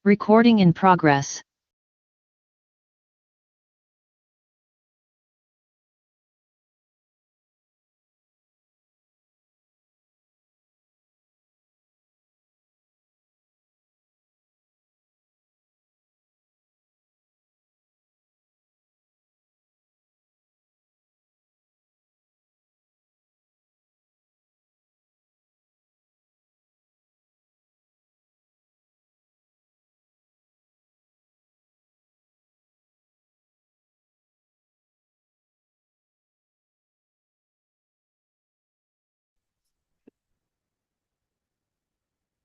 Recording in progress.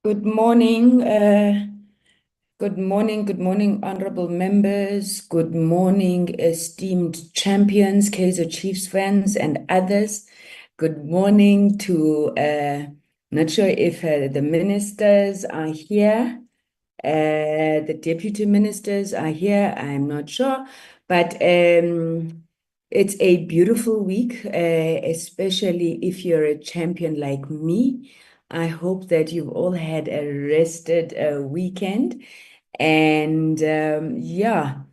Good morning, good morning, honorable members. Good morning, esteemed champions, Kaizer Chiefs fans, and others. Good morning to, not sure if the ministers are here, the deputy ministers are here, I'm not sure, but it's a beautiful week, especially if you're a champion like me. I hope that you've all had a rested weekend. And I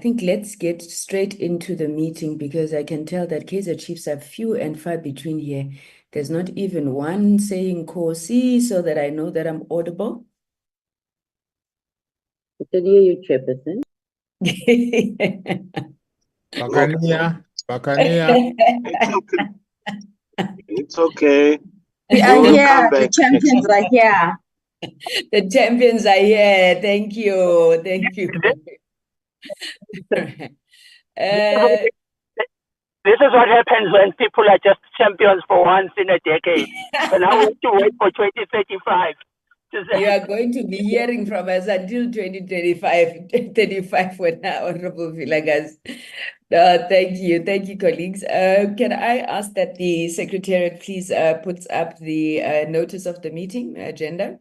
think let's get straight into the meeting because I can tell that Kaizer Chiefs are few and far between here. There's not even one saying Kosi so that I know that I'm audible. I can hear you, Chairperson. Bakania. It's okay. It's okay. We are here. The champions are here. The champions are here. Thank you. Thank you. This is what happens when people are just champions for once in a decade. And now we have to wait for 2035. You are going to be hearing from us until 2035 when Honorable Villagas. Thank you, colleagues. Can I ask that the Secretariat please puts up the notice of the meeting agenda?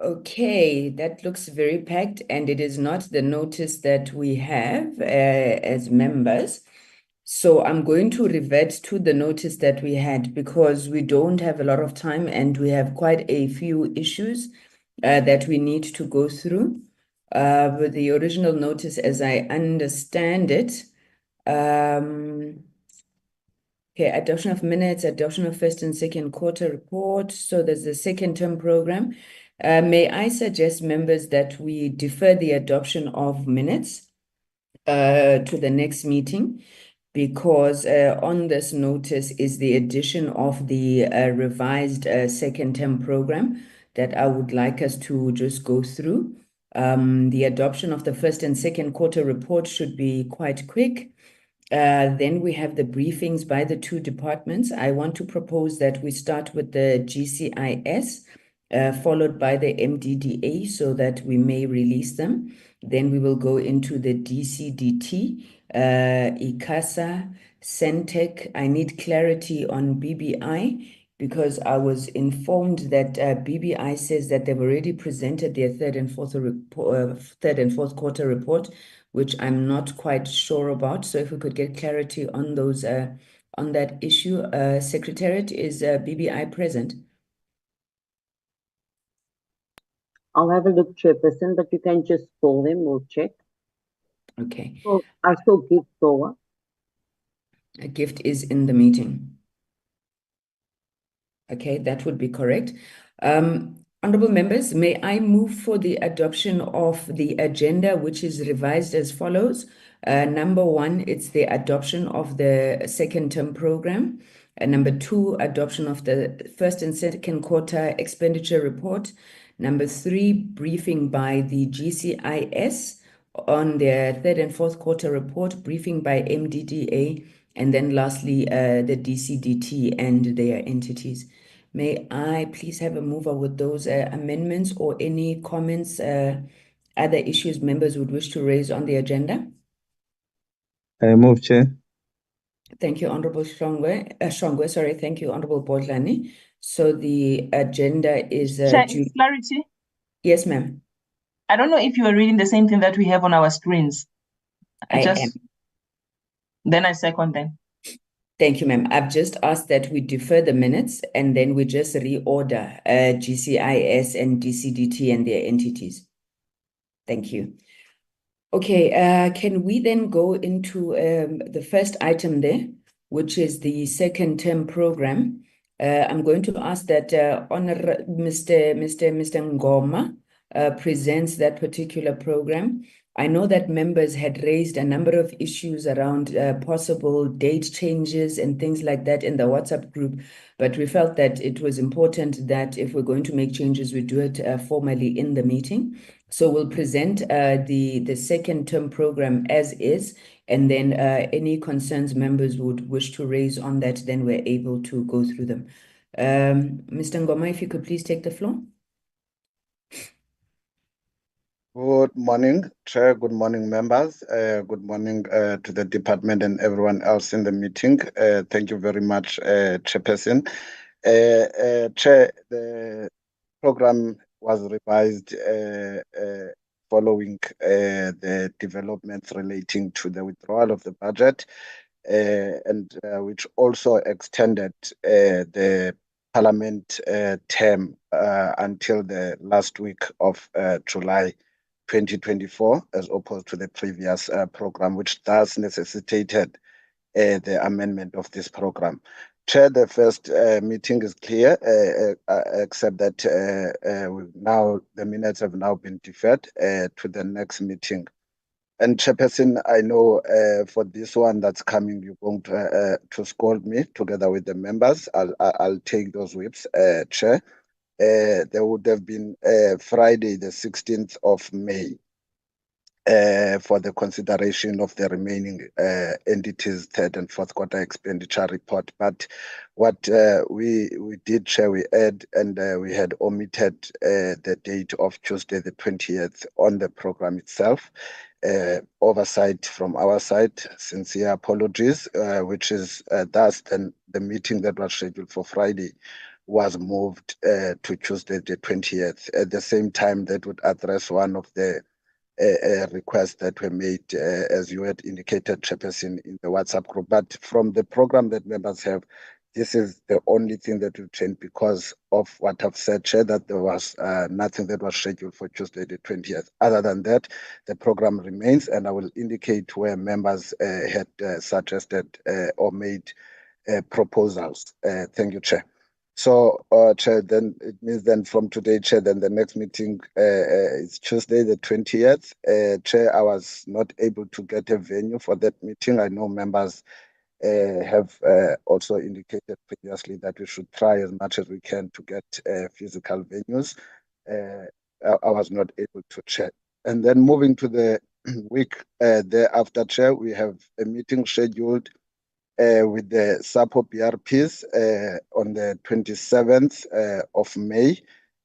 Okay, that looks very packed, and it is not the notice that we have as members. So I'm going to revert to the notice that we had because we don't have a lot of time and we have quite a few issues that we need to go through. With the original notice, as I understand it, okay, adoption of minutes, adoption of first and second quarter report. So there's the second term program. May I suggest, members, that we defer the adoption of minutes to the next meeting, because on this notice is the addition of the revised second term program that I would like us to just go through. The adoption of the first and second quarter report should be quite quick. Then we have the briefings by the two departments. I want to propose that we start with the GCIS, followed by the MDDA so that we may release them. Then we will go into the DCDT, ICASA, Sentech. I need clarity on BBI because I was informed that BBI says that they've already presented their third and fourth quarter report, which I'm not quite sure about. So if we could get clarity on those, on that issue. Secretariat, is BBI present? I'll have a look, Chairperson, but you can just call them. We'll check. Okay. Oh, I saw Gift Soa. A gift is in the meeting. Okay, that would be correct. Honorable members, may I move for the adoption of the agenda, which is revised as follows. Number one, it's the adoption of the second term program. Number two, adoption of the first and second quarter expenditure report. Number three, briefing by the GCIS on their third and fourth quarter report, briefing by MDDA, and then lastly, the DCDT and their entities. May I please have a mover with those amendments or any comments, other issues members would wish to raise on the agenda? I move, Chair. Thank you, Honorable Shongwe. Sorry, thank you, Honorable Botlani. So the agenda is clarity. Yes, ma'am. I don't know if you are reading the same thing that we have on our screens. I am. Then I second them. Thank you, ma'am. I've just asked that we defer the minutes and then we just reorder GCIS and DCDT and their entities. Thank you. Okay, can we then go into the first item there, which is the second term program? I'm going to ask that Mr. Ngoma presents that particular program. I know that members had raised a number of issues around possible date changes and things like that in the WhatsApp group, but we felt that it was important that if we're going to make changes, we do it formally in the meeting. So we'll present the second term program as is, and then any concerns members would wish to raise on that, then we're able to go through them. Mr. Ngoma, if you could please take the floor. Good morning, Chair. Good morning, members. Good morning to the department and everyone else in the meeting. Thank you very much, Chairperson. Chair, the program was revised following the developments relating to the withdrawal of the budget, and which also extended the Parliament term until the last week of July 2024, as opposed to the previous program, which thus necessitated the amendment of this program. Chair, the first meeting is clear, except that now the minutes have now been deferred to the next meeting. And Chairperson, I know for this one that's coming, you're going to scold me together with the members. I'll take those whips, Chair. There would have been Friday, the 16th of May, for the consideration of the remaining entities' third and fourth quarter expenditure report. But what we did, Chair, we add and we had omitted the date of Tuesday, the 20th, on the program itself. Oversight from our side, sincere apologies, which is thus then the meeting that was scheduled for Friday was moved to Tuesday, the 20th. At the same time, that would address one of the requests that were made, as you had indicated, Chairperson, in the WhatsApp group. But from the program that members have, this is the only thing that will change because of what I've said, Chair, that there was nothing that was scheduled for Tuesday, the 20th. Other than that, the program remains, and I will indicate where members had suggested or made proposals. Thank you, Chair. So, Chair, then it means then from today, Chair, then the next meeting is Tuesday, the 20th. Chair, I was not able to get a venue for that meeting. I know members have also indicated previously that we should try as much as we can to get physical venues. I was not able to, Chair. And then moving to the week thereafter, Chair, we have a meeting scheduled with the SAPO BRPs on the 27th of May.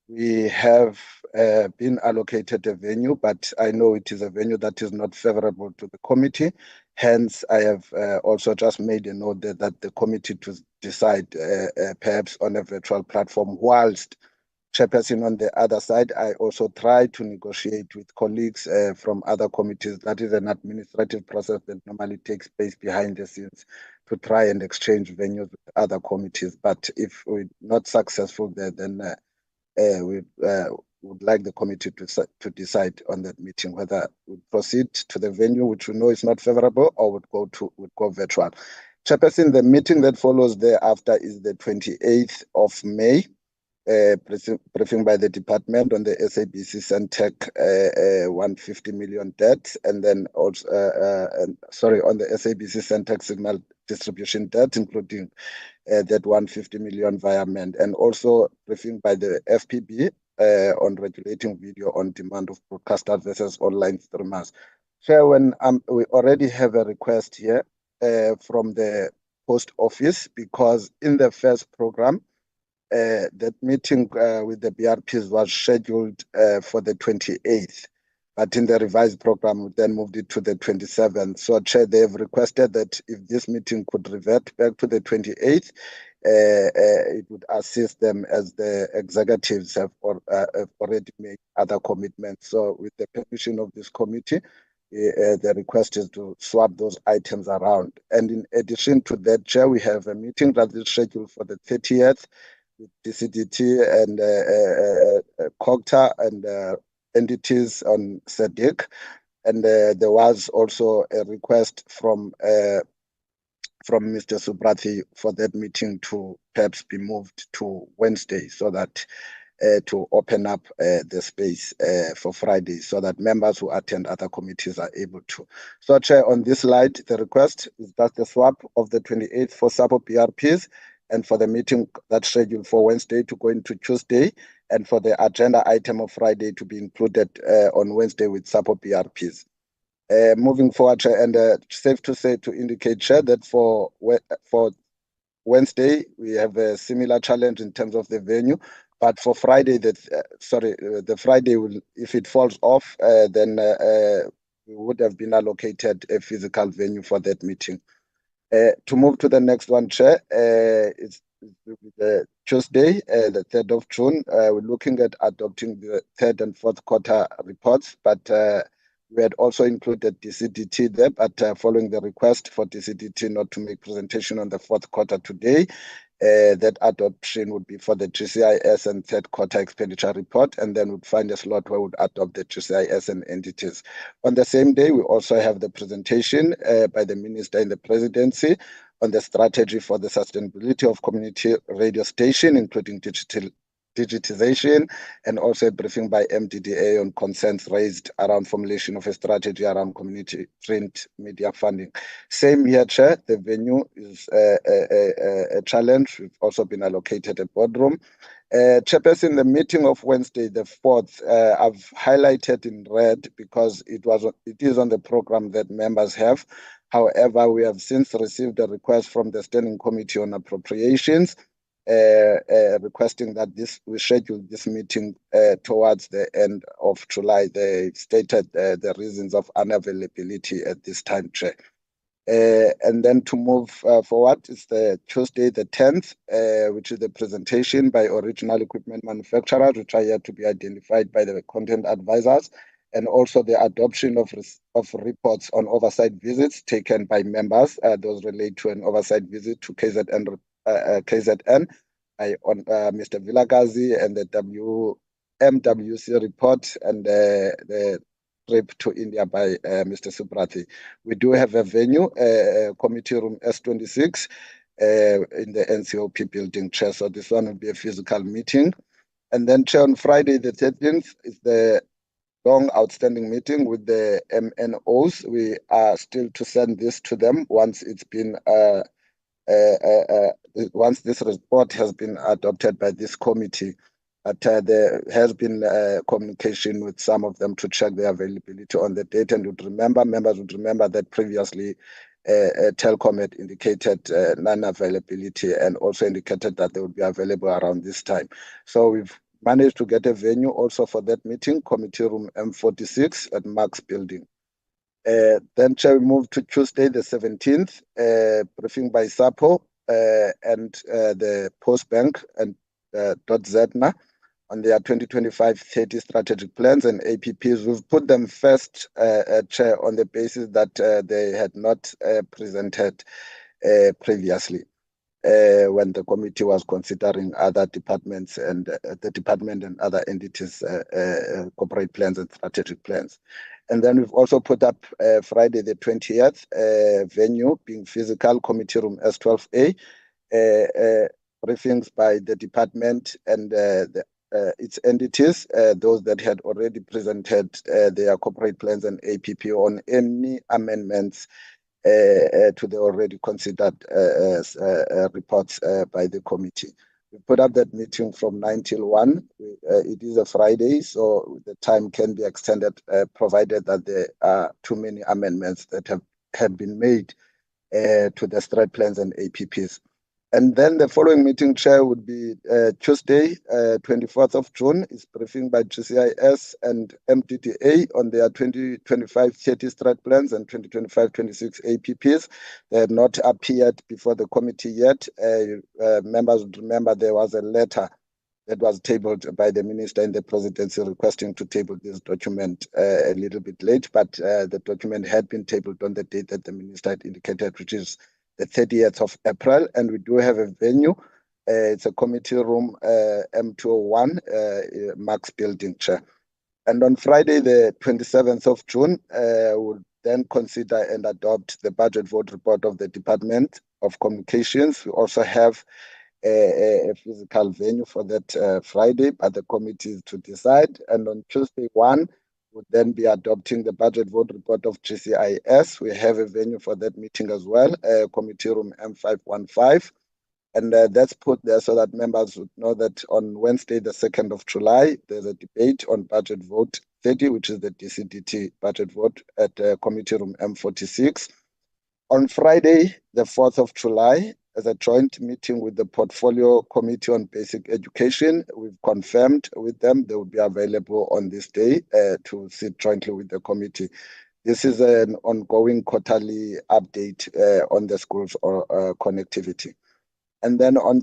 We have been allocated a venue, but I know it is a venue that is not favorable to the committee. Hence, I have also just made a note that the committee to decide perhaps on a virtual platform, whilst Chairperson, on the other side, I also try to negotiate with colleagues from other committees. That is an administrative process that normally takes place behind the scenes to try and exchange venues with other committees. But if we're not successful there, then we would like the committee to decide on that meeting whether we proceed to the venue, which we know is not favorable, or would go virtual. Chairperson, the meeting that follows thereafter is the 28th of May. Briefing by the department on the SABC Sentech 150 million debt, and then also on the SABC Sentech signal distribution debt, including that 150 million via MEND, and also briefing by the FPB on regulating video on demand of broadcasters versus online streamers. So we already have a request here from the post office, because in the first program, that meeting with the BRPs was scheduled for the 28th, but in the revised program, we then moved it to the 27th. So, Chair, they have requested that if this meeting could revert back to the 28th, it would assist them, as the executives have already made other commitments. So, with the permission of this committee, the request is to swap those items around. And in addition to that, Chair, we have a meeting that is scheduled for the 30th with DCDT and COGTA and entities on Sentech. And there was also a request from Mr. Subrathi for that meeting to perhaps be moved to Wednesday so that to open up the space for Friday so that members who attend other committees are able to. So, Chair, on this slide, the request is that the swap of the 28th for SAPO PRPs and for the meeting that's scheduled for Wednesday to go into Tuesday, and for the agenda item of Friday to be included on Wednesday with SAPO PRPs. Moving forward, Chair, and safe to say, to indicate, Chair, that for Wednesday, we have a similar challenge in terms of the venue. But for Friday, the Friday will, if it falls off, then we would have been allocated a physical venue for that meeting. To move to the next one, Chair, it's Tuesday, the 3rd of June. We're looking at adopting the 3rd and 4th quarter reports, but we had also included DCDT there, but following the request for DCDT not to make presentation on the 4th quarter today, that adoption would be for the GCIS and 3rd quarter expenditure report, and then we'd find a slot where we'd adopt the GCIS and entities. On the same day, we also have the presentation by the Minister in the Presidency on the strategy for the sustainability of community radio station, including digitization, and also a briefing by MDDA on concerns raised around formulation of a strategy around community print media funding. Same here, Chair. The venue is a challenge. We've also been allocated a boardroom. Chairperson, the meeting of Wednesday, the 4th, I've highlighted in red because it is on the program that members have. However, we have since received a request from the Standing Committee on Appropriations requesting that we schedule this meeting towards the end of July. They stated the reasons of unavailability at this time, Chair. And then to move forward, it's the Tuesday, the 10th, which is the presentation by original equipment manufacturers, which are yet to be identified by the content advisors, and also the adoption of reports on oversight visits taken by members. Those relate to an oversight visit to KZN on Mr. Vilagazi, and the MWC report, and the trip to India by Mr. Subrathi. We do have a venue, committee room S26 in the NCOP building, Chair. So this one will be a physical meeting. And then, Chair, on Friday the 13th is the long outstanding meeting with the MNOs. We are still to send this to them once it's been once this report has been adopted by this committee. But there has been communication with some of them to check their availability on the date, and members would remember that previously Telkom had indicated non-availability and also indicated that they would be available around this time. So we've managed to get a venue also for that meeting, committee room M46 at Marx Building. Then, Chair, we move to Tuesday, the 17th, briefing by SAPO and the Post Bank and .ZEDNA on their 2025-30 strategic plans and APPs. We've put them first, Chair, on the basis that they had not presented previously when the committee was considering other departments and the department and other entities' corporate plans and strategic plans. And then we've also put up Friday the 20th, venue being physical, committee room S12A, briefings by the department and its entities, those that had already presented their corporate plans and APP on any amendments to the already considered reports by the committee. We put up that meeting from 9 till 1. It is a Friday, so the time can be extended provided that there are too many amendments that have been made to the strat plans and APPs. And then the following meeting, Chair, would be Tuesday, 24th of June, is briefing by GCIS and MDDA on their 2025-30 strat plans and 2025-26 APPs. They have not appeared before the committee yet. Members would remember there was a letter that was tabled by the minister in the presidency requesting to table this document a little bit late, but the document had been tabled on the date that the minister had indicated, which is the 30th of April, and we do have a venue. It's a committee room, M201, Max Building, Chair. And on Friday, the 27th of June, we'll then consider and adopt the budget vote report of the Department of Communications. We also have a physical venue for that Friday, but the committee is to decide. And on Tuesday 1, we'll then be adopting the budget vote report of GCIS. We have a venue for that meeting as well, committee room M515. And that's put there so that members would know that on Wednesday, the 2nd of July, there's a debate on budget vote 30, which is the DCDT budget vote at committee room M46. On Friday, the 4th of July, as a joint meeting with the Portfolio Committee on Basic Education, we've confirmed with them they will be available on this day to sit jointly with the committee. This is an ongoing quarterly update on the schools or connectivity. And then on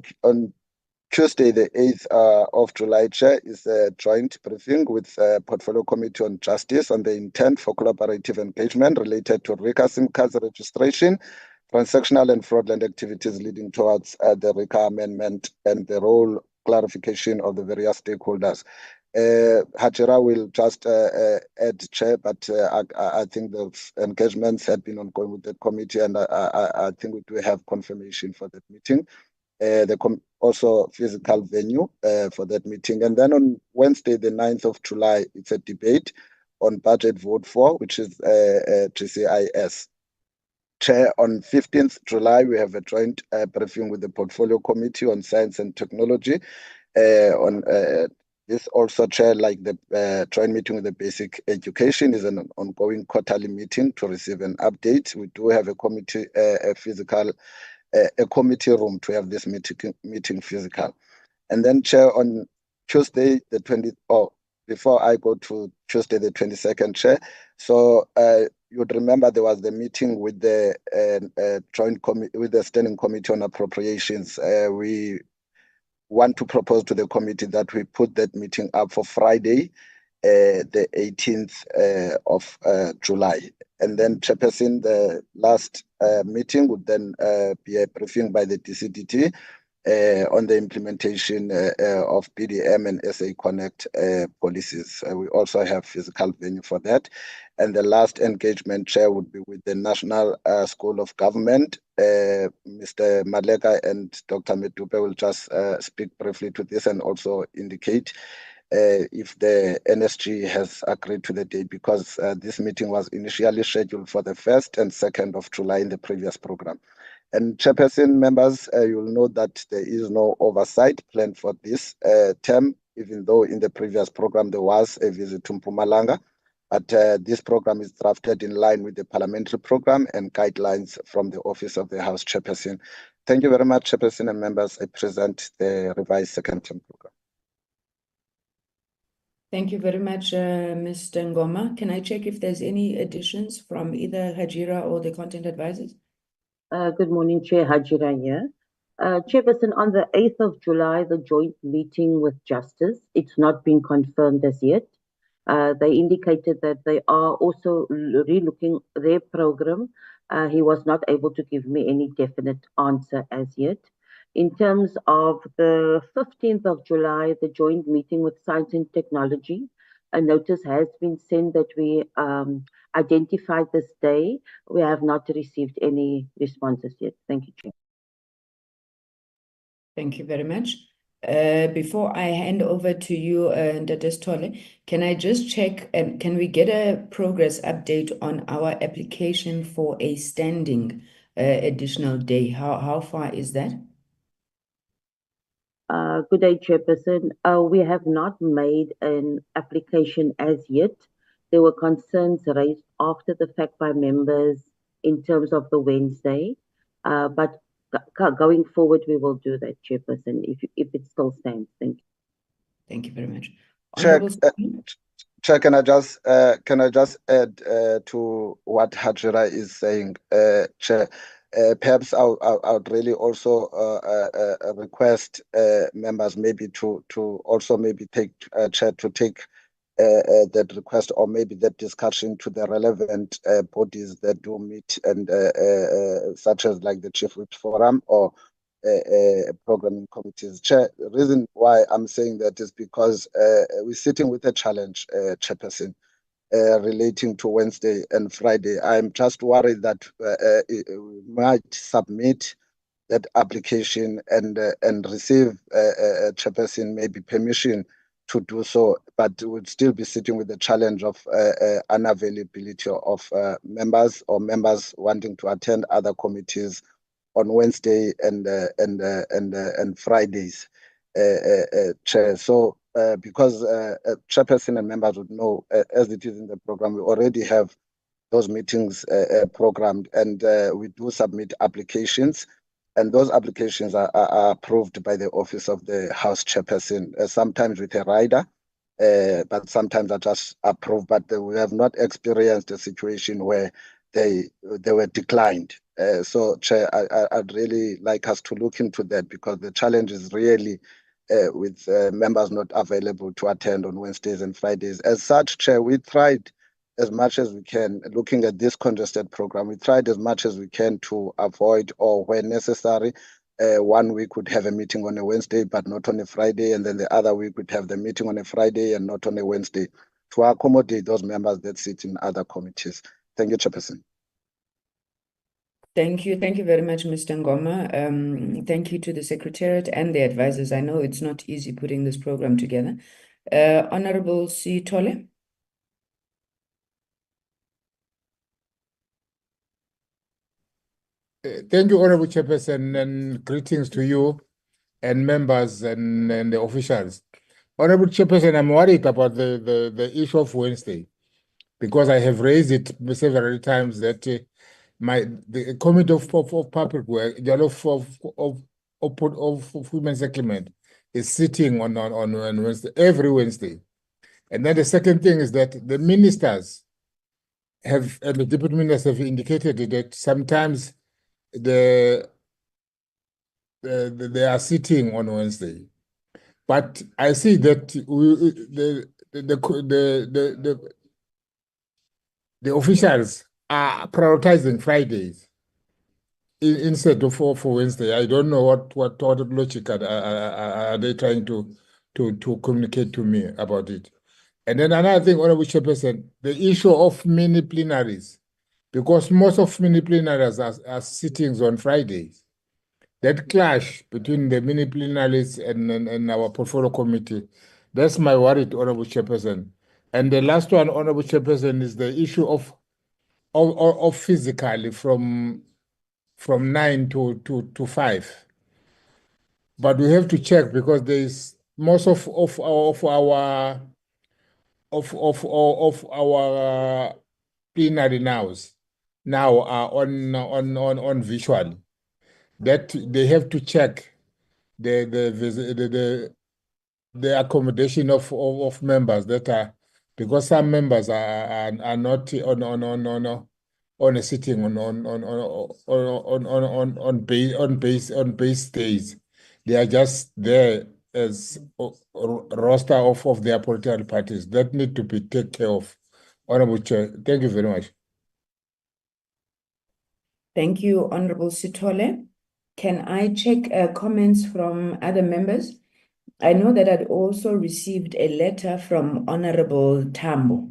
Tuesday, the 8th of July, Chair, is a joint briefing with Portfolio Committee on Justice on the intent for collaborative engagement related to RICA SIM cards registration, transactional and fraudulent activities leading towards the RICA amendment and the role clarification of the various stakeholders. Hajira will just add, Chair, but I think the engagements had been ongoing with the committee, and I think we do have confirmation for that meeting. Also physical venue for that meeting. And then on Wednesday, the 9th of July, it's a debate on budget vote 4, which is GCIS. Chair, on 15th July, we have a joint briefing with the Portfolio Committee on Science and Technology on this also, Chair, like the joint meeting with the Basic Education is an ongoing quarterly meeting to receive an update. We do have a committee, a committee room to have this meeting physical. And then, Chair, on Tuesday, the 20th, before I go to Tuesday, the 22nd, Chair, so you'd remember there was the meeting with the joint committee, with the Standing Committee on Appropriations. We want to propose to the committee that we put that meeting up for Friday, the 18th of July. And then, Chairperson, the last meeting would then be a briefing by the DCDT on the implementation of BDM and SA Connect policies. We also have physical venue for that. And the last engagement, Chair, would be with the National School of Government. Mr. Maleka and Dr. Medupe will just speak briefly to this and also indicate if the NSG has agreed to the date, because this meeting was initially scheduled for the 1st and 2nd of July in the previous program. And Chairperson, members, you'll note that there is no oversight planned for this term, even though in the previous program there was a visit to Mpumalanga. But this program is drafted in line with the parliamentary program and guidelines from the Office of the House Chairperson. Thank you very much, Chairperson and members. I present the revised second term program. Thank you very much, Mr. Ngoma. Can I check if there's any additions from either Hajira or the content advisors? Good morning, Chair. Hajira here. Chairperson, on the 8th of July, the joint meeting with Justice, it's not been confirmed as yet. They indicated that they are also relooking their program. He was not able to give me any definite answer as yet. In terms of the 15th of July, the joint meeting with Science and Technology, a notice has been sent that we identified this day. We have not received any responses yet. Thank you, Chair. Thank you very much. Before I hand over to you, Ndades Tole, can I just check, can we get a progress update on our application for a standing additional day? How far is that? Good day, Chairperson. We have not made an application as yet. There were concerns raised after the fact by members in terms of the Wednesday, but going forward, we will do that, Chairperson, if it still stands. Thank you. Thank you very much. Chair, can I just add to what Hajira is saying, Chair? Perhaps I would really also request members maybe to also maybe take chair to take that request or maybe that discussion to the relevant bodies that do meet and such as like the Chief Whip Forum or programming committees. Chair, the reason why I'm saying that is because we're sitting with a challenge, Chairperson, relating to Wednesday and Friday. I'm just worried that we might submit that application and receive Chairperson maybe permission to do so, but would still be sitting with the challenge of unavailability of members or members wanting to attend other committees on Wednesday and Fridays, Chair. So because Chairperson and members would know, as it is in the program, we already have those meetings programmed, and we do submit applications, and those applications are approved by the Office of the House Chairperson, sometimes with a rider, but sometimes are just approved, but we have not experienced a situation where they were declined. So, Chair, I'd really like us to look into that, because the challenge is really with members not available to attend on Wednesdays and Fridays. As such, Chair, we tried as much as we can, looking at this congested program, we tried as much as we can to avoid, or where necessary, 1 week would have a meeting on a Wednesday, but not on a Friday, and then the other week would have the meeting on a Friday and not on a Wednesday, to accommodate those members that sit in other committees. Thank you, Chairperson. Thank you. Thank you very much, Mr. Ngoma. Thank you to the Secretariat and the advisors. I know it's not easy putting this program together. Honorable Sitole. Thank you, Honorable Chairperson, and greetings to you and members and the officials. Honorable Chairperson, I'm worried about the issue of Wednesday, because I have raised it several times that the Committee of Public Work, of Women's Settlement, is sitting on Wednesday, every Wednesday. And then the second thing is that the ministers and the deputy ministers have indicated that sometimes they are sitting on Wednesday. But I see that the officials are prioritizing Fridays instead of for Wednesday. I don't know what logic are they trying to communicate to me about it. And then another thing, Honorable Chairperson, the issue of mini plenaries, because most of mini plenaries are sittings on Fridays. That clash between the mini plenaries and our portfolio committee, that's my worry, Honorable Chairperson. And the last one, Honorable Chairperson, is the issue of physically from 9 to 5. But we have to check, because there is most of our plenary now are on visual. That they have to check the accommodation of members that are, because some members are not on a sitting on base days. They are just there as roster of their political parties. That need to be taken care of. Honorable Chair, thank you very much. Thank you, Honorable Sitole. Can I check comments from other members? I know that I'd also received a letter from Honorable Tambo.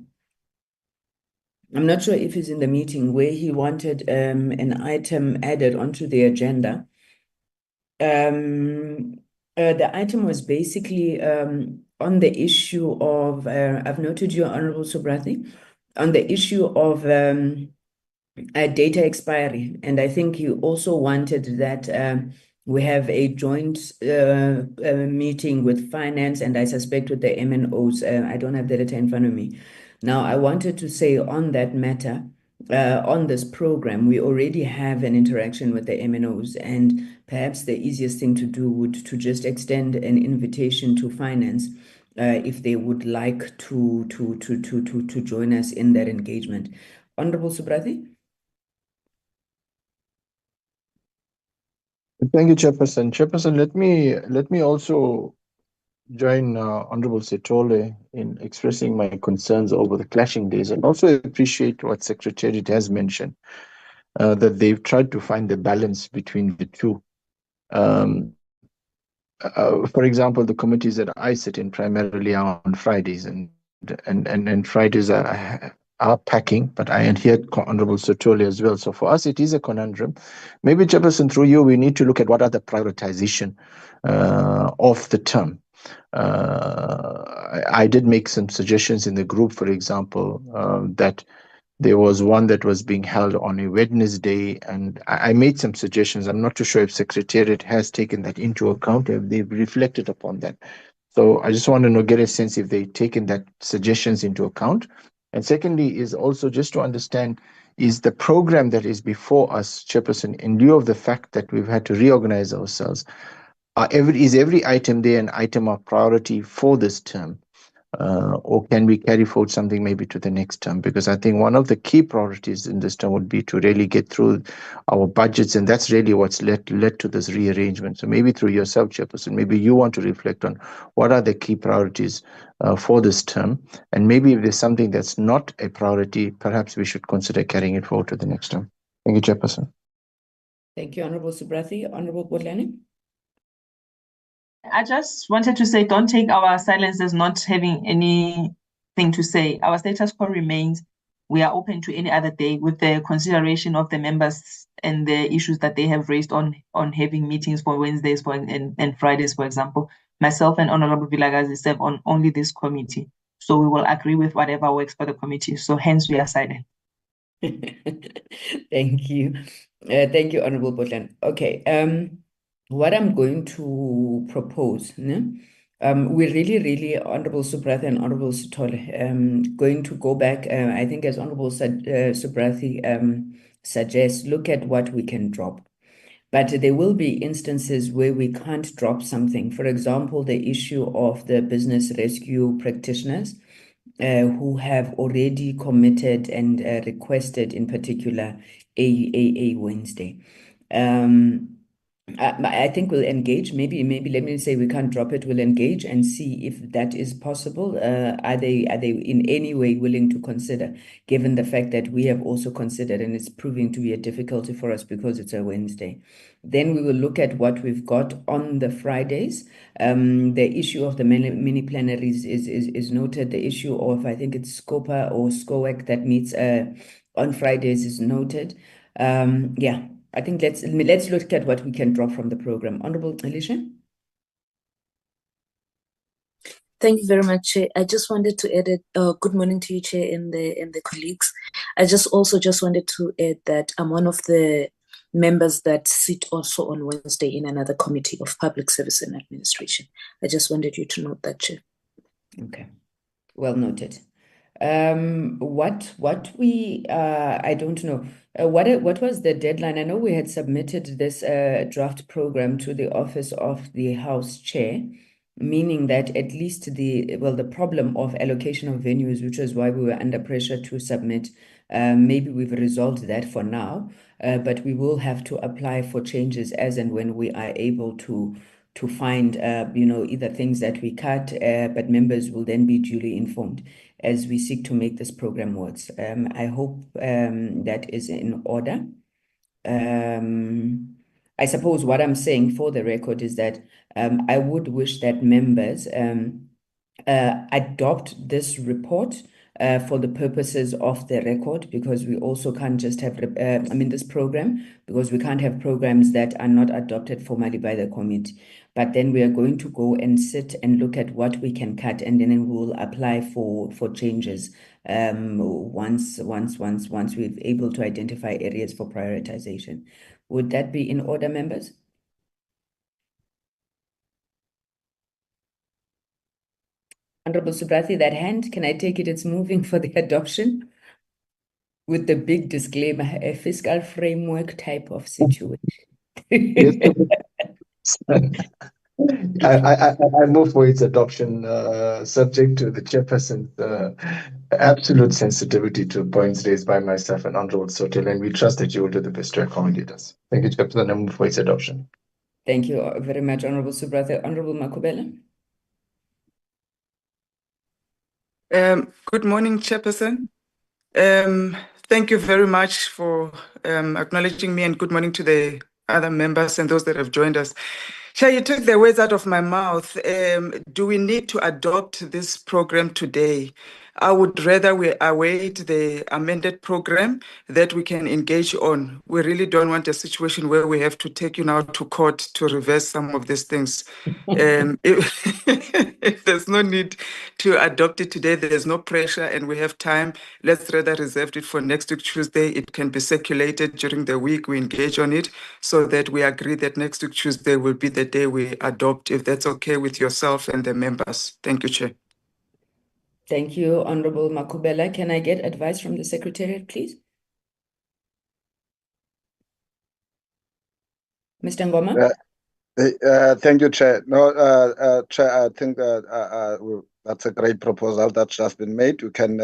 I'm not sure if he's in the meeting, where he wanted an item added onto the agenda. The item was basically on the issue of, I've noted you, Honorable Subrathi, on the issue of data expiry. And I think you also wanted that we have a joint meeting with finance, and I suspect with the MNOs. I don't have the letter in front of me. Now, I wanted to say on that matter, on this program, we already have an interaction with the MNOs, and perhaps the easiest thing to do would to just extend an invitation to finance if they would like to join us in that engagement. Honorable Subrathi? Thank you, Chairperson. Chairperson, let me also join Honorable Setole in expressing my concerns over the clashing days, and also appreciate what Secretariat has mentioned, that they've tried to find the balance between the two. For example, the committees that I sit in primarily are on Fridays, and Fridays are packing, but I hear Honorable Sotoli as well. So for us, it is a conundrum. Maybe, Chairperson, through you, we need to look at what are the prioritization of the term. I did make some suggestions in the group, for example, that there was one that was being held on a Wednesday, and I made some suggestions. I'm not too sure if Secretariat has taken that into account, if they've reflected upon that. So I just want to get a sense if they've taken that suggestions into account. And secondly, is also just to understand, is the program that is before us, Chairperson, in lieu of the fact that we've had to reorganize ourselves, is every item there an item of priority for this term? Or can we carry forward something maybe to the next term? Because I think one of the key priorities in this term would be to really get through our budgets, and that's really what's led to this rearrangement. So maybe through yourself, Chairperson, maybe you want to reflect on what are the key priorities for this term, and maybe if there's something that's not a priority, perhaps we should consider carrying it forward to the next term. Thank you, Chairperson. Thank you, Honorable Subrathi. Honorable Botlani. I just wanted to say, don't take our silence as not having anything to say. Our status quo remains. We are open to any other day with the consideration of the members and the issues that they have raised on having meetings for Wednesdays and Fridays, for example. Myself and Honorable Vilakazi serve on only this committee. So we will agree with whatever works for the committee. So hence we are silent. Thank you. Thank you, Honorable Botlani. Okay. What I'm going to propose, we really, Honorable Subrathi and Honorable Sitole, going to go back, I think as Honorable Subrathi suggests, look at what we can drop. But there will be instances where we can't drop something. For example, the issue of the business rescue practitioners who have already committed and requested, in particular, a Wednesday. I think we'll engage. Maybe let me say we can't drop it. We'll engage and see if that is possible. Are they in any way willing to consider, given the fact that we have also considered, and it's proving to be a difficulty for us because it's a Wednesday. Then we will look at what we've got on the Fridays. The issue of the mini plenaries is noted. The issue of, I think it's SCOPA or SCOEC that meets on Fridays is noted. Yeah. I think let's look at what we can drop from the program. Honorable Alicia. Thank you very much, Chair. I just wanted to add good morning to you, Chair, and the colleagues. I just wanted to add that I'm one of the members that sit also on Wednesday in another committee of Public Service and Administration. I just wanted you to note that, Chair. Okay, well noted. What we I don't know. What was the deadline? I know we had submitted this draft program to the office of the House Chair, meaning that at least the problem of allocation of venues, which is why we were under pressure to submit, maybe we've resolved that for now, but we will have to apply for changes as and when we are able to find, either things that we cut, but members will then be duly informed as we seek to make this program work. I hope that is in order. I suppose what I'm saying for the record is that I would wish that members adopt this report for the purposes of the record, because we also can't just have, this program, because we can't have programs that are not adopted formally by the committee. But then we are going to go and sit and look at what we can cut, and then we will apply for changes once we're able to identify areas for prioritization. Would that be in order, members? Honorable Subrathi, that hand, can I take it it's moving for the adoption? With the big disclaimer, a fiscal framework type of situation. Yes. I move for its adoption, subject to the chairperson's absolute sensitivity to points raised by myself and Honorable Sotil, and we trust that you will do the best to accommodate us. Thank you, Chairperson. I move for its adoption. Thank you very much, Honorable Subratha. Honorable Makubela. Good morning, Chairperson. Thank you very much for acknowledging me, and good morning to the other members and those that have joined us. Chair, you took the words out of my mouth. Do we need to adopt this program today? I would rather we await the amended program that we can engage on. We really don't want a situation where we have to take you now to court to reverse some of these things. If there's no need to adopt it today, there's no pressure and we have time, let's rather reserve it for next week, Tuesday. It can be circulated during the week. We engage on it so that we agree that next week, Tuesday will be the day we adopt, if that's okay with yourself and the members. Thank you, Chair. Thank you, Honorable Makubela. Can I get advice from the Secretariat, please? Mr. Ngoma? Thank you, Chair. No, Chair, I think that's a great proposal that's just been made. We can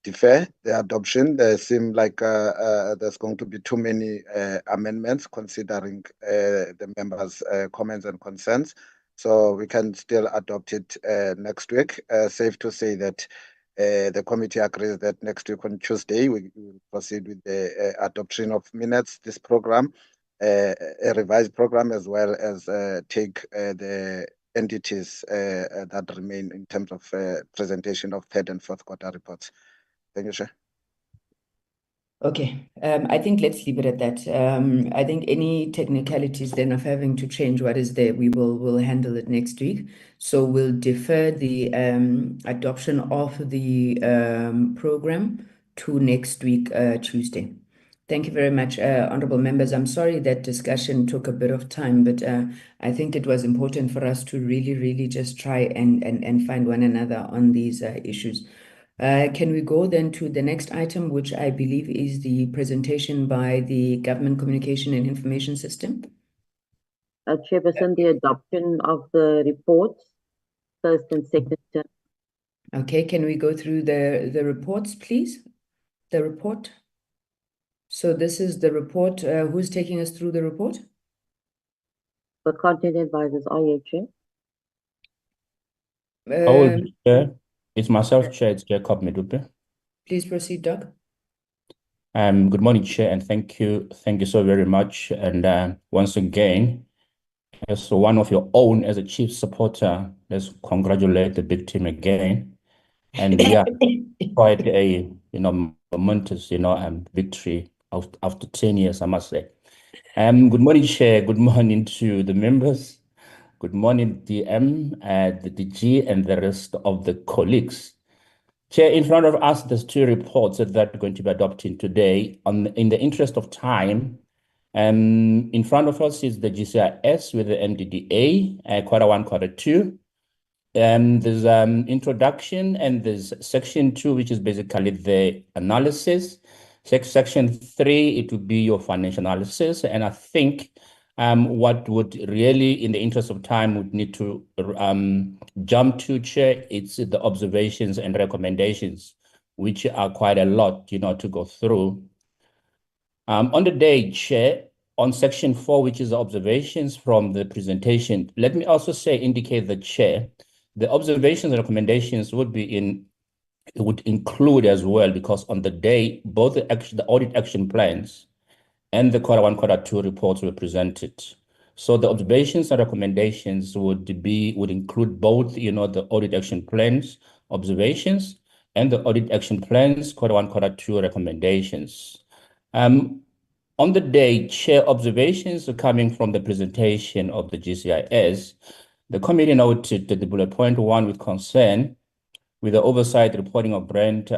defer the adoption. There seem like there's going to be too many amendments considering the members' comments and concerns. So we can still adopt it next week. Safe to say that the committee agrees that next week on Tuesday, we will proceed with the adoption of minutes, this program, a revised program, as well as take the entities that remain in terms of presentation of third and fourth quarter reports. Thank you, Chair. Okay, I think let's leave it at that. I think any technicalities then of having to change what is there, we'll handle it next week. So we'll defer the adoption of the program to next week, Tuesday. Thank you very much, honorable members. I'm sorry that discussion took a bit of time, but I think it was important for us to really just try and find one another on these issues. Can we go then to the next item, which I believe is the presentation by the Government Communication and Information System? Chairperson, the adoption of the reports, first and second term. Okay, can we go through the reports, please? The report. So this is the report. Who's taking us through the report? The content advisors are here, Chair. I will be Chair. It's myself, Chair. It's Jacob Medupe. Please proceed, Doug. Good morning, Chair, and thank you so very much. And once again, as one of your own, as a chief supporter, let's congratulate the big team again. And yeah, quite a momentous victory after 10 years, I must say. Good morning, Chair. Good morning to the members. Good morning, DM, the DG, and the rest of the colleagues. Chair, in front of us, there's two reports that are going to be adopted today. In the interest of time, in front of us is the GCIS with the MDDA, quarter one, quarter two. There's introduction, and there's section 2, which is basically the analysis. Section 3, it would be your financial analysis. And I think what would really, in the interest of time, would need to jump to, Chair, it's the observations and recommendations, which are quite a lot, to go through. On the day, Chair, on section 4, which is the observations from the presentation, let me also indicate the Chair, the observations and recommendations would include as well, because on the day, both the audit action plans and the quarter one, quarter two reports were presented. So the observations and recommendations would include both, the audit action plans, observations, and the audit action plans, quarter one, quarter two recommendations. On the day, Chair, observations are coming from the presentation of the GCIS. The committee noted that the bullet point 1 with concern with the oversight reporting of brand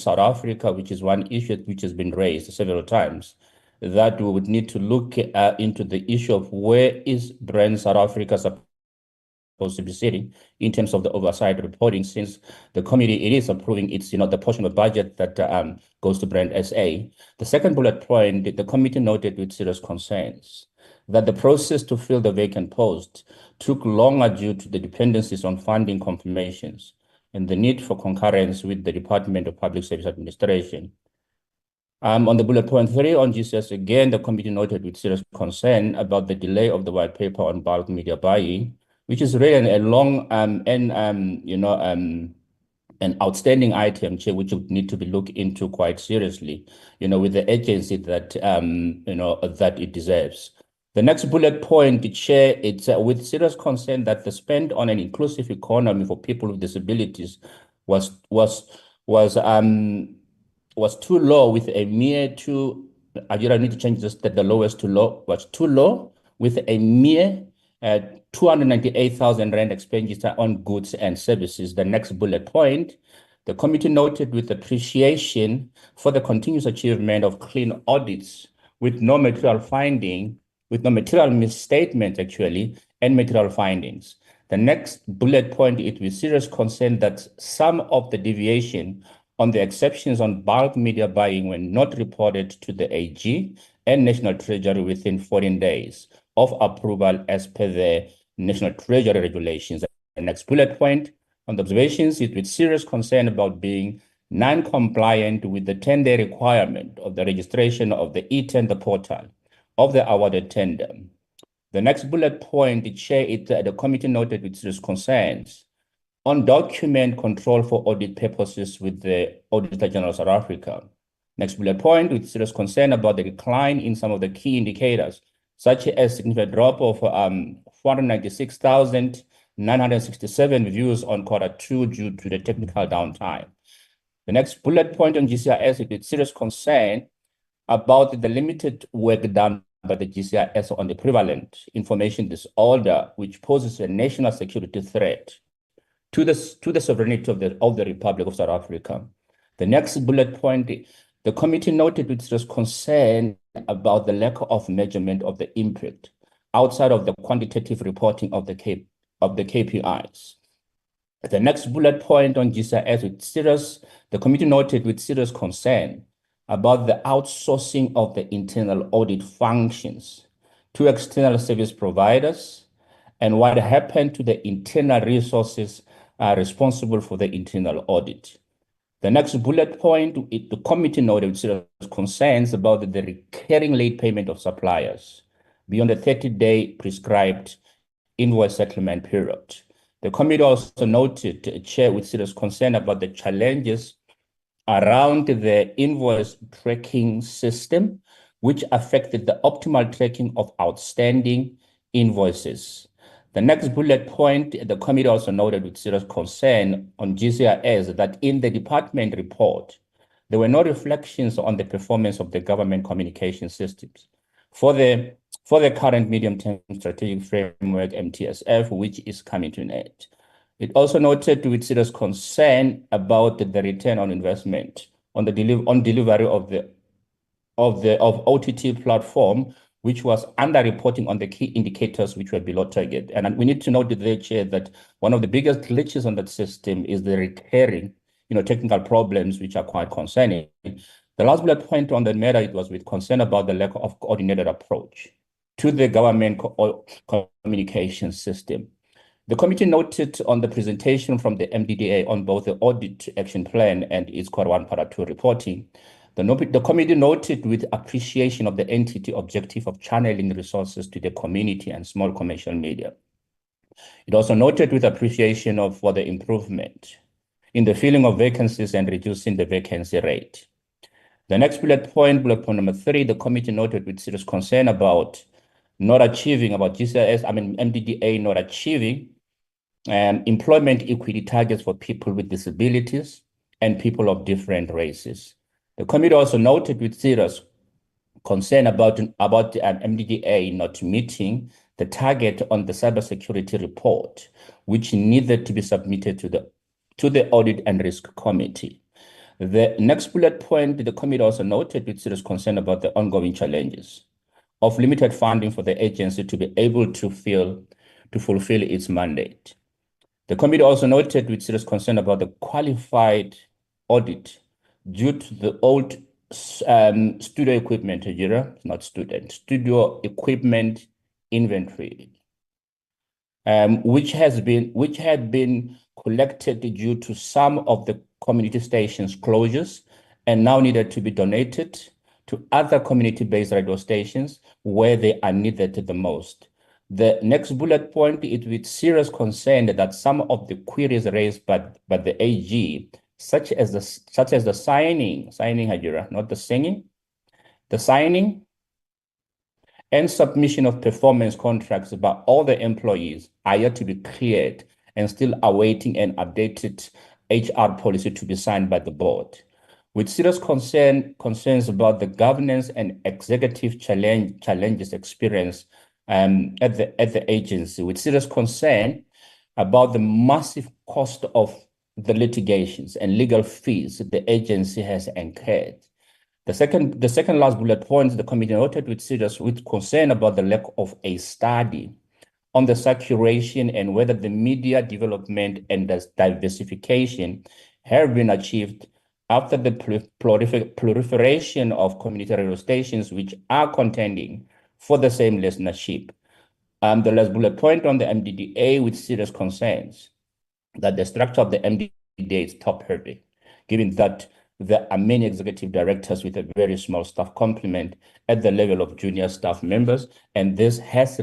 South Africa, which is one issue which has been raised several times, that we would need to look into the issue of where is brand South Africa supposed to be sitting in terms of the oversight reporting, since the committee, it is approving its, the portion of budget that goes to brand SA. The second bullet point, the committee noted with serious concerns that the process to fill the vacant post took longer due to the dependencies on funding confirmations and the need for concurrence with the Department of Public Service Administration. On the bullet point 3 on GCIS, again, the committee noted with serious concern about the delay of the white paper on bulk media buying, which is really a long an outstanding item, Chair, which would need to be looked into quite seriously, with the agency that that it deserves. The next bullet point, Chair, it's with serious concern that the spend on an inclusive economy for people with disabilities was too low, with a mere I need to change this, that the lowest to low was too low, with a mere 298,000 rand expenditure on goods and services. The next bullet point, the committee noted with appreciation for the continuous achievement of clean audits with no material misstatement actually, and material findings. The next bullet point is with serious concern that some of the deviation on the exceptions on bulk media buying were not reported to the AG and National Treasury within 14 days of approval as per the National Treasury regulations. The next bullet point on the observations is with serious concern about being non-compliant with the 10-day requirement of the registration of the e-tender portal of the awarded tender. The next bullet point, Chair, is that the committee noted with serious concerns on document control for audit purposes with the Auditor General of South Africa. Next bullet point, with serious concern about the decline in some of the key indicators, such as significant drop of 496,967 views on Q2 due to the technical downtime. The next bullet point on GCIS is with serious concern about the limited work done by the GCIS on the prevalent information disorder, which poses a national security threat to the sovereignty of the Republic of South Africa. The next bullet point, the committee noted with serious concern about the lack of measurement of the impact outside of the quantitative reporting of the KPIs. The next bullet point on GCIS, the committee noted with serious concern about the outsourcing of the internal audit functions to external service providers and what happened to the internal resources responsible for the internal audit. The next bullet point, the committee noted serious concerns about the recurring late payment of suppliers beyond the 30-day prescribed invoice settlement period. The committee also noted, Chair, with serious concern about the challenges around the invoice tracking system, which affected the optimal tracking of outstanding invoices. The next bullet point, the committee also noted with serious concern on GCIS that in the department report, there were no reflections on the performance of the government communication systems for the current medium-term strategic framework, MTSF, which is coming to an end. It also noted with serious concern about the return on investment on the delivery of OTT platform, which was under-reporting on the key indicators which were below target. And we need to note there, Chair, that one of the biggest glitches on that system is the recurring, technical problems which are quite concerning. The last bullet point on the matter, it was with concern about the lack of coordinated approach to the government communication system. The committee noted on the presentation from the MDDA on both the audit action plan and its Q1, Q2 reporting. The committee noted with appreciation of the entity objective of channeling resources to the community and small commercial media. It also noted with appreciation for the improvement in the filling of vacancies and reducing the vacancy rate. The next bullet point number 3, the committee noted with serious concern about MDDA not achieving employment equity targets for people with disabilities and people of different races. The committee also noted with serious concern about MDDA not meeting the target on the cybersecurity report, which needed to be submitted to the Audit and Risk Committee. The next bullet point, the committee also noted with serious concern about the ongoing challenges of limited funding for the agency to be able to fulfill its mandate. The committee also noted with serious concern about the qualified audit due to the old studio equipment, studio equipment inventory, which had been collected due to some of the community stations closures and now needed to be donated to other community-based radio stations where they are needed the most. The next bullet point is with serious concern that some of the queries raised by the AG, such as the signing, Hajira, not the singing, the signing and submission of performance contracts by all the employees are yet to be cleared and still awaiting an updated HR policy to be signed by the board. With serious concerns about the governance and executive challenges experienced at the agency, with serious concern about the massive cost of the litigations and legal fees the agency has incurred. The second last bullet point, the committee noted with concern about the lack of a study on the saturation and whether the media development and the diversification have been achieved after the proliferation of community radio stations which are contending for the same listenership. The last bullet point on the MDDA with serious concerns that the structure of the MDDA is top-heavy, given that there are many executive directors with a very small staff complement at the level of junior staff members, and this has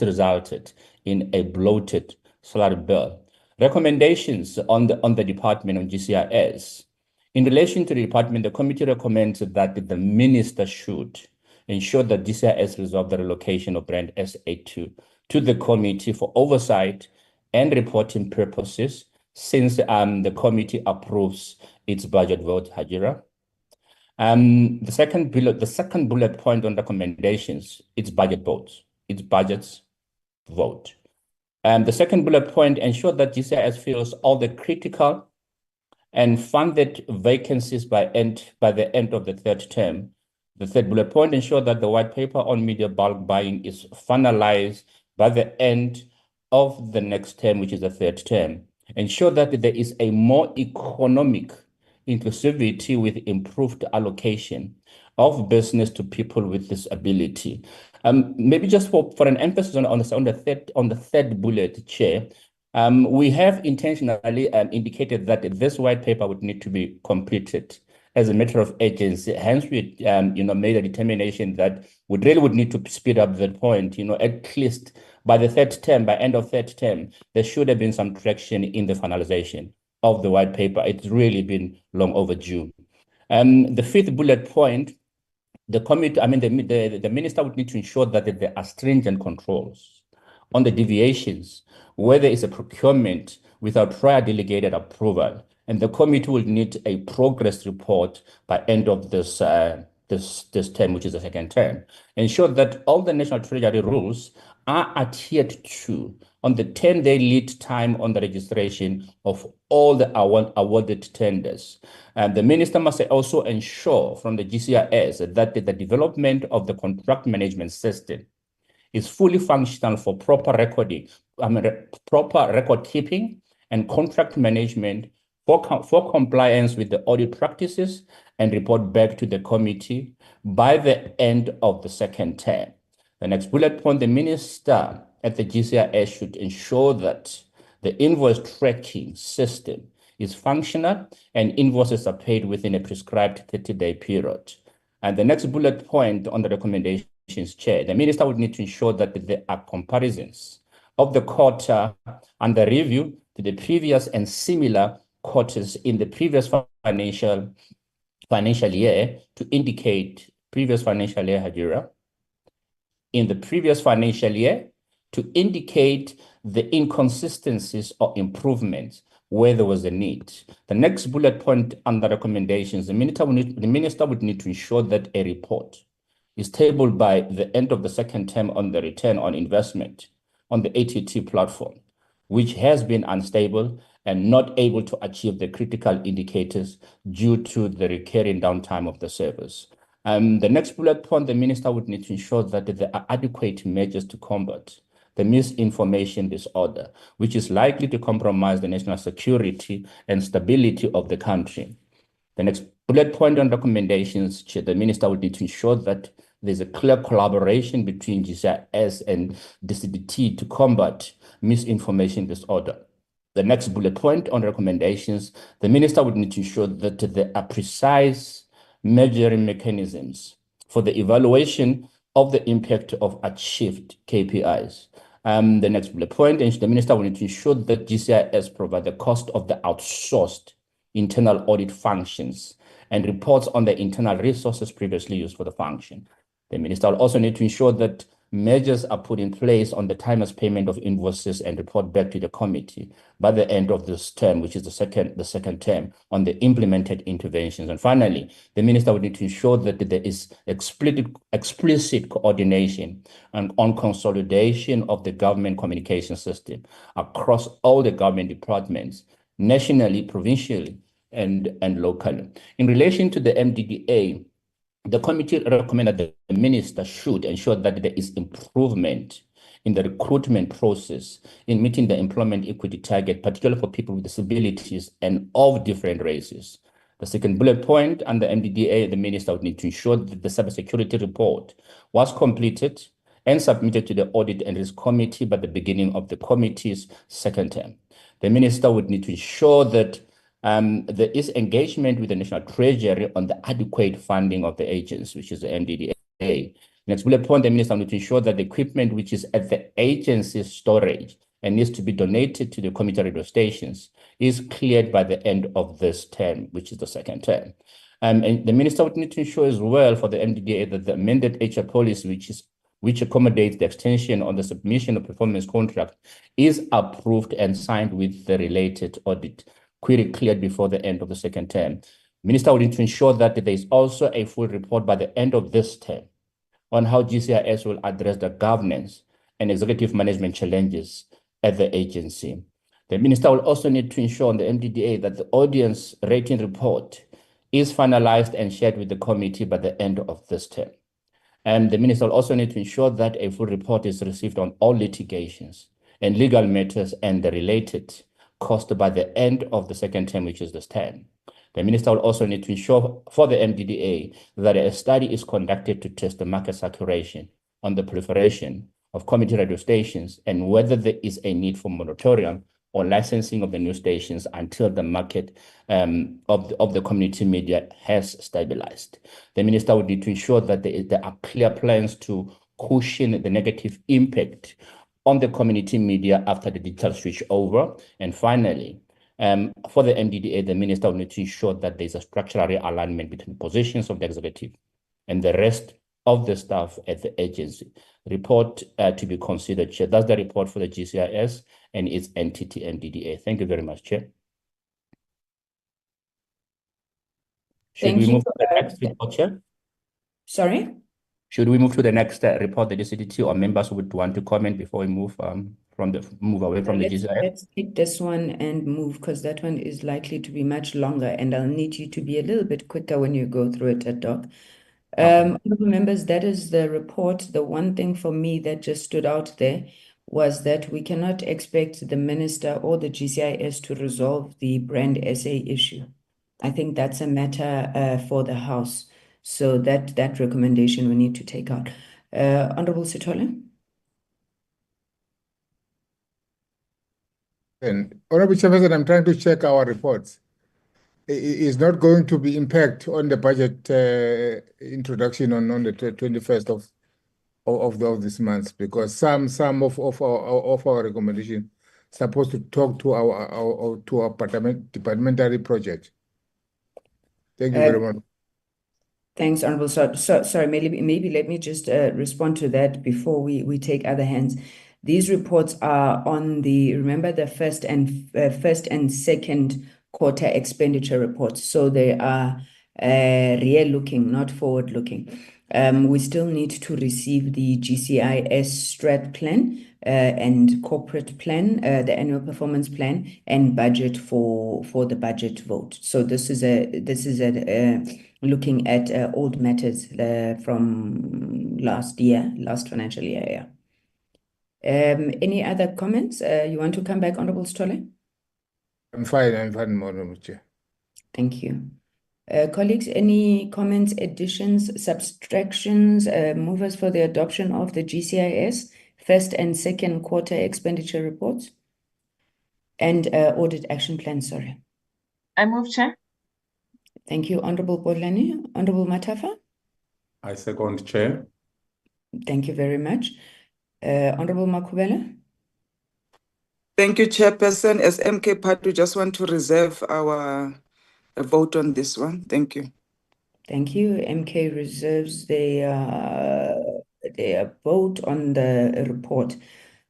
resulted in a bloated salary bill. Recommendations on the department on GCIS. In relation to the department, the committee recommends that the minister should ensure that GCIS resolve the relocation of brand SA2 to the committee for oversight and reporting purposes, since the committee approves its budget vote, Hajira. The second bullet point on recommendations, it's budget votes. It's budgets vote. The second bullet point, ensure that GCIS fills all the critical and funded vacancies by the end of the third term. The third bullet point, ensure that the white paper on media bulk buying is finalized by the end of the next term, which is the third term. Ensure that there is a more economic inclusivity with improved allocation of business to people with disability. Maybe just for an emphasis on the third bullet, Chair, we have intentionally indicated that this white paper would need to be completed as a matter of urgency. Hence, we made a determination that we really would need to speed up that point. At least by the third term, by end of third term, there should have been some traction in the finalization of the white paper. It's really been long overdue. The fifth bullet point, the minister would need to ensure that there are stringent controls on the deviations where there is a procurement without prior delegated approval, and the committee will need a progress report by end of this term, which is the second term. Ensure that all the National Treasury rules are adhered to on the 10-day lead time on the registration of all the awarded tenders. The minister must also ensure from the GCIS that the development of the contract management system is fully functional for proper recording, proper record keeping and contract management for compliance with the audit practices, and report back to the committee by the end of the second term. The next bullet point, the minister at the GCIS should ensure that the invoice tracking system is functional and invoices are paid within a prescribed 30-day period. And the next bullet point on the recommendations, Chair, the minister would need to ensure that there are comparisons of the quarter under review to the previous and similar quarters in the previous financial year to indicate previous financial year, Hajira, in the previous financial year to indicate the inconsistencies or improvements where there was a need. The next bullet point under recommendations, the minister would need to ensure that a report is tabled by the end of the second term on the return on investment on the ATT platform, which has been unstable and not able to achieve the critical indicators due to the recurring downtime of the service. The next bullet point, the minister would need to ensure that there are adequate measures to combat the misinformation disorder, which is likely to compromise the national security and stability of the country. The next bullet point on recommendations, Chair, the minister would need to ensure that there's a clear collaboration between GCIS and DCDT to combat misinformation disorder. the next bullet point on recommendations, the minister would need to ensure that there are precise measuring mechanisms for the evaluation of the impact of achieved KPIs. The next bullet point, and the minister will need to ensure that GCIS provide the cost of the outsourced internal audit functions and reports on the internal resources previously used for the function. The minister will also need to ensure that measures are put in place on the timeless payment of invoices and report back to the committee by the end of this term, which is the second term, on the implemented interventions. And finally, the minister would need to ensure that there is explicit coordination and on consolidation of the government communication system across all the government departments, nationally, provincially, and locally. In relation to the MDDA, the committee recommended that the minister should ensure that there is improvement in the recruitment process in meeting the employment equity target, particularly for people with disabilities and of different races. The second bullet point under MDDA, the minister would need to ensure that the cybersecurity report was completed and submitted to the Audit and Risk Committee by the beginning of the committee's second term. The minister would need to ensure that there is engagement with the National Treasury on the adequate funding of the agency, which is the MDDA. Next bullet point, the minister needs to ensure that the equipment which is at the agency's storage and needs to be donated to the community radio stations is cleared by the end of this term, which is the second term. And the minister would need to ensure as well for the MDDA that the amended HR policy, which accommodates the extension on the submission of performance contract, is approved and signed with the related audit query cleared before the end of the second term. Minister will need to ensure that there is also a full report by the end of this term on how GCIS will address the governance and executive management challenges at the agency. The minister will also need to ensure on the MDDA that the audience rating report is finalized and shared with the committee by the end of this term. And the minister will also need to ensure that a full report is received on all litigations and legal matters and the related cost by the end of the second term, which is this term. The minister will also need to ensure for the MDDA that a study is conducted to test the market saturation on the proliferation of community radio stations and whether there is a need for moratorium or licensing of the new stations until the market of the community media has stabilized. The minister would need to ensure that there are clear plans to cushion the negative impact on the community media after the digital switch over. And finally, for the MDDA, the minister will need to ensure that there's a structural realignment between positions of the executive and the rest of the staff at the agency. Report to be considered, Chair. That's the report for the GCIS and its entity MDDA. Thank you very much, Chair. Should we move to the next report, Chair? Sorry? Should we move to the next report, the DCDT, or members would want to comment before we move away from the GCIS? Let's take this one and move, because that one is likely to be much longer, and I'll need you to be a little bit quicker when you go through it, Doc. Honourable members, that is the report. The one thing for me that just stood out there was that we cannot expect the minister or the GCIS to resolve the brand SA issue. I think that's a matter for the House. So that recommendation we need to take out. Honourable Sithole? And Honourable Chairperson, I'm trying to check our reports. Is not going to be impact on the budget introduction on the 21st of this month, because some of our recommendation supposed to talk to our departmentary project. Thank you very much. Thanks, Honourable. Sorry, maybe let me just respond to that before we take other hands. These reports are on remember the first and second quarter expenditure reports. So they are rear-looking, not forward-looking. We still need to receive the GCIS strat plan and corporate plan, the annual performance plan, and budget for the budget vote. So this is looking at old matters from last financial year. Any other comments? You want to come back, Honourable Sithole? I'm fine, Honourable Chair. Thank you. Colleagues, any comments, additions, subtractions, movers for the adoption of the GCIS first and second quarter expenditure reports? and audit action plan, sorry. I move, Chair. Thank you, Honorable Bodlani. Honorable Matafa? I second, Chair. Thank you very much. Honorable Makubela? Thank you, Chairperson. As MK Part, we just want to reserve our vote on this one. Thank you. Thank you. MK reserves their vote on the report,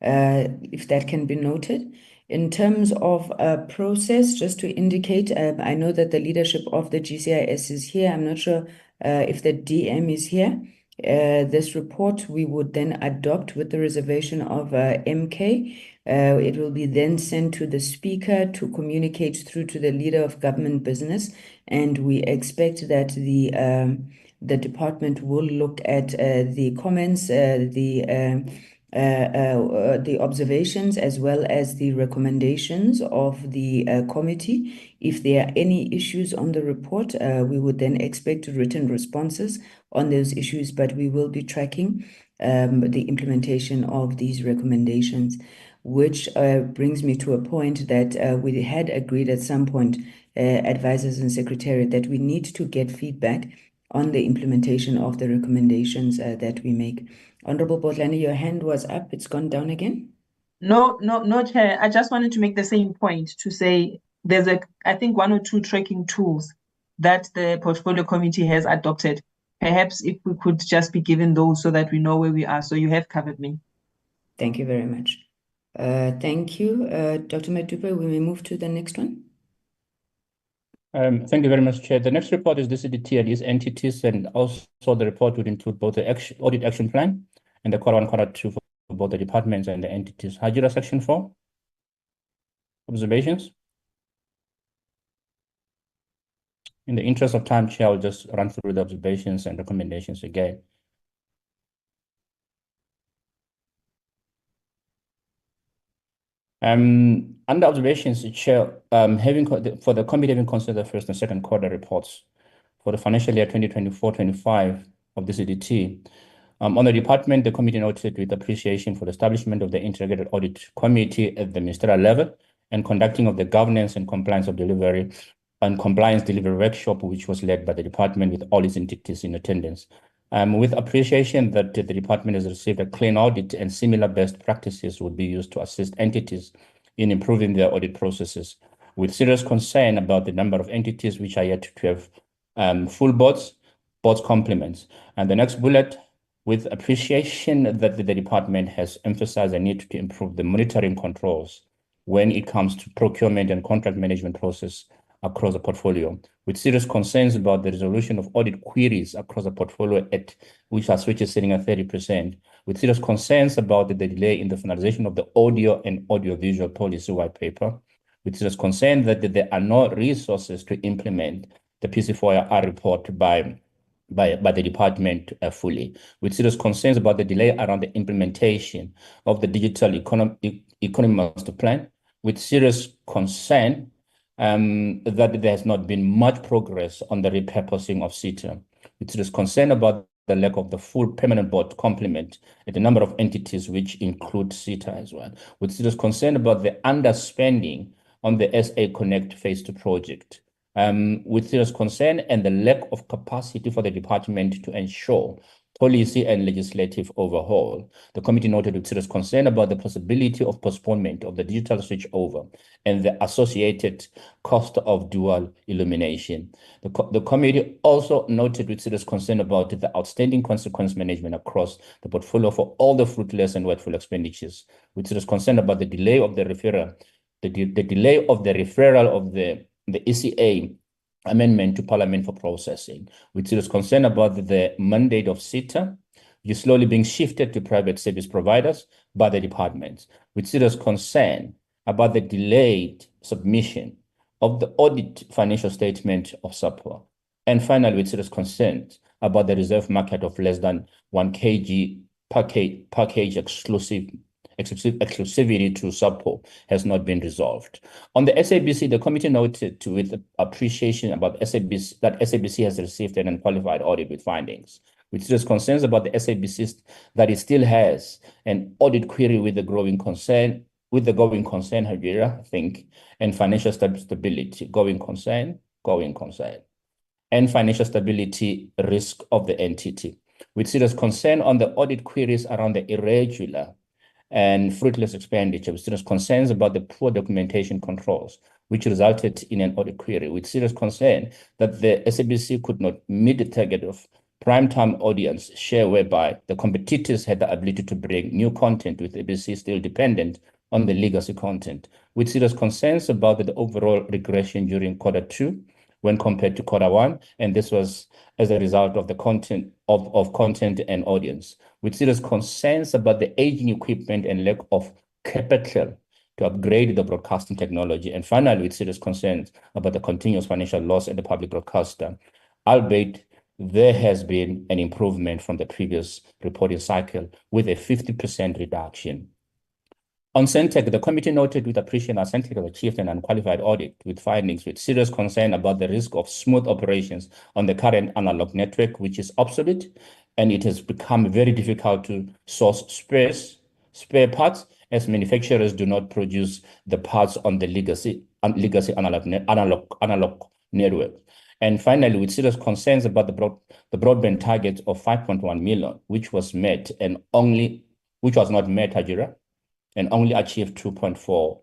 if that can be noted. In terms of process, just to indicate, I know that the leadership of the GCIS is here. I'm not sure if the DM is here. This report we would then adopt with the reservation of MK. It will be then sent to the speaker to communicate through to the leader of government business, and we expect that the department will look at the comments, the observations, as well as the recommendations of the committee. If there are any issues on the report, we would then expect written responses on those issues, but we will be tracking the implementation of these recommendations, which brings me to a point that we had agreed at some point, advisors and secretariat, that we need to get feedback on the implementation of the recommendations that we make. Honorable Bodlani, your hand was up. It's gone down again. No, Chair. I just wanted to make the same point to say there's I think 1 or 2 tracking tools that the portfolio committee has adopted. Perhaps if we could just be given those so that we know where we are. So you have covered me. Thank you very much. Thank you. Dr. Madupe, we may move to the next one. Thank you very much, Chair. The next report is DCDT and its entities, and also the report would include both the audit action plan and the quarter 1, quarter 2 for both the departments and the entities. Hajira, section 4. Observations? In the interest of time, Chair, I'll just run through the observations and recommendations again. Under observations, Chair, for the committee having considered the first and second quarter reports for the financial year 2024-25 of the DCDT, on the department, the committee noted with appreciation for the establishment of the Integrated Audit Committee at the ministerial level and conducting of the governance and compliance delivery workshop, which was led by the department with all its entities in attendance. With appreciation that the department has received a clean audit and similar best practices would be used to assist entities in improving their audit processes. With serious concern about the number of entities which are yet to have full boards complements. And the next bullet, with appreciation that the department has emphasized the need to improve the monitoring controls when it comes to procurement and contract management process across the portfolio, with serious concerns about the resolution of audit queries across the portfolio at which are switches sitting at 30%, with serious concerns about the delay in the finalization of the audio and audiovisual policy white paper, with serious concern that there are no resources to implement the PC4IR report by the department fully, with serious concerns about the delay around the implementation of the digital economy master plan, with serious concern that there has not been much progress on the repurposing of CETA, with serious concern about the lack of the full permanent board complement at the number of entities which include CETA as well, with serious concern about the underspending on the SA Connect Phase 2 project, with serious concern and the lack of capacity for the department to ensure policy and legislative overhaul. The committee noted with serious concern about the possibility of postponement of the digital switchover and the associated cost of dual illumination. The committee also noted with serious concern about the outstanding consequence management across the portfolio for all the fruitless and wasteful expenditures, with serious concern about the delay of the referral, the delay of the referral of the ECA amendment to Parliament for processing, with serious concern about the mandate of CETA, which is slowly being shifted to private service providers by the departments, with serious concern about the delayed submission of the audit financial statement of SAPO, and finally, with serious concerns about the reserve market of less than 1 kg package exclusivity to SAPO has not been resolved. On the SABC, the committee noted with appreciation about SABC that SABC has received an unqualified audit with findings, with serious concerns about the SABC that it still has an audit query with the growing concern with the going concern, Hajira, I think, and financial stability, going concern, and financial stability risk of the entity. With serious concern on the audit queries around the irregular and fruitless expenditure, with serious concerns about the poor documentation controls, which resulted in an audit query, with serious concern that the SABC could not meet the target of prime-time audience share, whereby the competitors had the ability to bring new content, with ABC still dependent on the legacy content, with serious concerns about the overall regression during Q2 when compared to Q1, and this was as a result of the content of content and audience, with serious concerns about the aging equipment and lack of capital to upgrade the broadcasting technology, and finally, with serious concerns about the continuous financial loss in the public broadcaster, albeit there has been an improvement from the previous reporting cycle with a 50% reduction. On Sentech, the committee noted with appreciation that Sentech has achieved an unqualified audit with findings with serious concern about the risk of smooth operations on the current analog network, which is obsolete, and it has become very difficult to source spare parts, as manufacturers do not produce the parts on the legacy analog network. And finally, with serious concerns about the broadband target of 5.1 million, which was not met, Hajira, and only achieved 2.4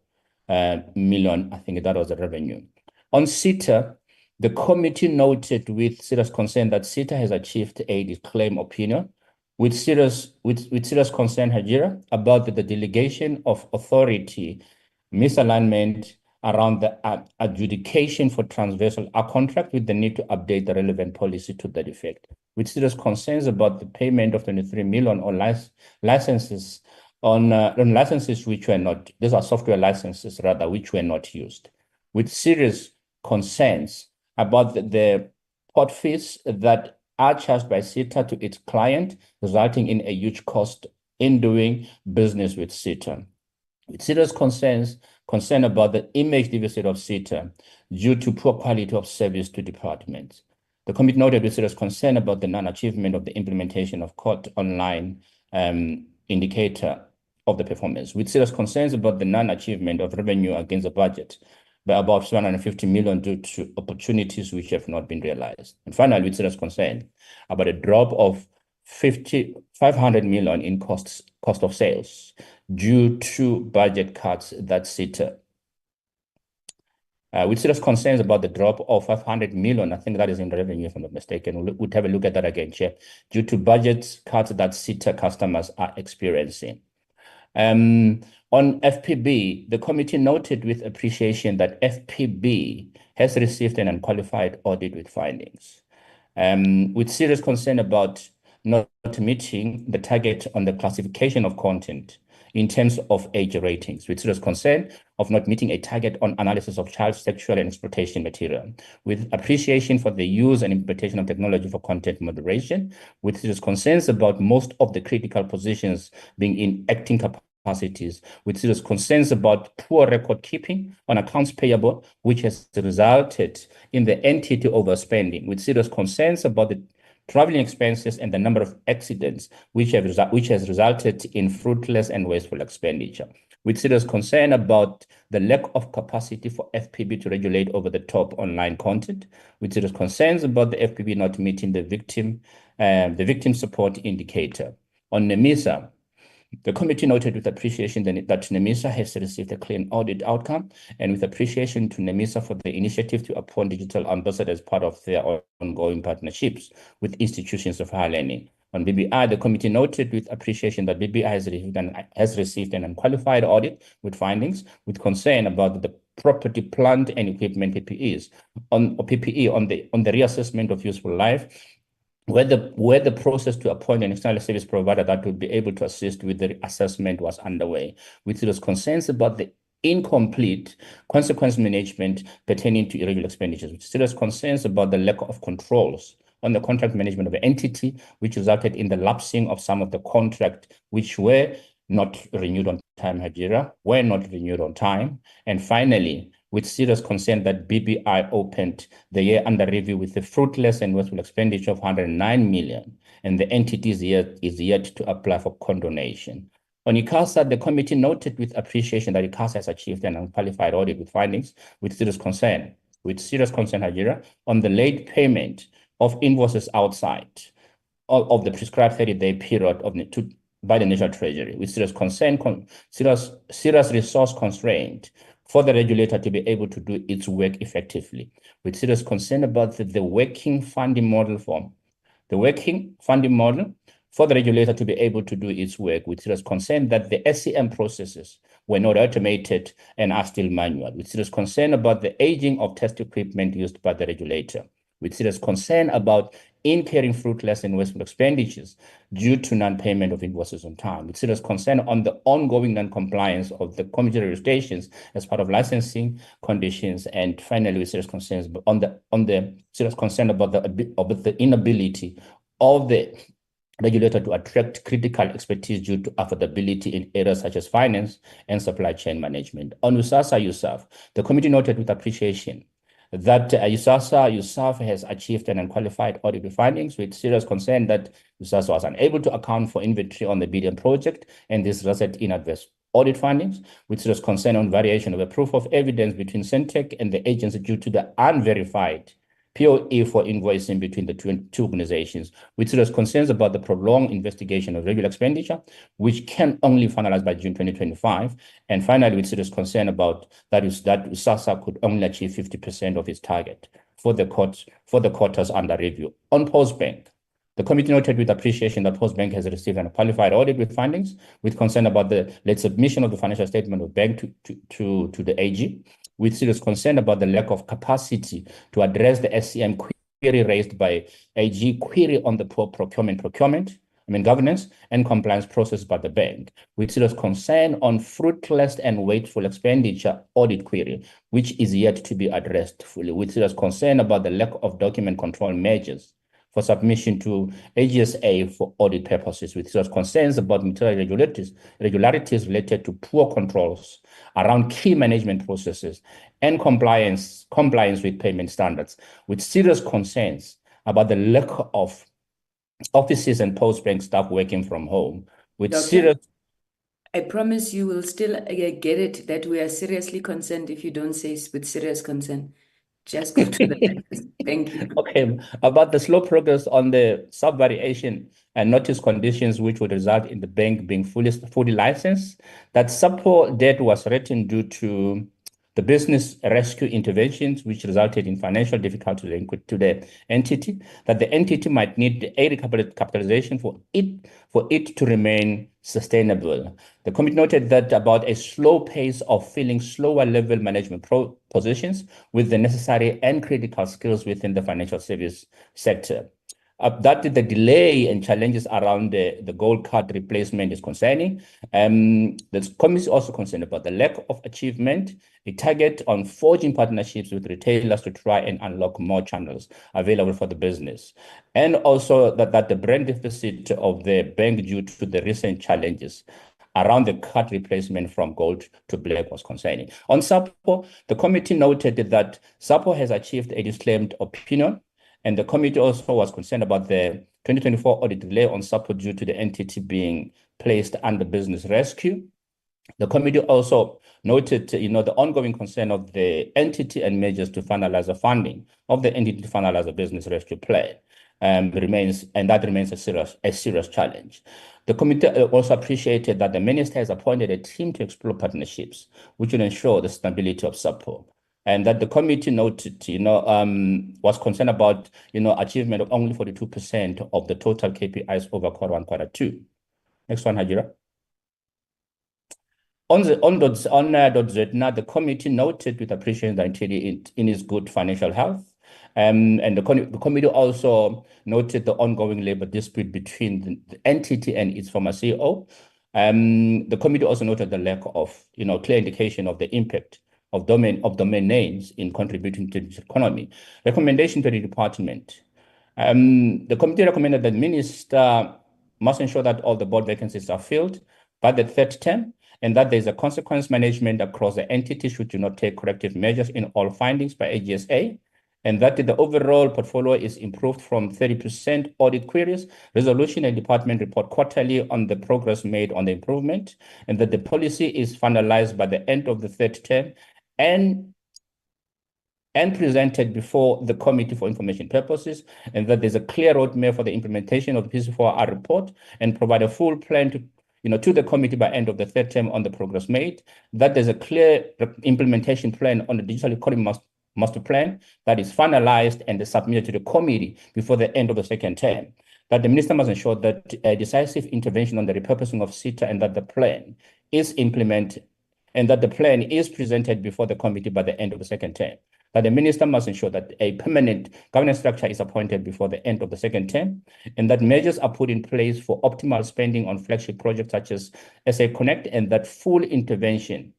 million. I think that was the revenue. On SETA, the committee noted with serious concern that SETA has achieved a claim opinion with serious concern, Hajira, about the delegation of authority, misalignment around the adjudication for transversal contract, with the need to update the relevant policy to that effect, with serious concerns about the payment of 23 million on licenses which were not, these are software licenses rather, which were not used, with serious concerns about the port fees that are charged by SETA to its client, resulting in a huge cost in doing business with SETA, with serious concern about the image deficit of SETA due to poor quality of service to departments. The committee noted with serious concern about the non-achievement of the implementation of court online indicator of the performance, with serious concerns about the non-achievement of revenue against the budget by about 750 million due to opportunities which have not been realized. And finally, with serious concern about a drop of 500 million in cost of sales due to budget cuts that SETA. With serious concerns about the drop of 500 million, I think that is in revenue, if I'm not mistaken. We'll have a look at that again, Chair, due to budget cuts that SETA customers are experiencing. On FPB, the committee noted with appreciation that FPB has received an unqualified audit with findings, with serious concern about not meeting the target on the classification of content in terms of age ratings, with serious concern of not meeting a target on analysis of child sexual and exploitation material, with appreciation for the use and implementation of technology for content moderation, with serious concerns about most of the critical positions being in acting capacities, with serious concerns about poor record keeping on accounts payable, which has resulted in the entity overspending, with serious concerns about the traveling expenses and the number of accidents which has resulted in fruitless and wasteful expenditure, with serious concern about the lack of capacity for FPB to regulate over-the-top online content, with serious concerns about the FPB not meeting the victim support indicator. On NEMISA, the committee noted with appreciation that NEMISA has received a clean audit outcome, and with appreciation to NEMISA for the initiative to appoint digital ambassadors as part of their ongoing partnerships with institutions of higher learning. On BBI, the committee noted with appreciation that BBI has received an unqualified audit with findings, with concern about the property, plant, and equipment PPE on the reassessment of useful life, where the process to appoint an external service provider that would be able to assist with the assessment was underway, with serious concerns about the incomplete consequence management pertaining to irregular expenditures, with serious concerns about the lack of controls on the contract management of the entity, which resulted in the lapsing of some of the contract which were not renewed on time, and finally, with serious concern that BBI opened the year under review with a fruitless and wasteful expenditure of 109 million, and the entity is yet to apply for condonation. On ICASA, the committee noted with appreciation that ICASA has achieved an unqualified audit with findings with serious concern, Nigeria, on the late payment of invoices outside of the prescribed 30-day period by the National Treasury, with serious concern, serious resource constraint for the regulator to be able to do its work effectively, with serious concern about the working funding model for the regulator to be able to do its work, with serious concern that the SCM processes were not automated and are still manual, with serious concern about the aging of test equipment used by the regulator, with serious concern about incurring fruitless and wasteful expenditures due to non-payment of invoices on time, with serious concern on the ongoing non-compliance of the committee registrations as part of licensing conditions, and finally, with serious concerns on the serious concern about the inability of the regulator to attract critical expertise due to affordability in areas such as finance and supply chain management. On USASA, the committee noted with appreciation that USASA has achieved an unqualified audit findings, with serious concern that USASA was unable to account for inventory on the BDM project, and this resulted in adverse audit findings, with serious concern on variation of the proof of evidence between Sentech and the agency due to the unverified POE for invoicing between the two organizations, with serious concerns about the prolonged investigation of regular expenditure, which can only finalize by June 2025. And finally, with serious concern about that USASA could only achieve 50% of its target for the quarters under review. On Postbank, the committee noted with appreciation that Postbank has received an qualified audit with findings, with concern about the late submission of the financial statement of bank to the AG, with serious concern about the lack of capacity to address the SCM query raised by AG query on the poor governance and compliance process by the bank, with serious concern on fruitless and wasteful expenditure audit query, which is yet to be addressed fully, with serious concern about the lack of document control measures for submission to AGSA for audit purposes, with serious concerns about material irregularities related to poor controls around key management processes and compliance with payment standards, with serious concerns about the lack of offices and Postbank staff working from home, with Doctor, serious... I promise you will still get it that we are seriously concerned if you don't say with serious concern. Just go to the next. Thank you. Okay, about the slow progress on the sub-variation and notice conditions, which would result in the bank being fully licensed, that support debt was written due to the business rescue interventions, which resulted in financial difficulty linked to the entity, that the entity might need a recapitalization for it to remain sustainable. The committee noted that about a slow pace of filling slower level management positions with the necessary and critical skills within the financial service sector. That the delay and challenges around the gold card replacement is concerning. The committee is also concerned about the lack of achievement, a target on forging partnerships with retailers to try and unlock more channels available for the business. And also that the brand deficit of the bank due to the recent challenges around the card replacement from gold to black was concerning. On SAPO, the committee noted that SAPO has achieved a disclaimed opinion, and the committee also was concerned about the 2024 audit delay on SAPO due to the entity being placed under business rescue. The committee also noted, the ongoing concern of the entity and measures to finalize the funding of the entity to finalize the business rescue plan remains a serious challenge. The committee also appreciated that the minister has appointed a team to explore partnerships, which will ensure the stability of SAPO. And that the committee noted, was concerned about, achievement of only 42% of the total KPIs over quarter 1, quarter 2. Next one, Hajira. On .ZETNA, the committee noted with appreciation that in its good financial health. And the committee also noted the ongoing labor dispute between the entity and its former CEO. The committee also noted the lack of, clear indication of the impact of domain names in contributing to the economy. Recommendation to the department. The committee recommended that the minister must ensure that all the board vacancies are filled by the third term, and that there is a consequence management across the entity should you not take corrective measures in all findings by AGSA, and that the overall portfolio is improved from 30% audit queries, resolution and department report quarterly on the progress made on the improvement, and that the policy is finalized by the end of the third term and presented before the committee for information purposes, and that there's a clear roadmap for the implementation of the PC4R report and provide a full plan to the committee by end of the third term on the progress made, that there's a clear implementation plan on the digital economy master plan that is finalized and submitted to the committee before the end of the second term, that the minister must ensure that a decisive intervention on the repurposing of SETA and that the plan is implemented and that the plan is presented before the committee by the end of the second term, that the minister must ensure that a permanent governance structure is appointed before the end of the second term, and that measures are put in place for optimal spending on flagship projects such as SA Connect, and that full intervention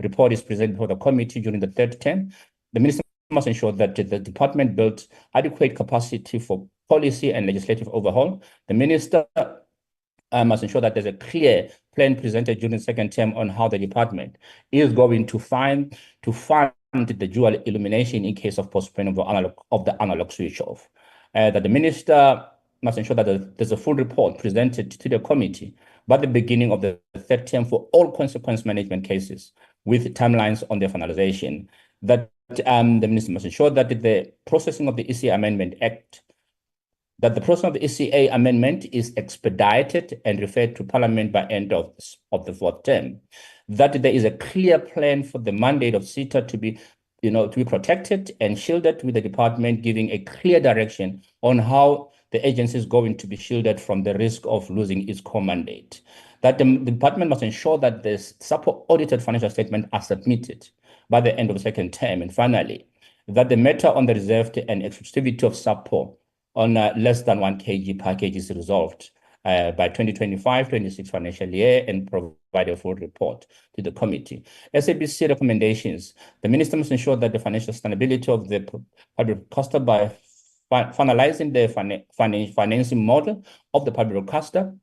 report is presented before the committee during the third term. The minister must ensure that the department builds adequate capacity for policy and legislative overhaul. The minister must ensure that there's a clear plan presented during the second term on how the department is going to fund the dual illumination in case of postponement of the analog switch off. That the minister must ensure that there's a full report presented to the committee by the beginning of the third term for all consequence management cases with timelines on their finalization. That the minister must ensure that the processing of the ECA Amendment Act that the process of the ECA amendment is expedited and referred to Parliament by end of the fourth term. That there is a clear plan for the mandate of SETA to be protected and shielded, with the department giving a clear direction on how the agency is going to be shielded from the risk of losing its core mandate. That the department must ensure that the SAPO audited financial statements are submitted by the end of the second term. And finally, that the matter on the reserved and exclusivity of SAPO on less than 1 kg package is resolved by 2025-26 financial year and provide a full report to the committee. SABC recommendations: the minister must ensure that the financial sustainability of the public broadcaster by finalizing the financing model of the public broadcaster,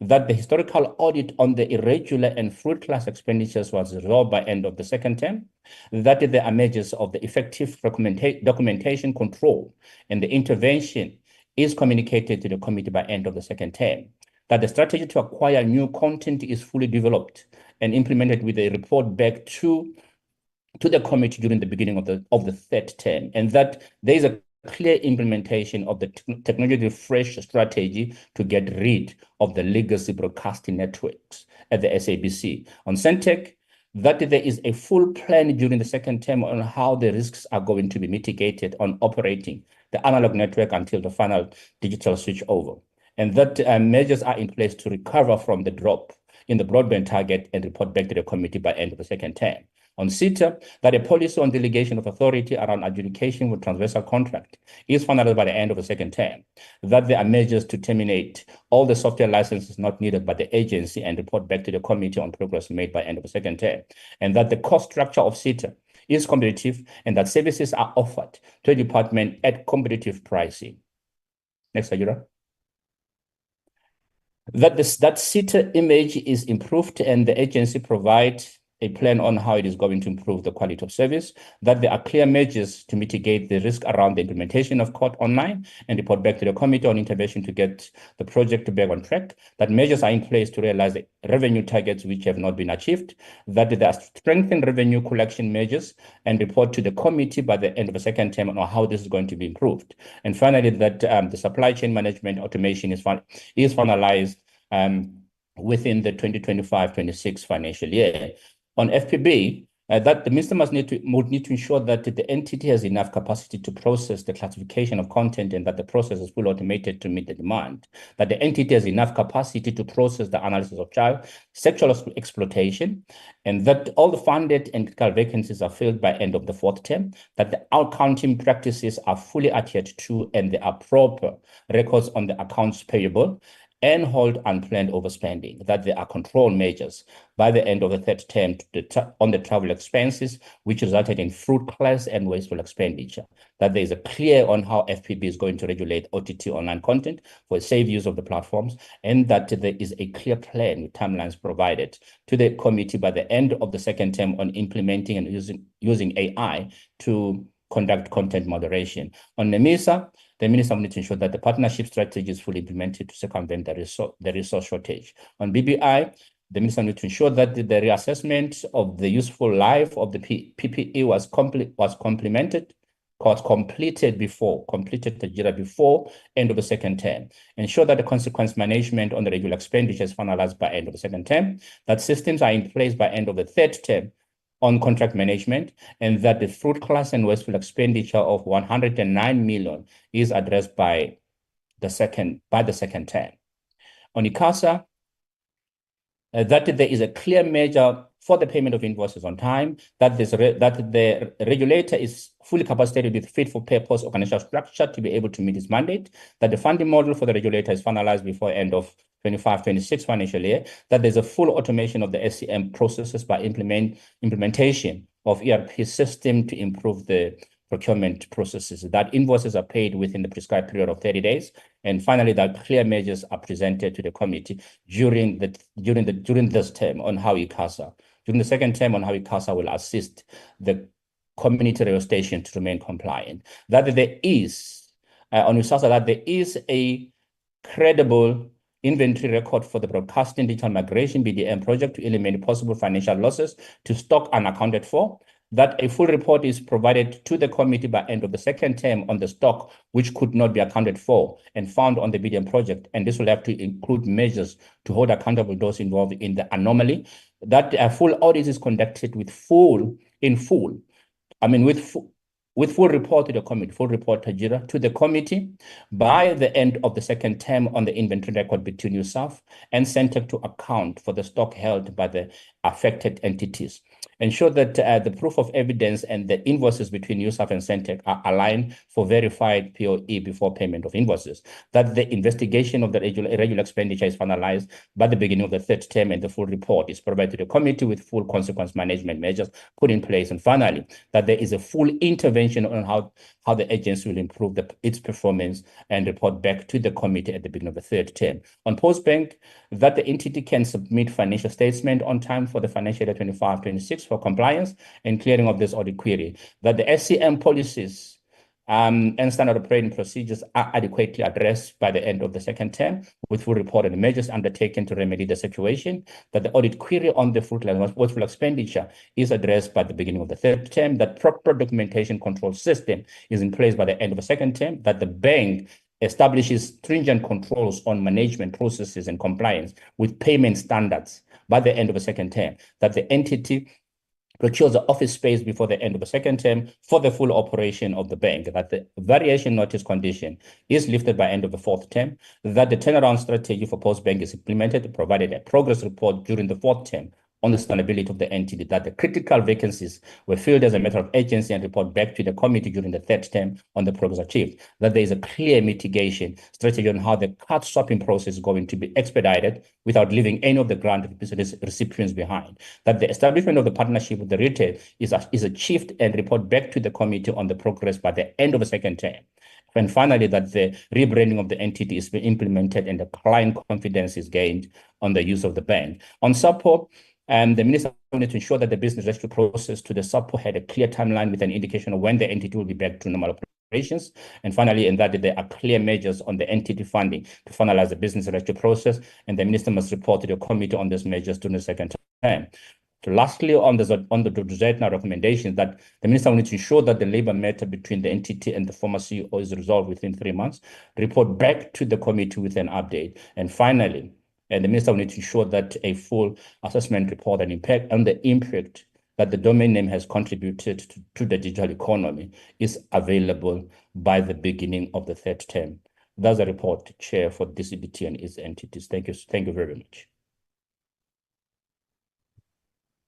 that the historical audit on the irregular and fruit class expenditures was resolved by end of the second term, that the measures of the effective documentation control and the intervention is communicated to the committee by end of the second term, that the strategy to acquire new content is fully developed and implemented with a report back to the committee during the beginning of the third term, and that there is a clear implementation of the technology refresh strategy to get rid of the legacy broadcasting networks at the SABC. On Sentech, that there is a full plan during the second term on how the risks are going to be mitigated on operating the analog network until the final digital switch over, and that measures are in place to recover from the drop in the broadband target and report back to the committee by end of the second term. On SETA, that a policy on delegation of authority around adjudication with transversal contract is finalized by the end of the second term, that there are measures to terminate all the software licenses not needed by the agency and report back to the committee on progress made by end of the second term, and that the cost structure of SETA is competitive and that services are offered to the department at competitive pricing. Next, Ajura. That SETA image is improved and the agency provides a plan on how it is going to improve the quality of service, that there are clear measures to mitigate the risk around the implementation of court online and report back to the committee on intervention to get the project back on track, that measures are in place to realize the revenue targets which have not been achieved, that there are strengthened revenue collection measures and report to the committee by the end of the second term on how this is going to be improved. And finally, that the supply chain management automation is finalized within the 2025-26 financial year. On FPB, that the minister would need to ensure that the entity has enough capacity to process the classification of content and that the process is fully automated to meet the demand, that the entity has enough capacity to process the analysis of child sexual exploitation, and that all the funded and critical vacancies are filled by end of the fourth term, that the accounting practices are fully adhered to and there are proper records on the accounts payable, and hold unplanned overspending, that there are control measures by the end of the third term on the travel expenses, which resulted in fruit class and wasteful expenditure, that there is a clear on how FPB is going to regulate OTT online content for safe use of the platforms, and that there is a clear plan with timelines provided to the committee by the end of the second term on implementing and using AI to conduct content moderation. On NEMISA, the minister will need to ensure that the partnership strategy is fully implemented to circumvent the resource shortage. On BBI, the minister needs to ensure that the reassessment of the useful life of the PPE was completed before end of the second term. Ensure that the consequence management on the regular expenditure is finalized by end of the second term, that systems are in place by end of the third term on contract management, and that the fruit-class and wasteful expenditure of 109 million is addressed by the second term. On ICASA, that there is a clear measure for the payment of invoices on time, that the regulator is fully capacitated with fit-for-purpose organizational structure to be able to meet its mandate, that the funding model for the regulator is finalized before end of 25-26 financial year, that there's a full automation of the SCM processes by implementation of ERP system to improve the procurement processes, that invoices are paid within the prescribed period of 30 days. And finally, that clear measures are presented to the committee during this term on how ICASA, during the second term on how ICASA will assist the community radio station to remain compliant. That there is, on ICASA, that there is a credible inventory record for the Broadcasting Digital Migration BDM project to eliminate possible financial losses to stock unaccounted for, that a full report is provided to the committee by end of the second term on the stock which could not be accounted for and found on the BDM project, and this will have to include measures to hold accountable those involved in the anomaly, that a full audit is conducted with full report to the committee, full report to the committee by the end of the second term on the inventory record between USAF and Sentech to account for the stock held by the affected entities. Ensure that the proof of evidence and the invoices between USAF and Sentech are aligned for verified POE before payment of invoices. That the investigation of the irregular expenditure is finalized by the beginning of the third term, and the full report is provided to the committee with full consequence management measures put in place. And finally, that there is a full intervention on how the agency will improve its performance and report back to the committee at the beginning of the third term. On Postbank, that the entity can submit financial statement on time for the financial year 25-26 for compliance and clearing of this audit query, that the SCM policies and standard operating procedures are adequately addressed by the end of the second term, with full report and measures undertaken to remedy the situation, that the audit query on the fruit-class wasteful expenditure is addressed by the beginning of the third term, that proper documentation control system is in place by the end of the second term, that the bank establishes stringent controls on management processes and compliance with payment standards by the end of the second term, that the entity procures the office space before the end of the second term for the full operation of the bank, that the variation notice condition is lifted by end of the fourth term, that the turnaround strategy for Postbank is implemented, provided a progress report during the fourth term on the sustainability of the entity, that the critical vacancies were filled as a matter of urgency and report back to the committee during the third term on the progress achieved, that there is a clear mitigation strategy on how the card swapping process is going to be expedited without leaving any of the grant recipients behind, that the establishment of the partnership with the retail is achieved and report back to the committee on the progress by the end of the second term. And finally, that the rebranding of the entity is being implemented and the client confidence is gained on the use of the bank. On support, the minister wanted to ensure that the business rescue process to the SAPO had a clear timeline with an indication of when the entity will be back to normal operations. And finally, in that there are clear measures on the entity funding to finalize the business rescue process, and the minister must report to the committee on these measures during the second term. So lastly, on the Zedna recommendation, that the minister will need to ensure that the labor matter between the entity and the former CEO is resolved within 3 months, report back to the committee with an update. And finally, the minister will need to ensure that a full assessment report and the impact that the domain name has contributed to the digital economy is available by the beginning of the third term. That's a report, Chair, for DCDT and its entities. Thank you very much.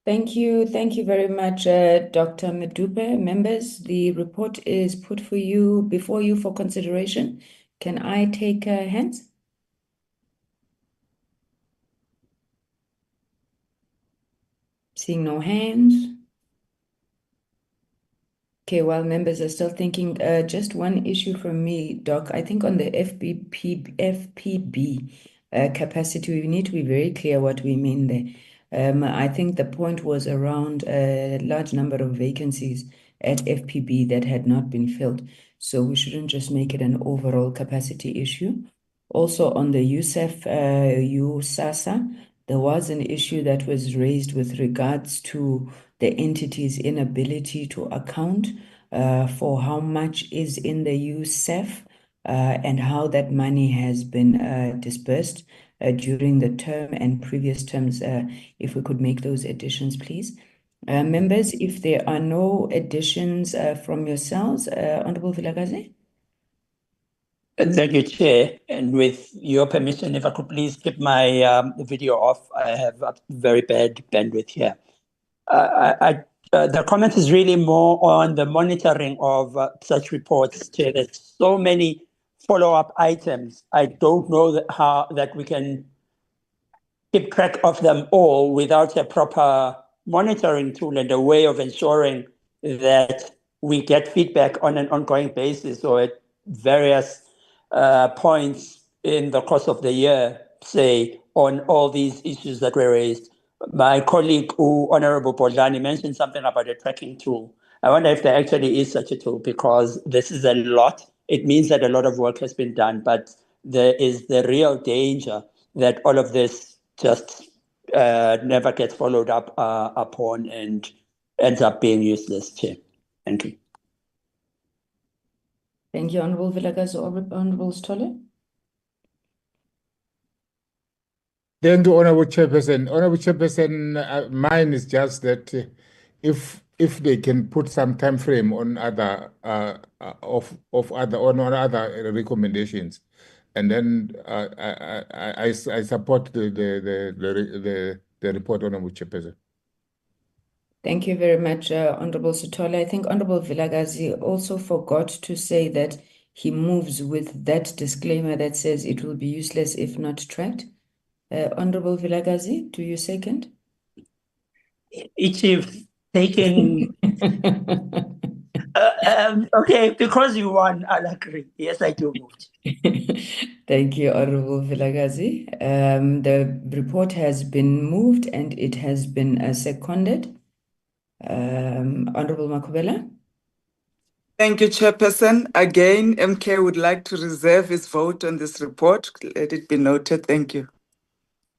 Thank you very much, Dr. Medupe. Members, the report is put before you for consideration. Can I take hands? Seeing no hands. Okay, while members are still thinking, just one issue from me, Doc. I think on the FPB capacity, we need to be very clear what we mean there. I think the point was around a large number of vacancies at FPB that had not been filled. So we shouldn't just make it an overall capacity issue. Also on the USEF, ICASA, there was an issue that was raised with regards to the entity's inability to account for how much is in the USEF and how that money has been dispersed during the term and previous terms. If we could make those additions, please. Members, if there are no additions from yourselves, Honorable Vilakazi? Thank you, Chair. And with your permission, if I could please keep my video off. I have a very bad bandwidth here. The comment is really more on the monitoring of such reports, Chair. There's so many follow-up items. I don't know how that we can keep track of them all without a proper monitoring tool and a way of ensuring that we get feedback on an ongoing basis or at various points in the course of the year, say, on all these issues that were raised. My colleague, Honorable Bodlani, mentioned something about a tracking tool. I wonder if there actually is such a tool, because this is a lot. It means that a lot of work has been done, but there is the real danger that all of this just never gets followed up upon and ends up being useless, Chair. Thank you. Thank you, Honorable Vilakazi. Honorable Stolle? Then to Honorable Chairperson, mine is just that if they can put some time frame on other other recommendations, and then I support the report, Honorable Chairperson. Thank you very much, Honorable Sithole. I think Honorable Vilakazi also forgot to say that he moves with that disclaimer that says it will be useless if not tracked. Honorable Vilakazi, do you second? Chief, taking... okay, because you won, I'll agree. Yes, I do move. Thank you, Honorable Vilakazi. The report has been moved and it has been seconded. Honorable Makubela? Thank you, Chairperson. Again, MK would like to reserve his vote on this report. Let it be noted. Thank you.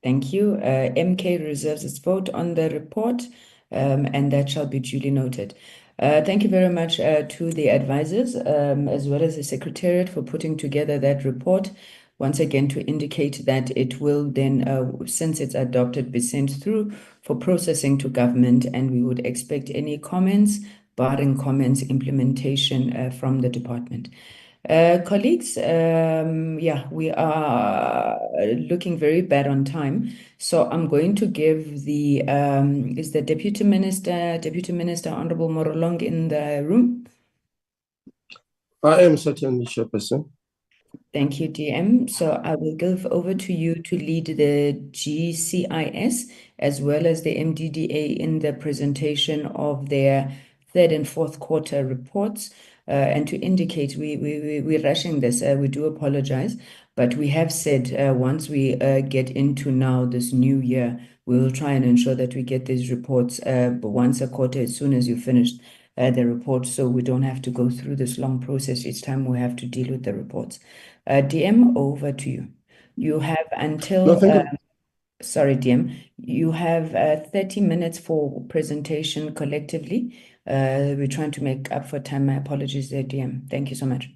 Thank you. MK reserves its vote on the report, and that shall be duly noted. Thank you very much to the advisors, as well as the Secretariat, for putting together that report. Once again, to indicate that it will then, since it's adopted, be sent through for processing to government, and we would expect any comments, barring comments, implementation from the department. Colleagues, yeah, we are looking very bad on time. So I'm going to give the, is the Deputy Minister Honorable Morolong in the room? I am certainly, Chairperson. Thank you, DM. So I will give over to you to lead the GCIS as well as the MDDA in the presentation of their third and fourth quarter reports. And to indicate, we're rushing this. We do apologize, but we have said once we get into now this new year, we will try and ensure that we get these reports once a quarter as soon as you finished the report, so we don't have to go through this long process each time we have to deal with the reports. DM, over to you. You have until... No, sorry, DM. You have 30 minutes for presentation collectively. We're trying to make up for time. My apologies there, DM. Thank you so much.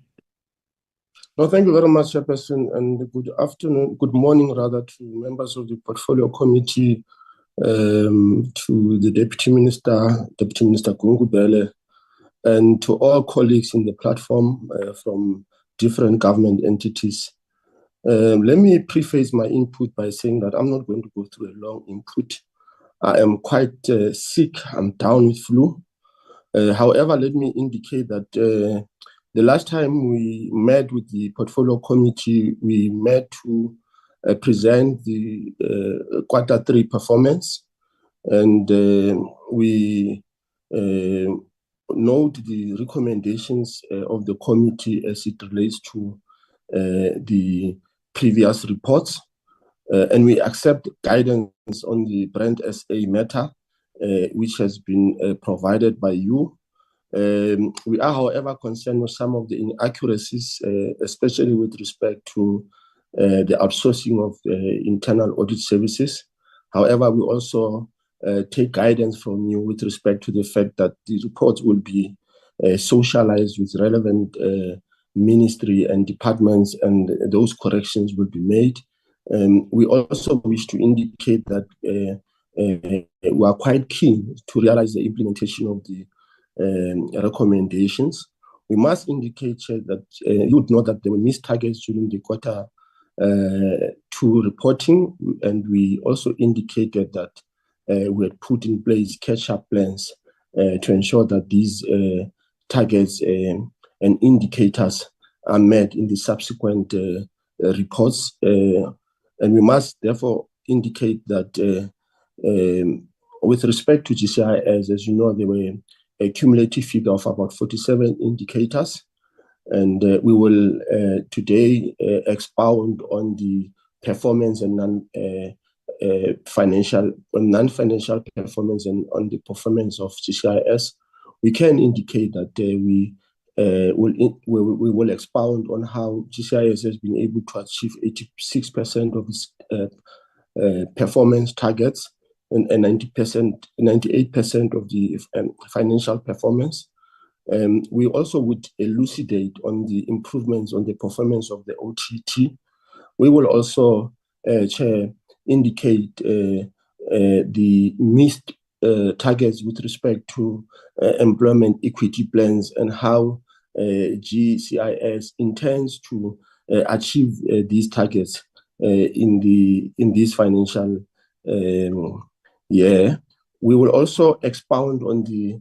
No, thank you very much, Chairperson, and good afternoon, good morning, rather, to members of the Portfolio Committee, to the Deputy Minister Gungubele, and to all colleagues in the platform from different government entities. Let me preface my input by saying that I'm not going to go through a long input. I am quite sick. I'm down with flu. However, let me indicate that the last time we met with the Portfolio Committee, we met to present the quarter 3 performance, and we note the recommendations of the committee as it relates to the previous reports, and we accept guidance on the Brand SA matter, which has been provided by you. We are, however, concerned with some of the inaccuracies, especially with respect to the outsourcing of internal audit services. However, we also take guidance from you with respect to the fact that the reports will be socialized with relevant ministry and departments, and those corrections will be made. We also wish to indicate that we are quite keen to realize the implementation of the recommendations. We must indicate that you would know that there were missed targets during the quarter 2 reporting, and we also indicated that we had put in place catch-up plans to ensure that these targets and indicators are met in the subsequent reports. And we must therefore indicate that with respect to GCIS, as you know, there were a cumulative figure of about 47 indicators. And we will today expound on the performance and non-financial performance and on the performance of GCIS. We can indicate that we will expound on how GCIS has been able to achieve 86% of its performance targets and 98% of the financial performance. We also would elucidate on the improvements on the performance of the OTT. We will also, Chair, indicate the missed targets with respect to employment equity plans and how GCIS intends to achieve these targets in this financial year. We will also expound on the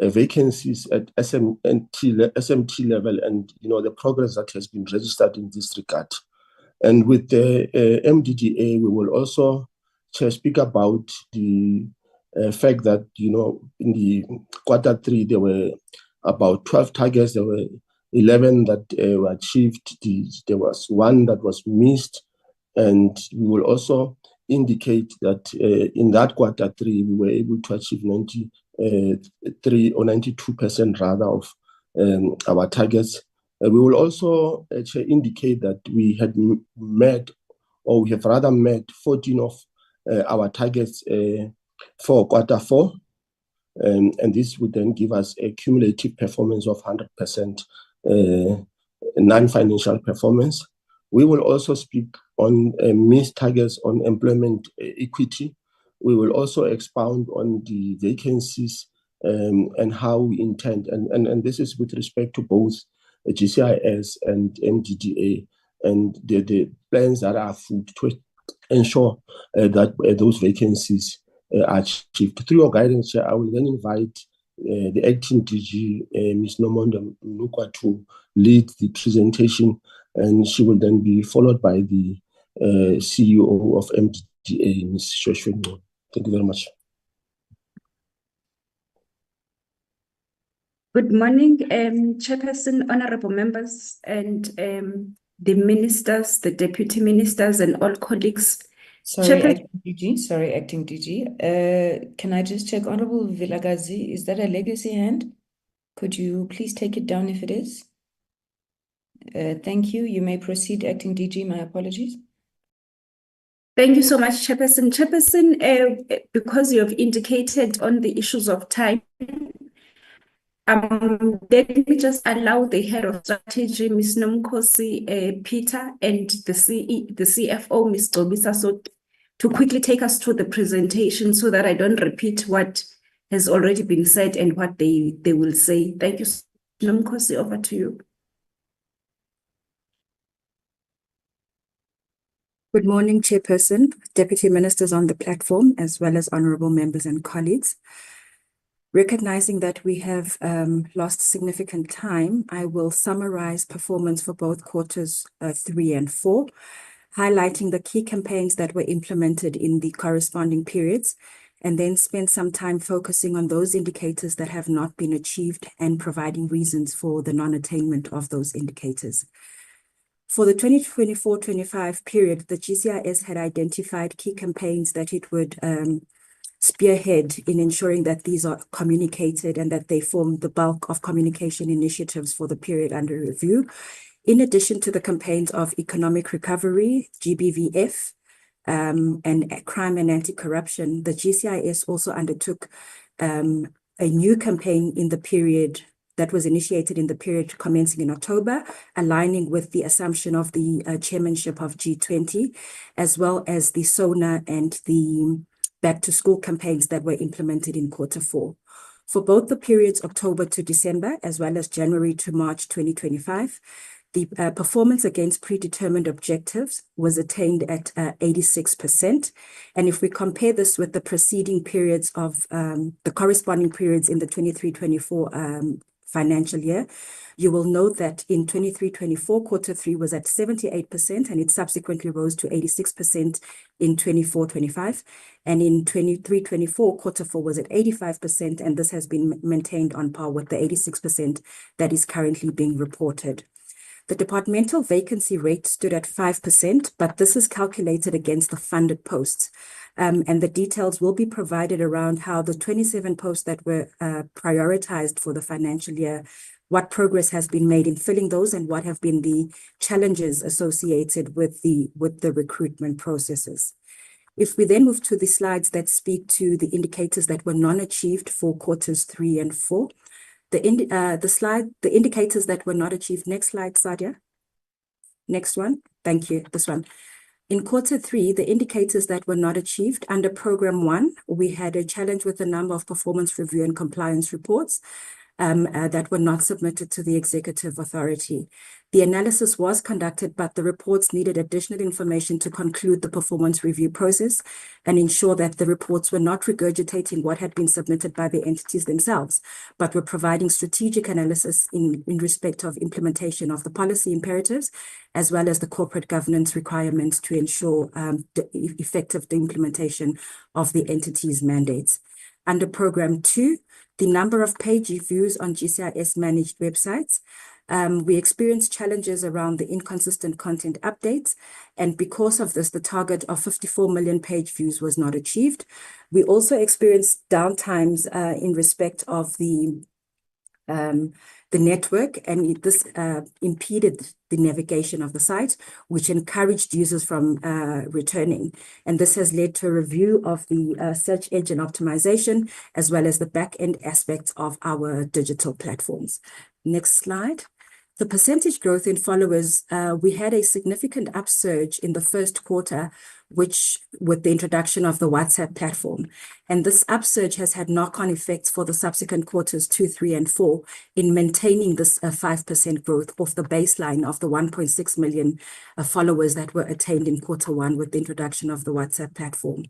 vacancies at SMT level and the progress that has been registered in this regard. And with the MDDA, we will also speak about the fact that in the quarter 3 there were about 12 targets. There were 11 that were achieved. There was one that was missed, and we will also indicate that in that quarter 3 we were able to achieve 93 or 92% rather of our targets. We will also indicate that we had met, or we have rather met 14 of our targets for quarter 4. And this would then give us a cumulative performance of 100% non-financial performance. We will also speak on missed targets on employment equity. We will also expound on the vacancies and how we intend, and this is with respect to both GCIS and MDDA, and the plans that are afoot to ensure that those vacancies are achieved. Through your guidance, I will then invite the acting DG, Ms. Nomonda Mnukwa, to lead the presentation, and she will then be followed by the CEO of MDDA, Ms. Shoshwe. Thank you very much. Good morning, Chairperson, honorable members, and the ministers, the deputy ministers, and all colleagues. Sorry, Acting DG. Can I just check, Honorable Vilagazi, is that a legacy hand? Could you please take it down if it is? Thank you. You may proceed, Acting DG. My apologies. Thank you so much, Chairperson. Chairperson, because you have indicated on the issues of time, let me just allow the head of strategy, Ms. Nomkosi Peter, and the CFO, Ms. Dobisa, so to quickly take us through the presentation so that I don't repeat what has already been said and what they will say. Thank you. Nomkosi, over to you. Good morning, Chairperson, Deputy Ministers on the platform, as well as honorable members and colleagues. Recognizing that we have lost significant time, I will summarize performance for both quarters 3 and 4, highlighting the key campaigns that were implemented in the corresponding periods, and then spend some time focusing on those indicators that have not been achieved and providing reasons for the non-attainment of those indicators. For the 2024-25 period, the GCIS had identified key campaigns that it would spearhead in ensuring that these are communicated and that they form the bulk of communication initiatives for the period under review. In addition to the campaigns of economic recovery, GBVF, and crime and anti-corruption, the GCIS also undertook a new campaign in the period that was initiated in the period commencing in October, aligning with the assumption of the chairmanship of G20, as well as the SONA and the back to school campaigns that were implemented in Q4. For both the periods October to December, as well as January to March 2025, the performance against predetermined objectives was attained at 86%. And if we compare this with the preceding periods of the corresponding periods in the 23-24 financial year, you will note that in 23-24, Q3 was at 78%, and it subsequently rose to 86% in 24-25. And in 23-24, Q4 was at 85%, and this has been maintained on par with the 86% that is currently being reported. The departmental vacancy rate stood at 5%, but this is calculated against the funded posts. And the details will be provided around how the 27 posts that were prioritized for the financial year, what progress has been made in filling those, and what have been the challenges associated with the recruitment processes. If we then move to the slides that speak to the indicators that were non-achieved for quarters 3 and 4, the indicators that were not achieved. Next slide, Sadia. Next one. Thank you. This one. In Q3, the indicators that were not achieved under Program 1, we had a challenge with the number of performance review and compliance reports that were not submitted to the executive authority. The analysis was conducted, but the reports needed additional information to conclude the performance review process and ensure that the reports were not regurgitating what had been submitted by the entities themselves, but were providing strategic analysis in respect of implementation of the policy imperatives, as well as the corporate governance requirements to ensure the effective implementation of the entity's mandates. Under Program 2, the number of page views on GCIS managed websites, we experienced challenges around the inconsistent content updates, and because of this, the target of 54 million page views was not achieved. We also experienced downtimes in respect of the network, and this impeded the navigation of the site, which encouraged users from returning. And this has led to a review of the search engine optimization, as well as the back-end aspects of our digital platforms. Next slide. The percentage growth in followers, we had a significant upsurge in the first quarter, which with the introduction of the WhatsApp platform. And this upsurge has had knock-on effects for the subsequent quarters 2, 3, and 4 in maintaining this 5% growth off the baseline of the 1.6 million followers that were attained in Q1 with the introduction of the WhatsApp platform.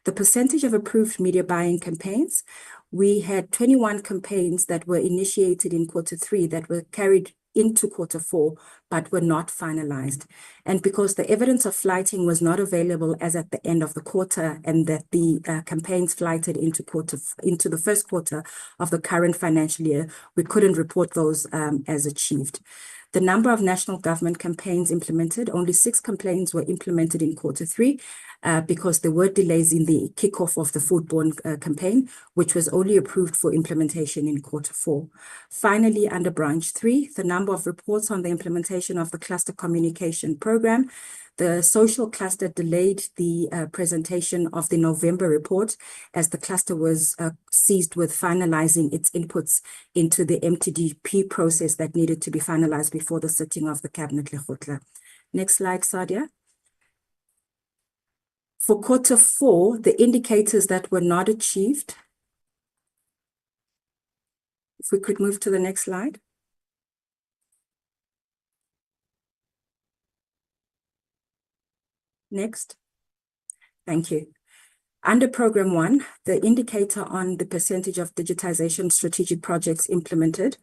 The percentage of approved media buying campaigns, we had 21 campaigns that were initiated in Q3 that were carried into Q4, but were not finalized. And because the evidence of flighting was not available as at the end of the quarter, and that the campaigns flighted into the first quarter of the current financial year, we couldn't report those as achieved. The number of national government campaigns implemented, only 6 campaigns were implemented in Q3 because there were delays in the kickoff of the foodborne campaign, which was only approved for implementation in Q4. Finally, under Branch 3, the number of reports on the implementation of the cluster communication program, the social cluster delayed the presentation of the November report as the cluster was seized with finalizing its inputs into the MDDA process that needed to be finalized before the sitting of the Cabinet Lekgotla. Next slide, Sadia. For Q4, the indicators that were not achieved, if we could move to the next slide. Next. Thank you. Under Program 1, the indicator on the percentage of digitization strategic projects implemented,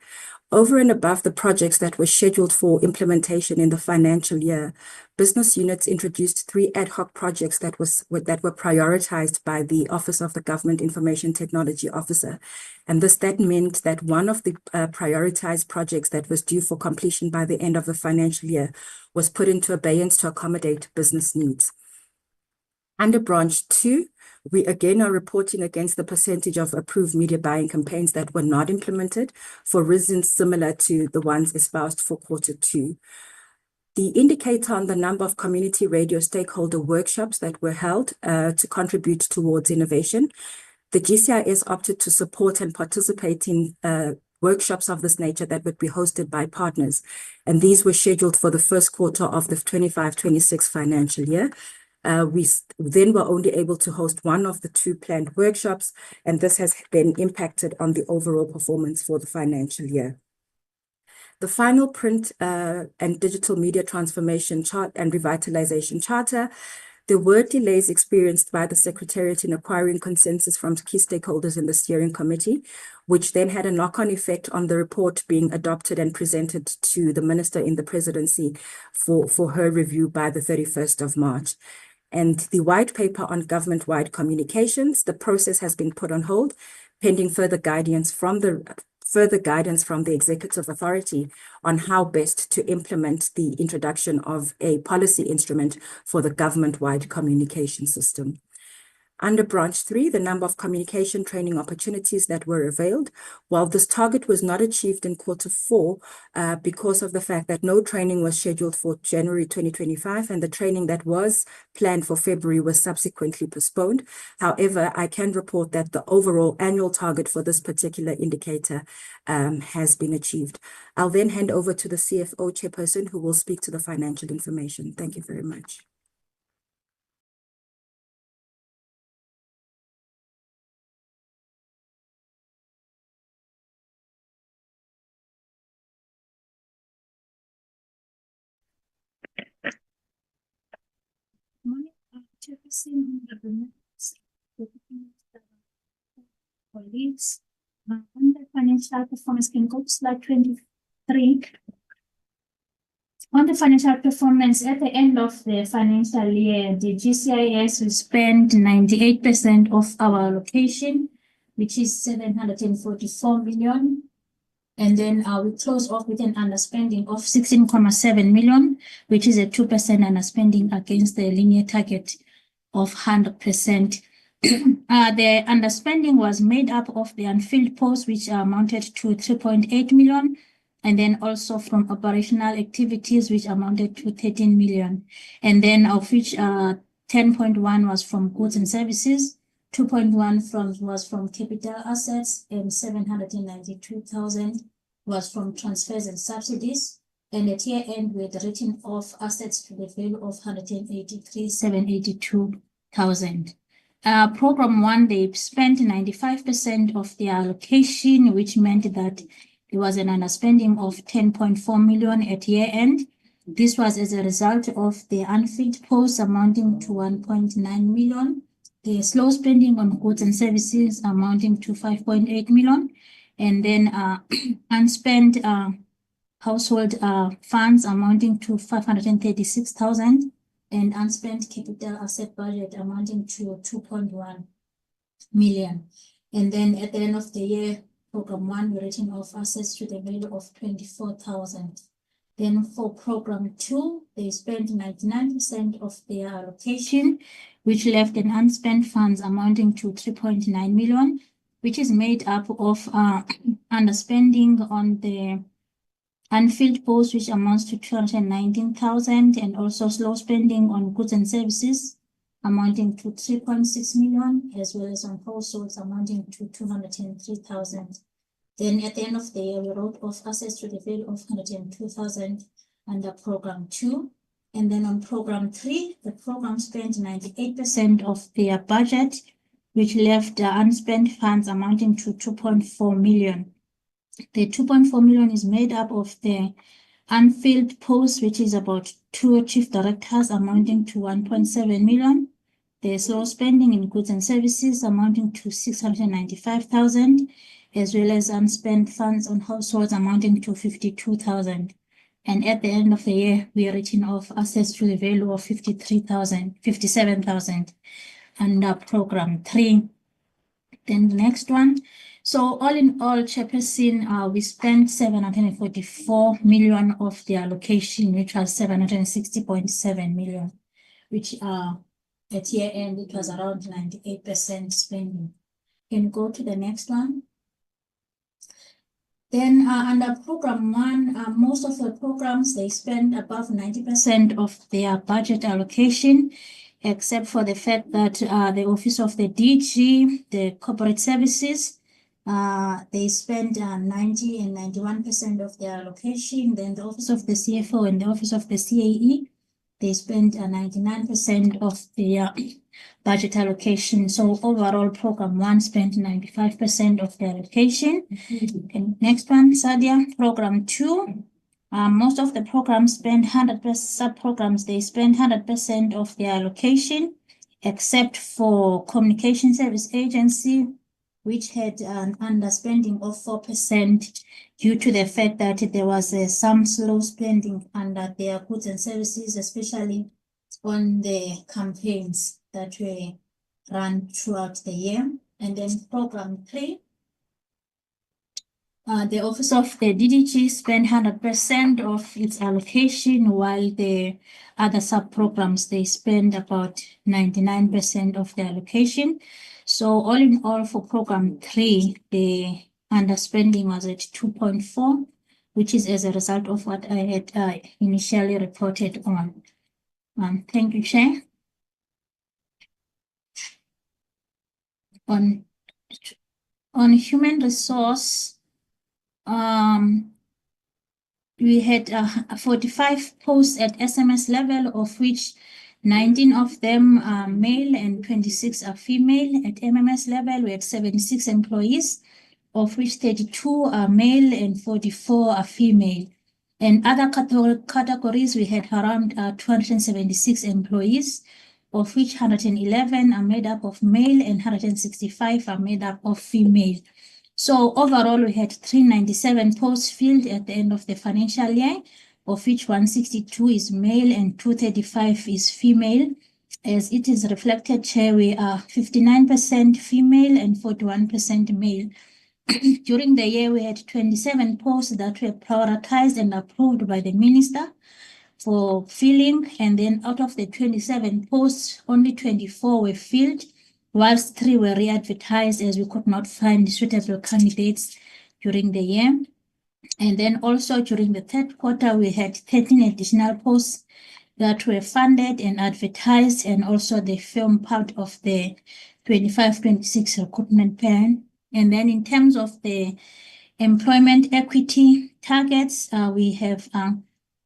over and above the projects that were scheduled for implementation in the financial year, business units introduced 3 ad hoc projects that were prioritized by the Office of the Government Information Technology Officer. And that meant that one of the prioritized projects that was due for completion by the end of the financial year was put into abeyance to accommodate business needs. Under Branch 2, We again are reporting against the percentage of approved media buying campaigns that were not implemented for reasons similar to the ones espoused for Q2. The indicator on the number of community radio stakeholder workshops that were held to contribute towards innovation. The GCIS opted to support and participate in workshops of this nature that would be hosted by partners. And these were scheduled for the first quarter of the 25-26 financial year. We then were only able to host one of the 2 planned workshops, and this has been impacted on the overall performance for the financial year. The final print and digital media transformation chart and revitalization charter, there were delays experienced by the Secretariat in acquiring consensus from key stakeholders in the steering committee, which then had a knock-on effect on the report being adopted and presented to the Minister in the Presidency for her review by the 31st of March. And the white paper on government-wide communications, the process has been put on hold, pending further guidance from the Executive Authority on how best to implement the introduction of a policy instrument for the government-wide communication system. Under Branch 3, the number of communication training opportunities that were availed, while this target was not achieved in Q4 because of the fact that no training was scheduled for January 2025 and the training that was planned for February was subsequently postponed. However, I can report that the overall annual target for this particular indicator has been achieved. I'll then hand over to the CFO chairperson who will speak to the financial information. Thank you very much. Morning, Chairperson, colleagues. On the financial performance, can go to slide 23. On the financial performance, at the end of the financial year, the GCIS will spend 98% of our allocation, which is 744 million. And then we close off with an underspending of 16.7 million, which is a 2% underspending against the linear target of 100%. The underspending was made up of the unfilled posts, which amounted to 3.8 million, and then also from operational activities, which amounted to 13 million. And then of which 10.1 was from goods and services, 2.1 was from capital assets, and 792,000 was from transfers and subsidies. And at year end, we had written off assets to the value of 183,782,000. Program 1, they spent 95% of their allocation, which meant that there was an underspending of 10.4 million at year end. This was as a result of the unfilled posts amounting to 1.9 million. The slow spending on goods and services amounting to 5.8 million, and then unspent household funds amounting to 536,000, and unspent capital asset budget amounting to 2.1 million. And then at the end of the year, Program 1, we're writing off assets to the value of 24,000. Then for Program 2, they spent 99% of their allocation, which left an unspent funds amounting to 3.9 million, which is made up of underspending on the unfilled posts, which amounts to 219,000, and also slow spending on goods and services amounting to 3.6 million, as well as on households amounting to 203,000. Then at the end of the year, we wrote off assets to the value of 102,000 under Program 2. And then on Program 3, the program spent 98% of their budget, which left unspent funds amounting to 2.4 million. The 2.4 million is made up of the unfilled posts, which is about 2 chief directors amounting to 1.7 million. The slow spending in goods and services amounting to 695,000, as well as unspent funds on households amounting to 52,000. And at the end of the year, we are writing off assets to the value of 57,000 under Program 3. Then the next one. So all in all, Chairperson, we spent 744 million of the allocation, which was 760.7 million, which At year end, it was around 98% spending. Can you go to the next one? Then under program 1, most of the programs, they spend above 90% of their budget allocation, except for the fact that the Office of the DG, the corporate services, they spend 90 and 91% of their allocation. Then the Office of the CFO and the Office of the CAE, they spend 99% of their budget allocation. So overall, program 1 spent 95% of the allocation. And next one, Sadia, program 2. Most of the programs spend 100%, sub-programs, they spend 100% of their allocation, except for Communication Service Agency, which had an underspending of 4% due to the fact that there was some slow spending under their goods and services, especially on the campaigns that were run throughout the year. And then program 3, the Office of the DDG spent 100% of its allocation, while the other sub-programs, they spend about 99% of the allocation. So all in all, for program 3, the underspending was at 2.4, which is as a result of what I had initially reported on. Thank you, Chair. On human resource, we had 45 posts at SMS level, of which 19 of them are male and 26 are female. At MMS level, we had 76 employees, of which 32 are male and 44 are female. And other categories, we had around 276 employees, of which 111 are made up of male and 165 are made up of female. So overall, we had 397 posts filled at the end of the financial year, of which 162 is male and 235 is female. As it is reflected, Chair, we are 59% female and 41% male. During the year, we had 27 posts that were prioritized and approved by the Minister for filling, and then out of the 27 posts, only 24 were filled, whilst 3 were re-advertised as we could not find suitable candidates during the year. And then also during the third quarter, we had 13 additional posts that were funded and advertised, and also they form part of the 25-26 recruitment plan. And then in terms of the employment equity targets, we have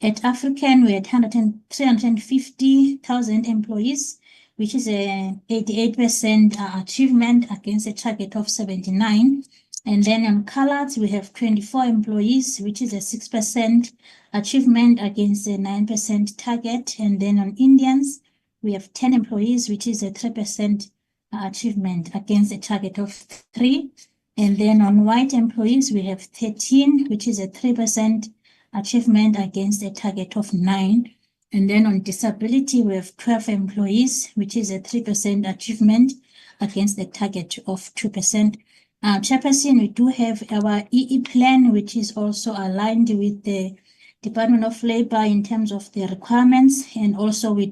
at African, we had 350,000 employees, which is a 88% achievement against a target of 79. And then on Coloureds, we have 24 employees, which is a 6% achievement against a 9% target. And then on Indians, we have 10 employees, which is a 3% achievement against a target of 3. And then on white employees, we have 13, which is a 3% achievement against a target of 9. And then on disability, we have 12 employees, which is a 3% achievement against the target of 2%. Chairperson, we do have our EE plan, which is also aligned with the Department of Labor in terms of the requirements. And also we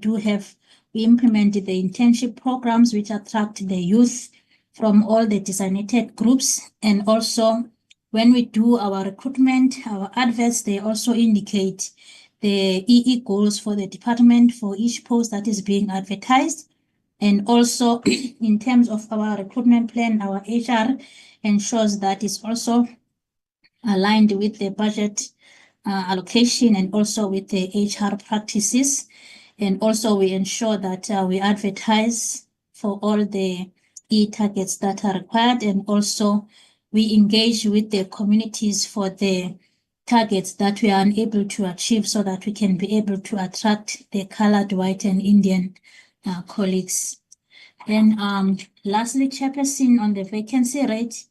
implemented the internship programs, which attract the youth from all the designated groups. And also when we do our recruitment, our adverts, they also indicate the EE goals for the department for each post that is being advertised. And also in terms of our recruitment plan, our HR ensures that it's also aligned with the budget allocation and also with the HR practices. And also we ensure that we advertise for all the targets that are required, and also we engage with the communities for the targets that we are unable to achieve, so that we can be able to attract the colored, white and Indian colleagues. Then lastly, Chairperson, on the vacancy rate,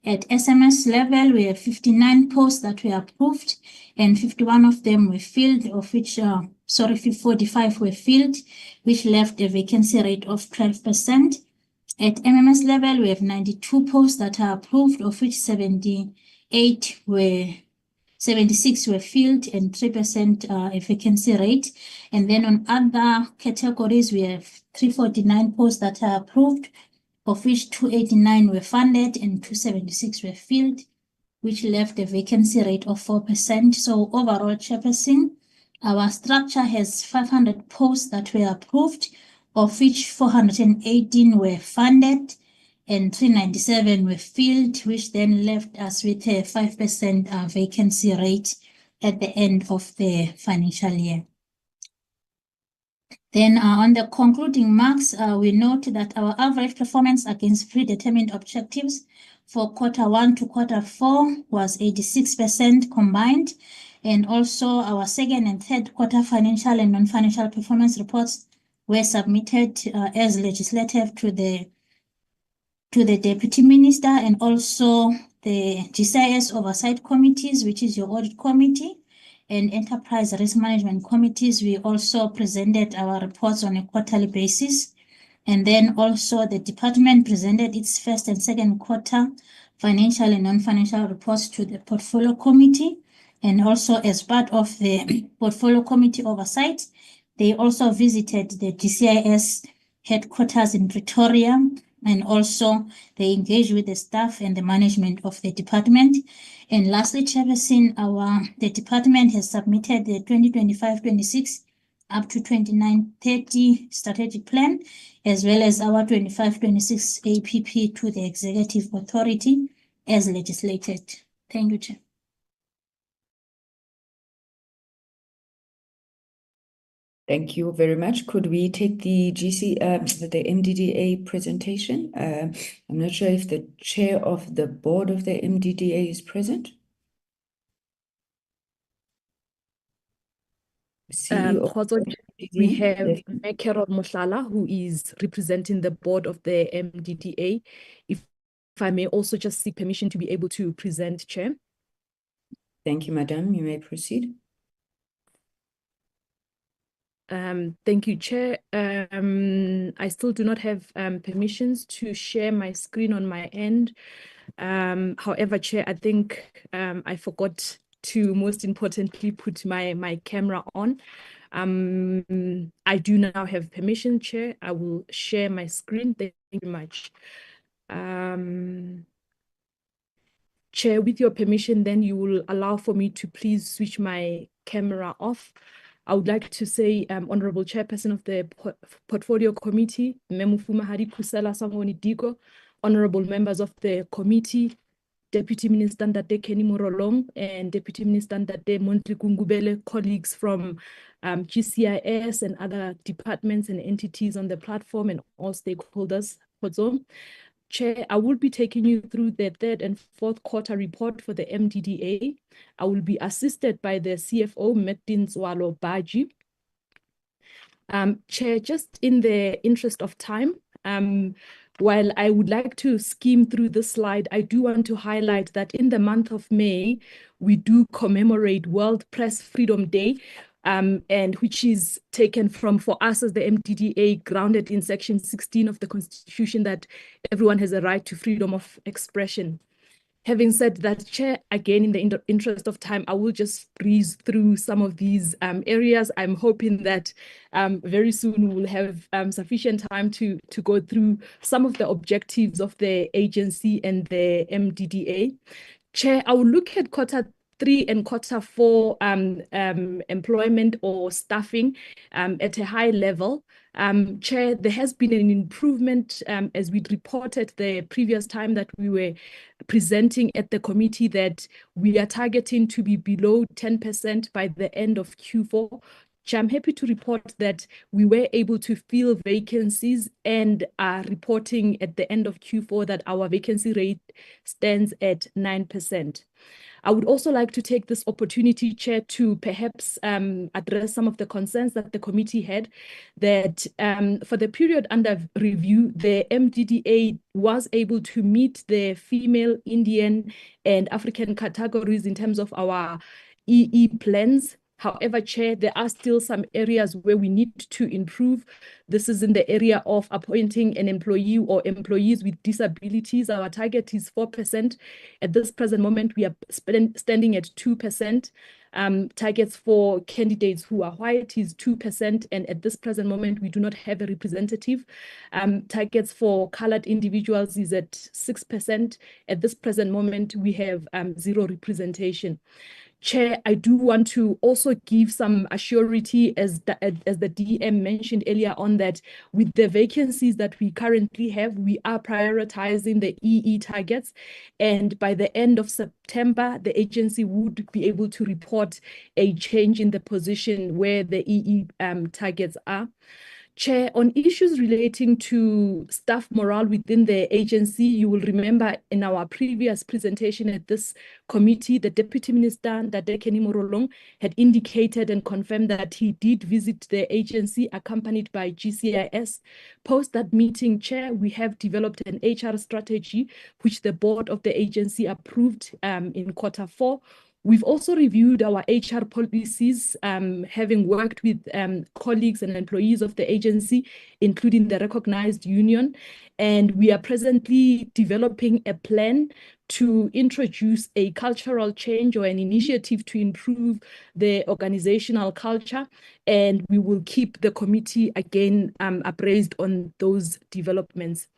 at SMS level, we have 59 posts that were approved and 51 of them were filled, of which 45 were filled, which left a vacancy rate of 12%. At MMS level, we have 92 posts that are approved, of which 78 were 76 were filled and 3% a vacancy rate. And then on other categories, we have 349 posts that are approved, of which 289 were funded and 276 were filled, which left a vacancy rate of 4%. So overall, Chairperson, our structure has 500 posts that were approved, of which 418 were funded and 397 were filled, which then left us with a 5% vacancy rate at the end of the financial year. Then on the concluding marks, we note that our average performance against predetermined objectives for Q1 to Q4 was 86% combined. And also our second and third quarter financial and non-financial performance reports were submitted as legislative to the Deputy Minister, and also the GCIS oversight committees, which is your audit committee, and enterprise risk management committees. We also presented our reports on a quarterly basis. And then also the department presented its first and second quarter financial and non-financial reports to the portfolio committee. And also as part of the portfolio committee oversight, they also visited the GCIS headquarters in Pretoria, and also they engaged with the staff and the management of the department. And lastly, Chairperson, the department has submitted the 2025-26 up to 29-30 strategic plan, as well as our 25-26 APP to the executive authority as legislated. Thank you, Chair. Thank you very much. Could we take the the MDDA presentation? I'm not sure if the chair of the board of the MDDA is present. We have Mekero Mohlala, who is representing the board of the MDDA. If I may also just seek permission to be able to present, Chair. Thank you, Madam. You may proceed. Thank you, Chair. I still do not have permissions to share my screen on my end. However, Chair, I think I forgot to most importantly put my camera on. I do now have permission, Chair. I will share my screen. Thank you very much. Chair, with your permission, then you will allow for me to please switch my camera off. I would like to say, Honorable Chairperson of the Portfolio Committee, Memufuma Hari Kusela Samoni Diko, Honorable members of the committee, Deputy Minister Ndate Kenny Morolong, and Deputy Minister Ndate Montli Kungubele, colleagues from GCIS and other departments and entities on the platform, and all stakeholders. Chair, I will be taking you through the third and fourth quarter report for the MDDA. I will be assisted by the CFO, Metin Zwalo Baji. Chair, just in the interest of time, while I would like to skim through this slide, I do want to highlight that in the month of May, we do commemorate World Press Freedom Day, and which is taken from, for us as the MDDA, grounded in Section 16 of the Constitution, that everyone has a right to freedom of expression. Having said that, Chair, again, in the interest of time, I will just breeze through some of these areas. I'm hoping that very soon we will have sufficient time to go through some of the objectives of the agency and the MDDA. Chair, I will look at Q3 and Q4 employment or staffing at a high level. Chair, there has been an improvement as we reported the previous time that we were presenting at the committee, that we are targeting to be below 10% by the end of Q4. Chair, I'm happy to report that we were able to fill vacancies and are reporting at the end of Q4 that our vacancy rate stands at 9%. I would also like to take this opportunity, Chair, to perhaps address some of the concerns that the committee had, that for the period under review, the MDDA was able to meet the female, Indian, and African categories in terms of our EE plans. However, Chair, there are still some areas where we need to improve. This is in the area of appointing an employee or employees with disabilities. Our target is 4%. At this present moment, we are standing at 2%. Targets for candidates who are white is 2%, and at this present moment, we do not have a representative. Targets for colored individuals is at 6%. At this present moment, we have 0 representation. Chair, I do want to also give some assurity as the DM mentioned earlier on that with the vacancies that we currently have, we are prioritizing the EE targets. And by the end of September, the agency would be able to report a change in the position where the EE targets are. Chair, on issues relating to staff morale within the agency, you will remember in our previous presentation at this committee, the Deputy Minister, Ndadekeni Morolong, had indicated and confirmed that he did visit the agency accompanied by GCIS. Post that meeting, Chair, we have developed an HR strategy, which the board of the agency approved in Q4. We've also reviewed our HR policies, having worked with colleagues and employees of the agency, including the recognized union. And we are presently developing a plan to introduce a cultural change or an initiative to improve the organizational culture. And we will keep the committee again appraised on those developments.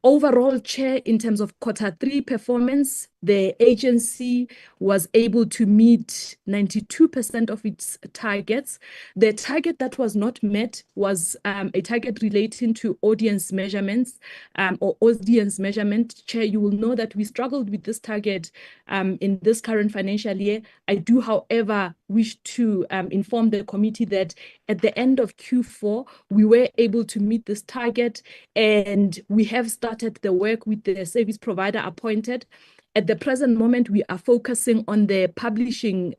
Overall, Chair, in terms of Q3 performance, the agency was able to meet 92% of its targets. The target that was not met was a target relating to audience measurements or audience measurement. Chair, you will know that we struggled with this target in this current financial year. I do, however, wish to inform the committee that at the end of Q4, we were able to meet this target, and we have started the work with the service provider appointed. At the present moment, we are focusing on the publishing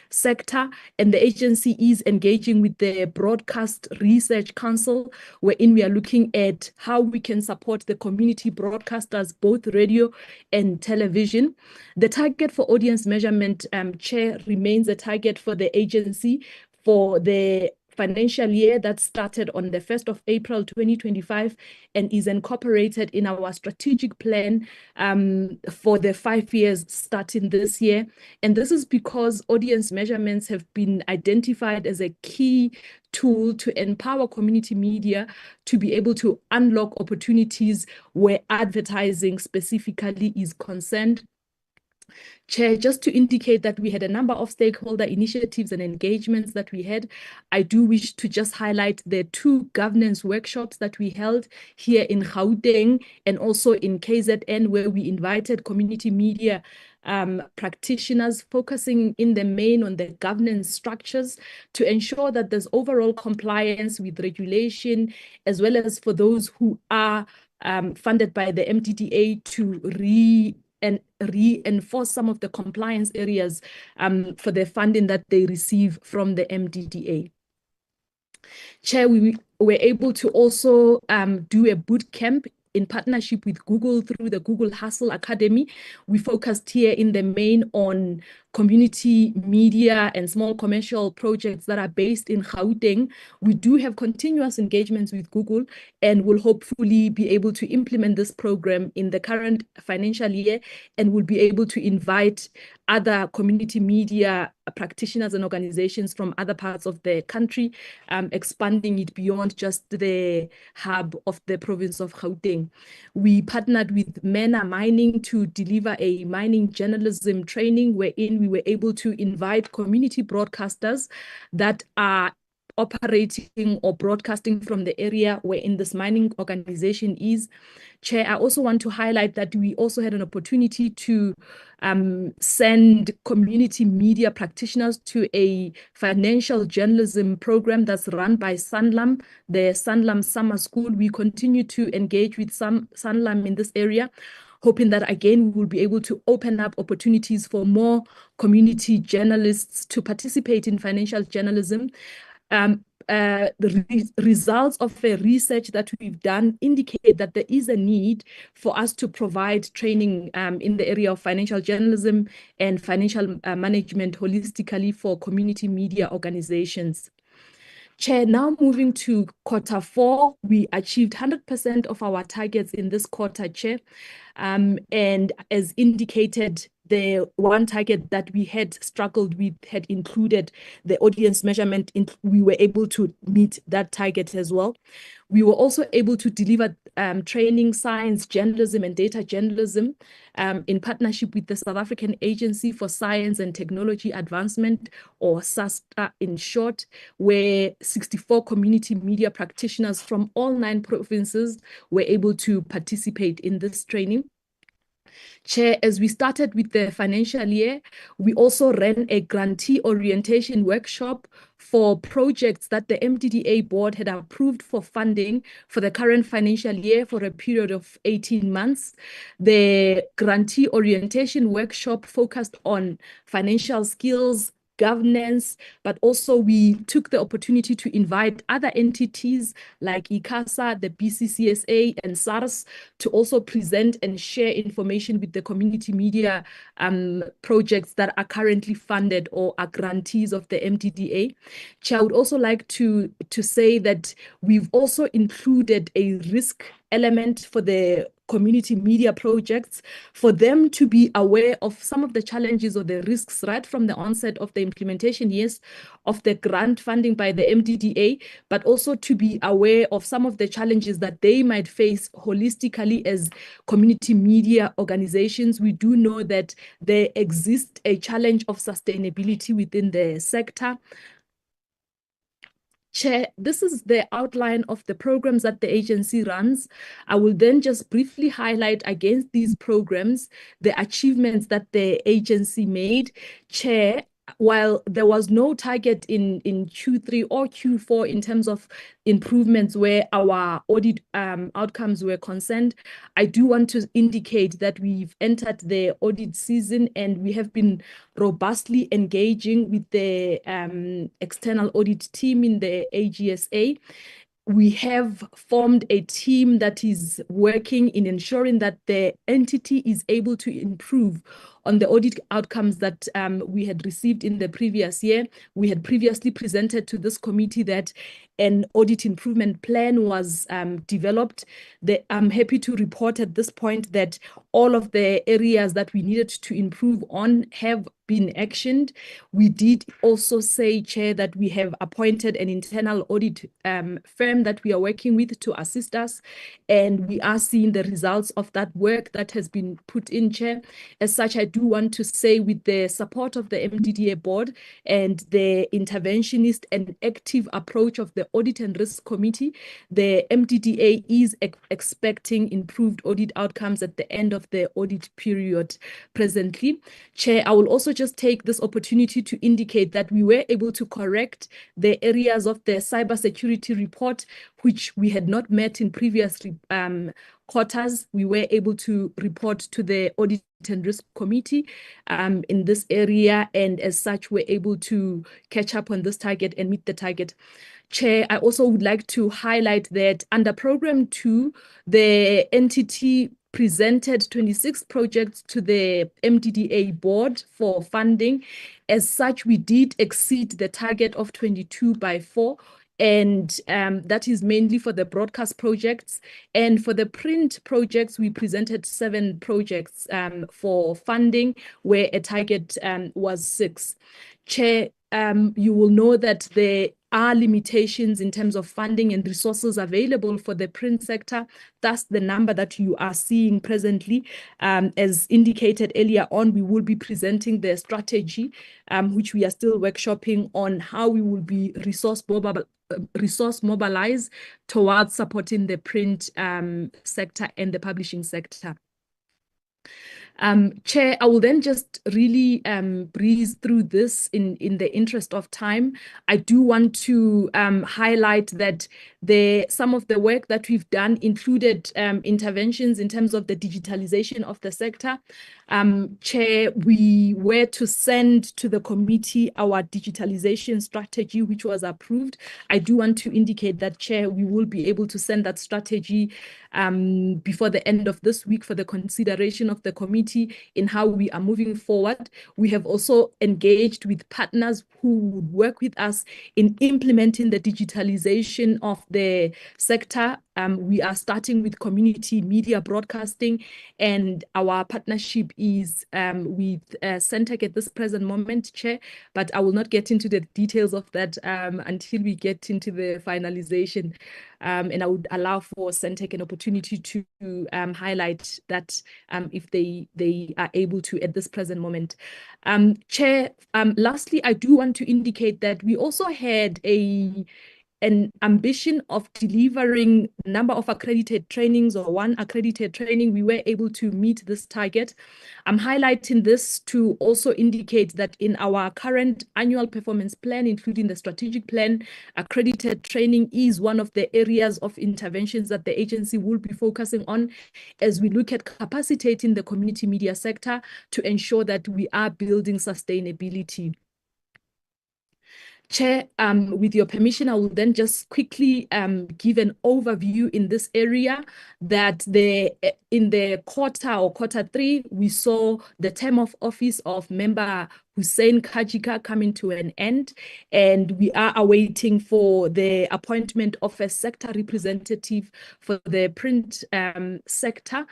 sector, and the agency is engaging with the Broadcast Research Council, wherein we are looking at how we can support the community broadcasters, both radio and television. The target for audience measurement, Chair, remains a target for the agency for the financial year that started on the 1st of April 2025 and is incorporated in our strategic plan for the 5 years starting this year. And this is because audience measurements have been identified as a key tool to empower community media to be able to unlock opportunities where advertising specifically is concerned. Chair, just to indicate that we had a number of stakeholder initiatives and engagements that we had, I do wish to just highlight the 2 governance workshops that we held here in Gauteng and also in KZN, where we invited community media practitioners focusing in the main on the governance structures to ensure that there's overall compliance with regulation, as well as for those who are funded by the MDDA to reinforce some of the compliance areas for the funding that they receive from the MDDA. Chair, we were able to also do a boot camp in partnership with Google through the Google Hustle Academy. We focused here in the main on community media and small commercial projects that are based in Gauteng. We do have continuous engagements with Google and will hopefully be able to implement this program in the current financial year, and will be able to invite other community media practitioners and organizations from other parts of the country, expanding it beyond just the hub of the province of Gauteng. We partnered with MENA Mining to deliver a mining journalism training, wherein we were able to invite community broadcasters that are operating or broadcasting from the area wherein this mining organization is. Chair, I also want to highlight that we also had an opportunity to send community media practitioners to a financial journalism program that's run by Sanlam, the Sanlam Summer School. We continue to engage with Sanlam in this area, hoping that again we will be able to open up opportunities for more community journalists to participate in financial journalism. the results of a research that we've done indicate that there is a need for us to provide training in the area of financial journalism and financial management holistically for community media organizations. Chair, now moving to Q4, we achieved 100% of our targets in this quarter, Chair. And as indicated, the one target that we had struggled with had included the audience measurement. We were able to meet that target as well. We were also able to deliver training, science, journalism, and data journalism in partnership with the South African Agency for Science and Technology Advancement, or SASTA in short, where 64 community media practitioners from all 9 provinces were able to participate in this training. Chair, as we started with the financial year, we also ran a grantee orientation workshop for projects that the MDDA board had approved for funding for the current financial year for a period of 18 months. The grantee orientation workshop focused on financial skills, governance, but also we took the opportunity to invite other entities like ICASA, the BCCSA, and SARS to also present and share information with the community media projects that are currently funded or are grantees of the MDDA. Chair, I would also like to say that we've also included a risk element for the community media projects, for them to be aware of some of the challenges or the risks right from the onset of the implementation years of the grant funding by the MDDA, but also to be aware of some of the challenges that they might face holistically as community media organizations. We do know that there exists a challenge of sustainability within the sector. Chair, this is the outline of the programs that the agency runs. I will then just briefly highlight against these programs the achievements that the agency made. Chair, while there was no target in Q3 or Q4 in terms of improvements where our audit outcomes were concerned, I do want to indicate that we've entered the audit season and we have been robustly engaging with the external audit team in the AGSA. We have formed a team that is working in ensuring that the entity is able to improve on the audit outcomes that we had received in the previous year. We had previously presented to this committee that an audit improvement plan was developed. I'm happy to report at this point that all of the areas that we needed to improve on have been actioned. We did also say, Chair, that we have appointed an internal audit firm that we are working with to assist us, and we are seeing the results of that work that has been put in, Chair. As such, I do want to say, with the support of the MDDA board and the interventionist and active approach of the Audit and Risk Committee, the MDDA is expecting improved audit outcomes at the end of the audit period presently. Chair, I will also just take this opportunity to indicate that we were able to correct the areas of the cybersecurity report which we had not met in previous quarters. We were able to report to the Audit and Risk Committee in this area, and as such, we're able to catch up on this target and meet the target. Chair, I also would like to highlight that under Program 2, the entity presented 26 projects to the MDDA board for funding. As such, we did exceed the target of 22 by 4. And that is mainly for the broadcast projects. And for the print projects, we presented 7 projects for funding, where a target was 6. Chair, you will know that there are limitations in terms of funding and resources available for the print sector. That's the number that you are seeing presently. As indicated earlier on, we will be presenting the strategy, which we are still workshopping on how we will be resource mobilized towards supporting the print sector and the publishing sector. Chair, I will then just really breeze through this in the interest of time. I do want to highlight that some of the work that we've done included interventions in terms of the digitalization of the sector. Chair, we were to send to the committee our digitalization strategy, which was approved. I do want to indicate that, Chair, we will be able to send that strategy before the end of this week for the consideration of the committee in how we are moving forward. We have also engaged with partners who would work with us in implementing the digitalization of the sector. We are starting with community media broadcasting, and our partnership is with Sentech at this present moment, Chair, but I will not get into the details of that until we get into the finalization. And I would allow for Sentech an opportunity to highlight that if they are able to at this present moment. Chair, lastly, I do want to indicate that we also had an ambition of delivering a number of accredited trainings or one accredited training. We were able to meet this target. I'm highlighting this to also indicate that in our current annual performance plan, including the strategic plan, accredited training is one of the areas of interventions that the agency will be focusing on as we look at capacitating the community media sector to ensure that we are building sustainability. Chair, with your permission, I will then just quickly give an overview in this area that in the quarter 3, we saw the term of office of member Hussein Kajika coming to an end, and we are awaiting for the appointment of a sector representative for the print sector.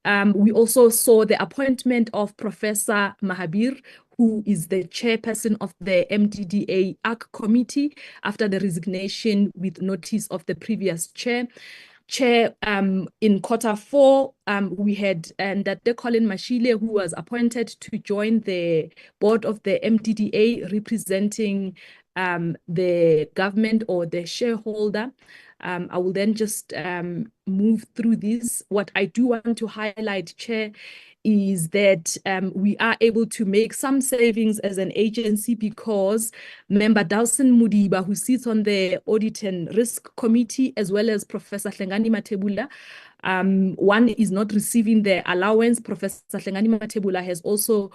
We also saw the appointment of Professor Mahabir, who is the chairperson of the MDDA ARC committee after the resignation with notice of the previous chair. In quarter 4, we had Ndate Colin Mashile, who was appointed to join the board of the MDDA representing the government or the shareholder. I will then just move through this. What I do want to highlight, Chair, is that we are able to make some savings as an agency because member Dawson Mudiba, who sits on the Audit and Risk Committee, as well as Professor Hlengani Matebula, one is not receiving the allowance. Professor Hlengani Matebula has also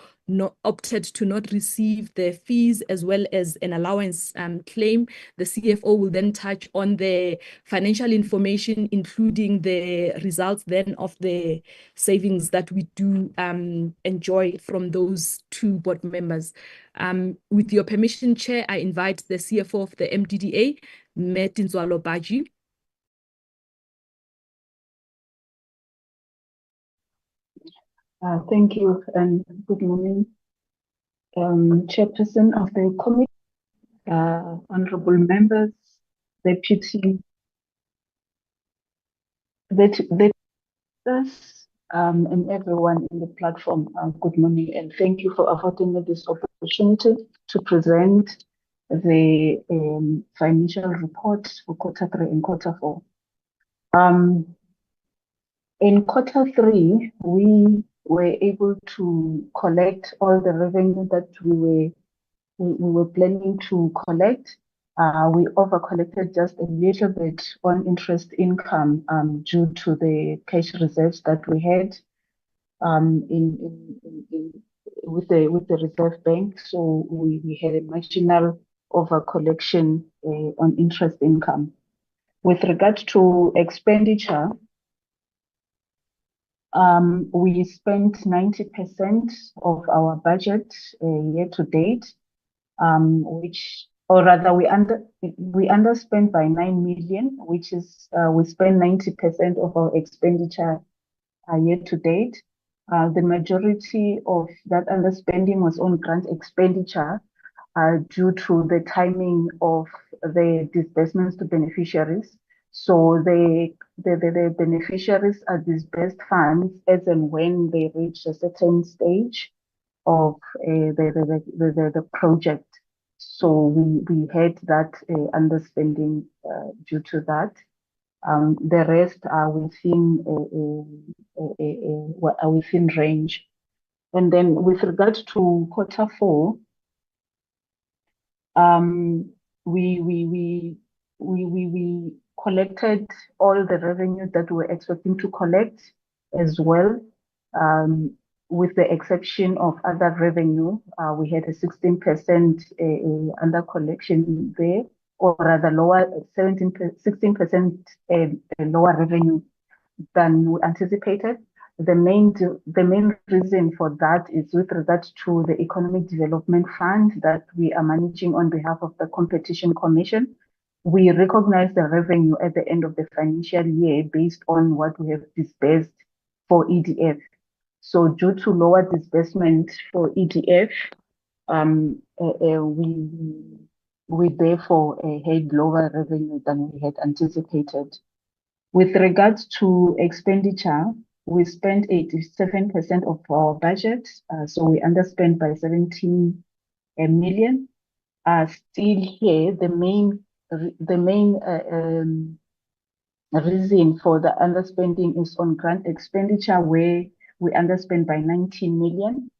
opted to not receive the fees as well as an allowance claim. The CFO will then touch on the financial information, including the results then of the savings that we do enjoy from those 2 board members. With your permission, Chair, I invite the CFO of the MDDA, Metinzwalo Baji. Thank you and good morning, Chairperson of the committee, honorable members, deputy, and everyone in the platform. Good morning and thank you for affording me this opportunity to present the financial report for quarter 3 and quarter 4. In quarter 3, we were able to collect all the revenue that we were planning to collect. We over-collected just a little bit on interest income due to the cash reserves that we had with the Reserve Bank. So we had a marginal over-collection on interest income. With regards to expenditure, we spent 90% of our budget year to date, or rather we underspent by 9 million, which is we spent 90% of our expenditure year to date. The majority of that underspending was on grant expenditure due to the timing of the disbursements to beneficiaries. So the beneficiaries are disbursed funds as and when they reach a certain stage of the project. So we had that underspending due to that. The rest are within range. And then with regard to quarter 4, we collected all the revenue that we were expecting to collect as well. with the exception of other revenue, we had a 16% under collection there, or rather lower 16% lower revenue than we anticipated. The main reason for that is with regard to the Economic Development Fund that we are managing on behalf of the Competition Commission. We recognize the revenue at the end of the financial year based on what we have disbursed for EDF. So due to lower disbursement for EDF, we therefore had lower revenue than we had anticipated. With regards to expenditure, we spent 87% of our budget, so we underspent by 17 million. Still here, the main reason for the underspending is on grant expenditure, where we underspent by 19 million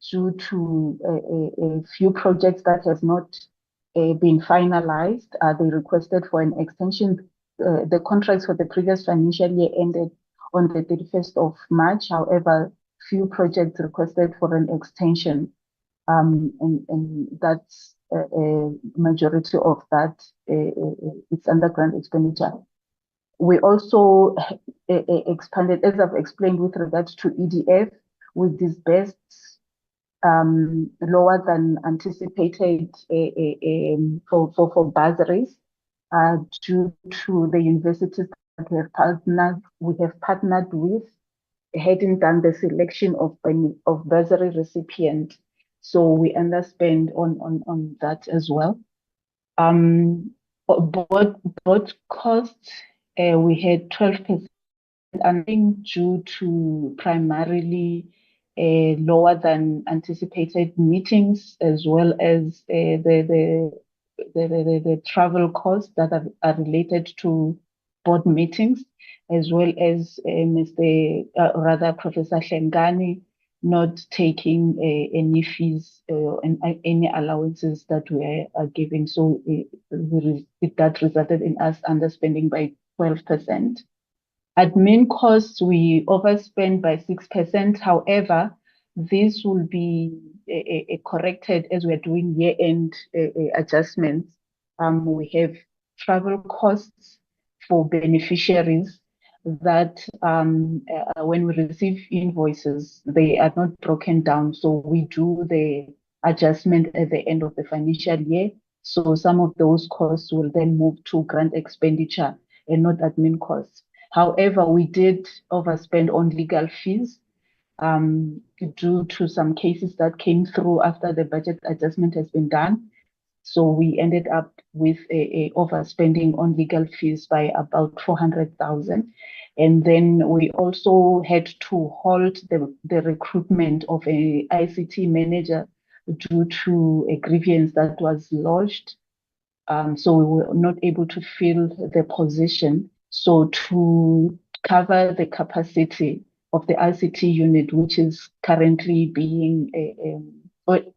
due to a few projects that has not been finalized. They requested for an extension. The contracts for the previous financial year ended on the 31st of March. However, few projects requested for an extension, and that's a majority of that. It's under grant expenditure. We also expanded, as I've explained, with regards to EDF, we disbursed lower than anticipated for bursaries due to the universities that we have partnered with hadn't done the selection of bursary recipient, so we underspend on that as well. Both costs, we had 12%, and due to primarily lower than anticipated meetings, as well as the travel costs that are related to board meetings, as well as Professor Hlengani not taking any fees and any allowances that we are giving. So that resulted in us underspending by 12%. Admin costs, we overspend by 6%. However, this will be corrected as we're doing year-end adjustments. We have travel costs for beneficiaries that when we receive invoices, they are not broken down. So we do the adjustment at the end of the financial year. So some of those costs will then move to grant expenditure and not admin costs. However, we did overspend on legal fees due to some cases that came through after the budget adjustment has been done. So we ended up with a overspending on legal fees by about 400,000. And then we also had to halt the recruitment of a ICT manager due to a grievance that was lodged. So we were not able to fill the position. So to cover the capacity of the ICT unit, which is currently being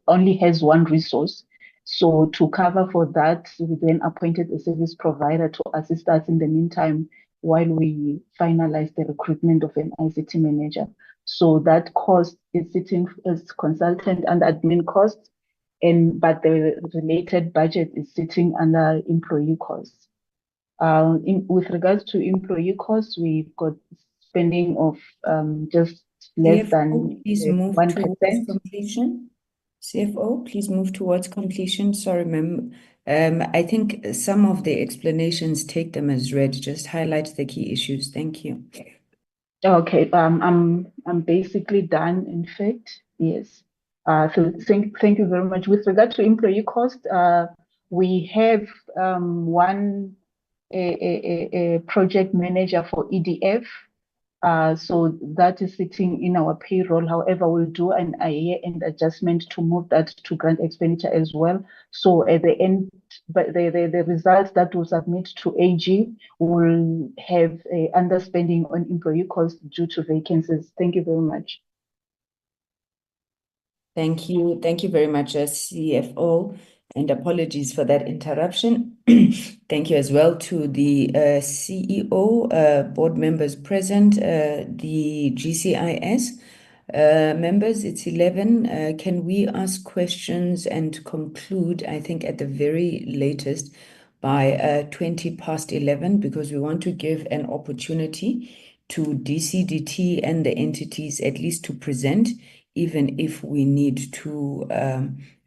only has one resource. So to cover for that, we then appointed a service provider to assist us in the meantime while we finalize the recruitment of an ICT manager. So that cost is sitting as consultant and admin costs, but the related budget is sitting under employee costs. With regards to employee costs, we've got spending of just less than 1%. Completion. CFO, please move towards completion. Sorry, ma'am. I think some of the explanations, take them as read. Just highlight the key issues. Thank you. Okay. I'm basically done. In fact, yes. So thank you very much. With regard to employee cost, we have one project manager for EDF. So that is sitting in our payroll. However, we'll do an year-end adjustment to move that to grant expenditure as well. So at the end, but the results that we'll submit to AG will have a underspending on employee costs due to vacancies. Thank you very much. Thank you. Thank you very much, CFO. And apologies for that interruption. Thank you as well to the CEO, board members present, the GCIS, Members, it's 11. Can we ask questions and conclude, I think, at the very latest by 20 past 11, because we want to give an opportunity to DCDT and the entities at least to present, even if we need to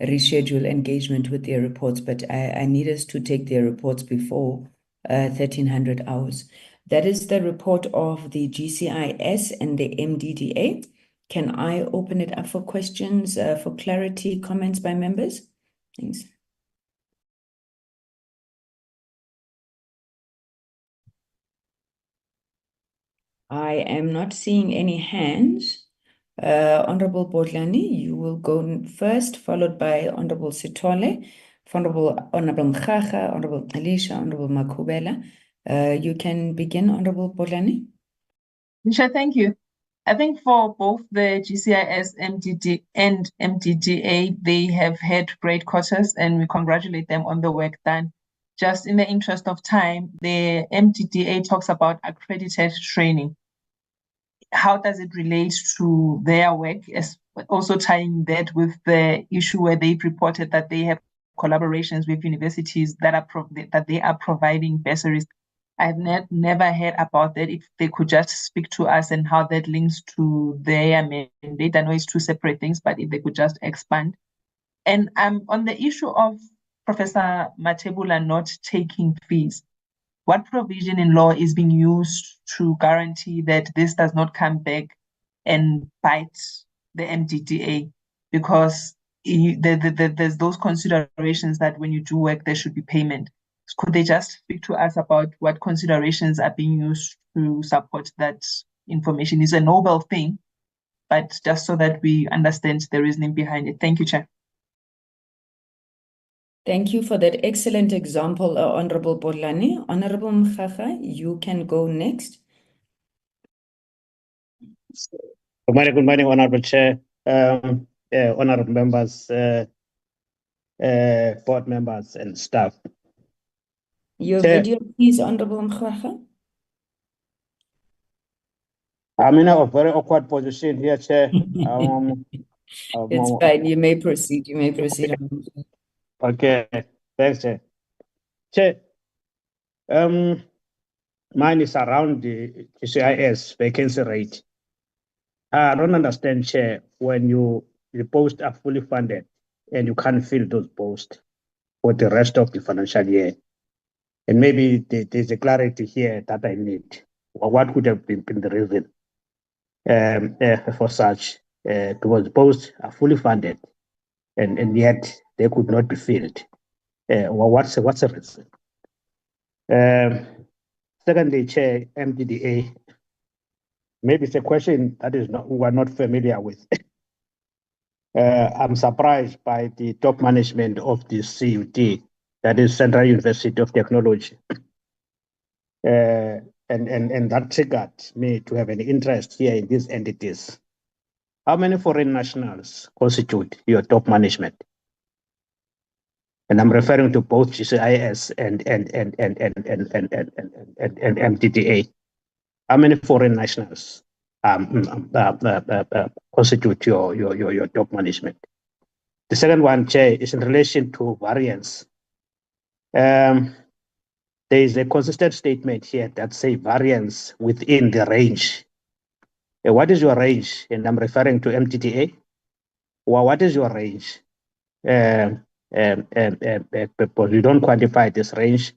reschedule engagement with their reports. But I need us to take their reports before 1300 hours. That is the report of the GCIS and the MDDA. Can I open it up for questions, for clarity, comments by members? Thanks. I am not seeing any hands. Honorable Bodlani, you will go first, followed by Honorable Sithole, Honorable Mkhaga, Honorable Alicia, Honorable Makubela. You can begin, Honorable Bodlani. Nisha, thank you. I think for both the GCIS, MDD, and MDDA, they have had great quarters, and we congratulate them on the work done. Just in the interest of time, the MDDA talks about accredited training. How does it relate to their work? As also tying that with the issue where they've reported that they have collaborations with universities that they are providing bursaries. I've never heard about that. If they could just speak to us and how that links to their mandate. I know it's two separate things, but if they could just expand. And on the issue of Professor Matebula not taking fees, what provision in law is being used to guarantee that this does not come back and bite the MDDA? Because there's those considerations that when you do work, there should be payment. Could they just speak to us about what considerations are being used to support that information? It's a noble thing, but just so that we understand the reasoning behind it. Thank you, Chair. Thank you for that excellent example, Honorable Bodlani. Honorable Mkhaga, you can go next. Good morning, Honorable Chair, honorable members, board members and staff. Your Chair, video, please, Honorable Mkhaga. I'm in a very awkward position here, Chair. It's fine. You may proceed. You may proceed. Okay, thanks, Chair. Chair, mine is around the GCIS vacancy rate. I don't understand, Chair, when the posts are fully funded and you can't fill those posts for the rest of the financial year. And maybe there's a clarity here that I need. What would have been the reason for such? Because the posts are fully funded and yet they could not be filled. What's the reason? Secondly, Chair, MDDA, maybe it's a question that we're not familiar with. I'm surprised by the top management of the CUT, that is Central University of Technology. And that triggered me to have an interest here in these entities. How many foreign nationals constitute your top management? And I'm referring to both GCIS and MDDA. How many foreign nationals constitute your top management? The second one, Chair, is in relation to variance. There is a consistent statement here that says variance within the range. What is your range? And I'm referring to MDDA. Well, what is your range? Because you don't quantify this range.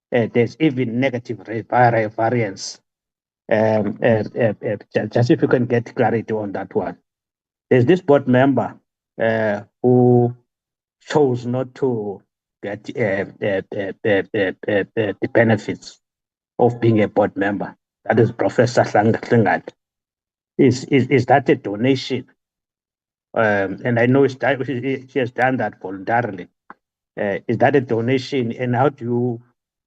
There's even negative variance. Just if you can get clarity on that one. There's this board member who chose not to get the benefits of being a board member. That is Professor Hlangat. Is that a donation? And I know she has done that voluntarily. Is that a donation? And how do you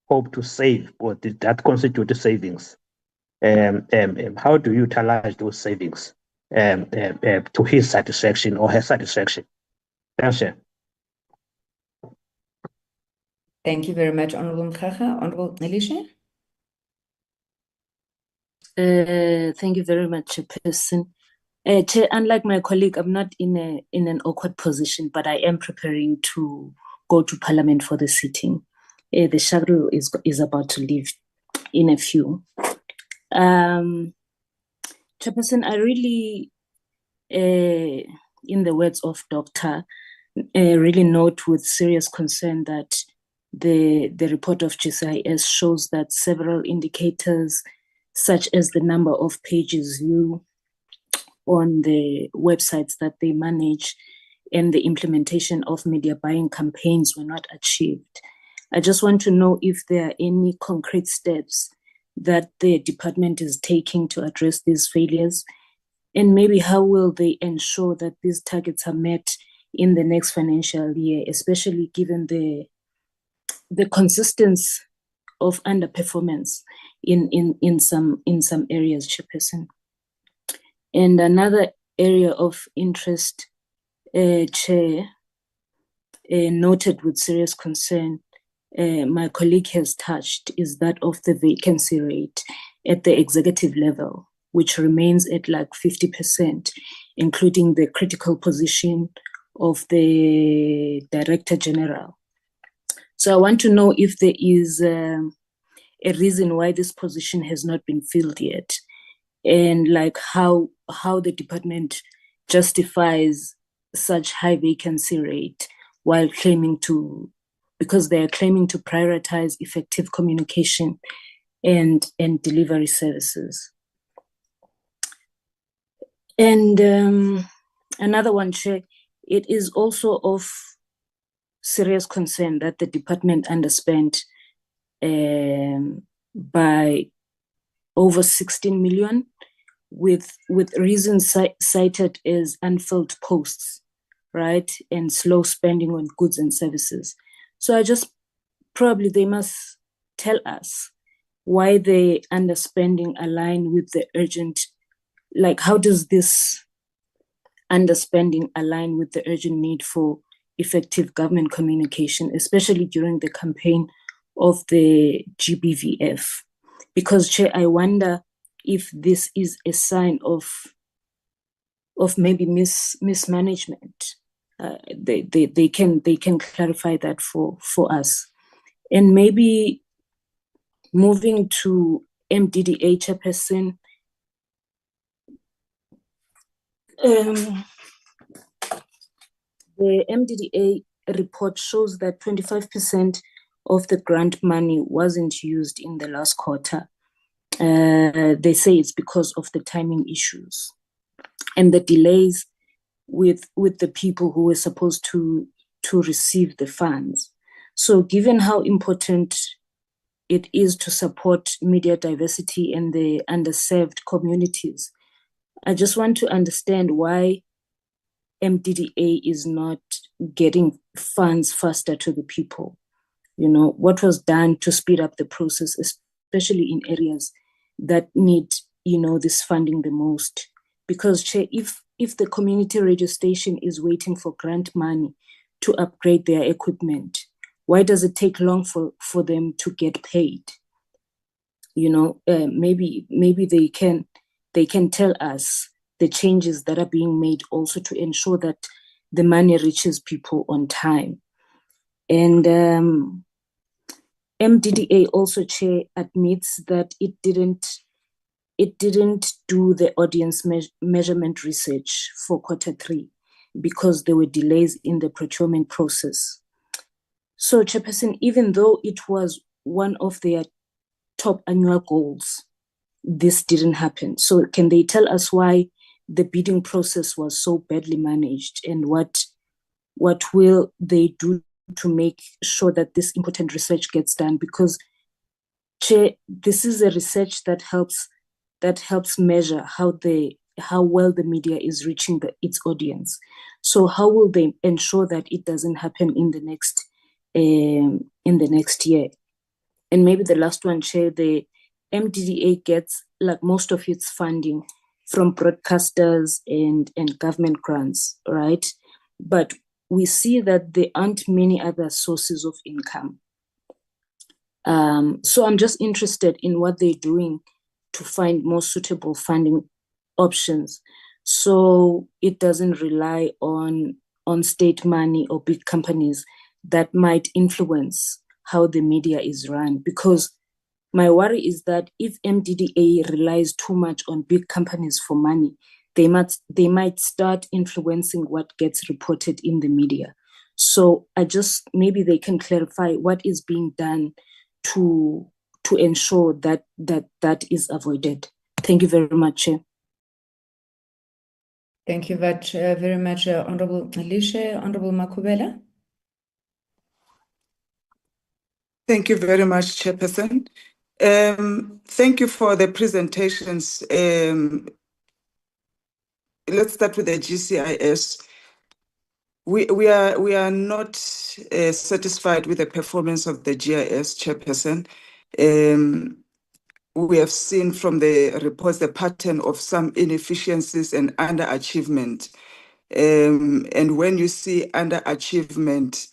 hope to save, or did that constitute savings? How do you utilize those savings to his satisfaction or her satisfaction? Thanks, Chair. Thank you very much, Honorable Mkhaga. Honorable Alicia. Thank you very much, Chairperson. Chair, unlike my colleague, I'm not in an awkward position, but I am preparing to go to Parliament for the sitting. The shuttle is about to leave in a few. Chairperson, I really, in the words of Dr., really note with serious concern that the report of GCIS shows that several indicators, such as the number of pages viewed on the websites that they manage and the implementation of media buying campaigns were not achieved. I just want to know if there are any concrete steps that the department is taking to address these failures, and maybe how will they ensure that these targets are met in the next financial year, especially given the consistency of underperformance in some areas, Chairperson. And another area of interest, Chair, noted with serious concern, my colleague has touched, is that of the vacancy rate at the executive level, which remains at like 50%, including the critical position of the Director General. So I want to know if there is a reason why this position has not been filled yet, and like how the department justifies such high vacancy rate while claiming to, because they are claiming to prioritize effective communication and delivery services. And another one, Chair, it is also of serious concern that the department underspent by over 16 million with reasons cited as unfilled posts, right? And slow spending on goods and services. So I just, probably they must tell us why the underspending align with the urgent, like how does this underspending align with the urgent need for effective government communication, especially during the campaign of the GBVF? Because, Chair, I wonder if this is a sign of maybe mismanagement. They can clarify that for us. And maybe moving to MDDA, Chairperson, the MDDA report shows that 25% of the grant money wasn't used in the last quarter. They say it's because of the timing issues and the delays with the people who were supposed to receive the funds. So given how important it is to support media diversity and the underserved communities, I just want to understand why MDDA is not getting funds faster to the people. You know, what was done to speed up the process, especially in areas that need, this funding the most? Because, Chair, if the community radio station is waiting for grant money to upgrade their equipment, why does it take long for them to get paid? Maybe they can tell us the changes that are being made also to ensure that the money reaches people on time. And MDDA also, Chair, admits that it didn't do the audience measurement research for Q3 because there were delays in the procurement process. So, Chairperson, even though it was one of their top annual goals, this didn't happen. So can they tell us why the bidding process was so badly managed, and what will they do to make sure that this important research gets done? Because, Chair, this is a research that helps measure how well the media is reaching its audience. So how will they ensure that it doesn't happen in the next year? And maybe the last one, Chair, the MDDA gets like most of its funding from broadcasters and government grants, right? But we see that there aren't many other sources of income. So I'm just interested in what they're doing to find more suitable funding options so it doesn't rely on state money or big companies that might influence how the media is run. Because my worry is that if MDDA relies too much on big companies for money, they might start influencing what gets reported in the media. So maybe they can clarify what is being done to ensure that is avoided. Thank you very much, Chair. Thank you very much, Honorable Alicia. Honorable Makubela. Thank you very much, Chairperson. Thank you for the presentations. Let's start with the GCIS. We are not satisfied with the performance of the GIS, Chairperson. We have seen from the reports the pattern of some inefficiencies and underachievement. And when you see underachievement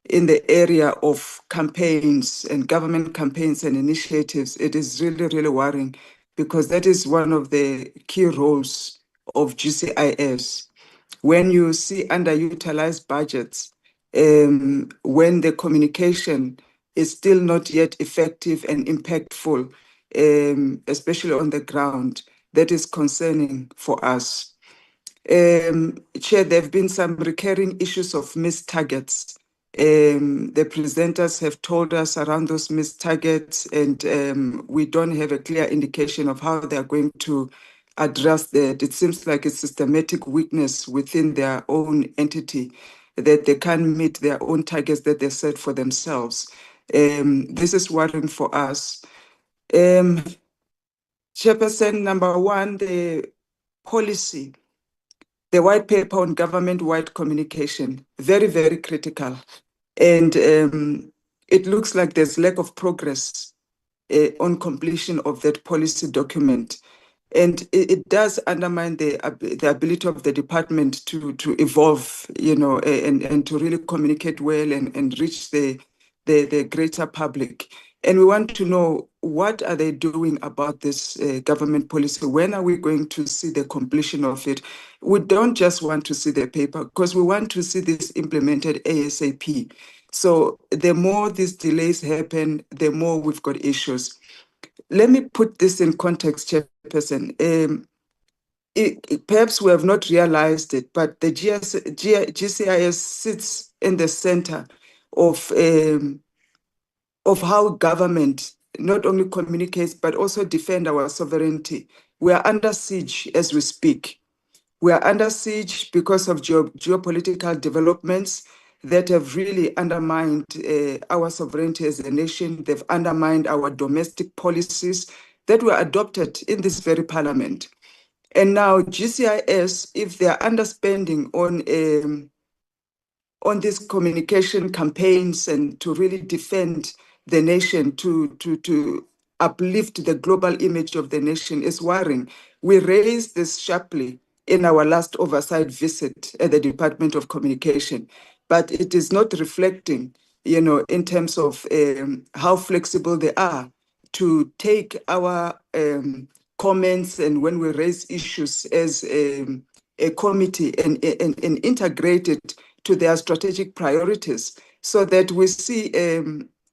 in the area of campaigns and government campaigns and initiatives, it is really, really worrying, because that is one of the key roles of GCIS. When you see underutilized budgets, when the communication is still not yet effective and impactful, especially on the ground, that is concerning for us. Chair, there have been some recurring issues of missed targets. The presenters have told us around those missed targets, and we don't have a clear indication of how they are going to address that. It seems like a systematic weakness within their own entity, that they can't meet their own targets that they set for themselves. This is worrying for us. Chairperson, number one, the policy, the white paper on government-wide communication, very, very critical. And it looks like there's lack of progress on completion of that policy document. And it does undermine the ability of the department to evolve, and to really communicate well and reach the greater public. And we want to know, what are they doing about this government policy? When are we going to see the completion of it? We don't just want to see the paper, because we want to see this implemented ASAP. So the more these delays happen, the more we've got issues. Let me put this in context, Chairperson. Perhaps we have not realized it, but the GCIS sits in the center of how government not only communicates, but also defend our sovereignty. We are under siege as we speak. We are under siege because of geopolitical developments that have really undermined our sovereignty as a nation. They've undermined our domestic policies that were adopted in this very parliament. And now GCIS, if they are underspending on these communication campaigns and to really defend the nation, to uplift the global image of the nation, is worrying. We raised this sharply in our last oversight visit at the Department of Communication, but it is not reflecting, in terms of how flexible they are to take our comments, and when we raise issues as a committee and integrate it to their strategic priorities, so that we see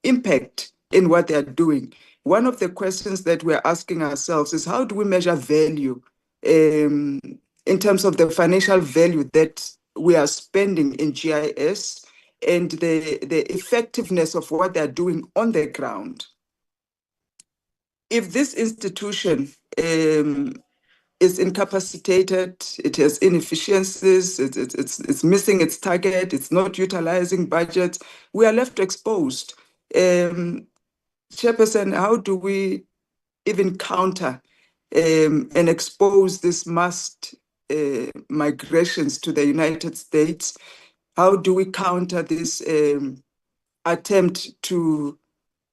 impact in what they are doing. One of the questions that we're asking ourselves is, how do we measure value in terms of the financial value that we are spending in GIS and the effectiveness of what they're doing on the ground? If this institution is incapacitated, it has inefficiencies, it's missing its target, it's not utilizing budget, we are left exposed. Chairperson, how do we even counter and expose these mass migrations to the United States? How do we counter this attempt to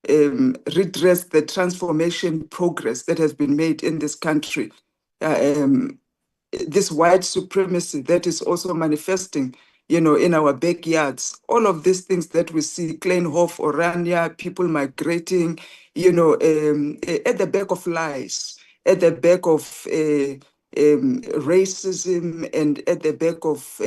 redress the transformation progress that has been made in this country? This white supremacy that is also manifesting, in our backyards. All of these things that we see, Kleinhof, Orania, people migrating, at the back of lies, at the back of racism, and at the back of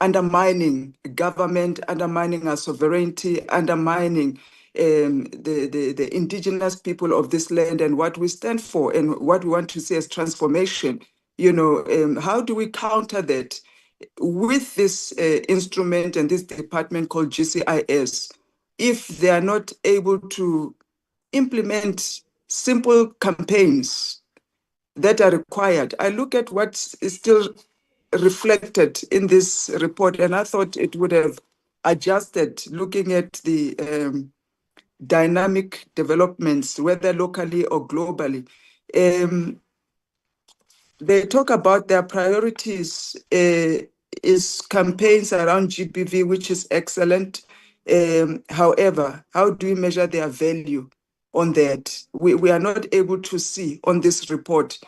undermining government, undermining our sovereignty, undermining the indigenous people of this land and what we stand for and what we want to see as transformation. How do we counter that with this instrument and this department called GCIS if they are not able to implement simple campaigns that are required? I look at what is still reflected in this report, and I thought it would have adjusted looking at the dynamic developments, whether locally or globally. They talk about their priorities is campaigns around GBV, which is excellent. However, how do we measure their value on that? We are not able to see on this report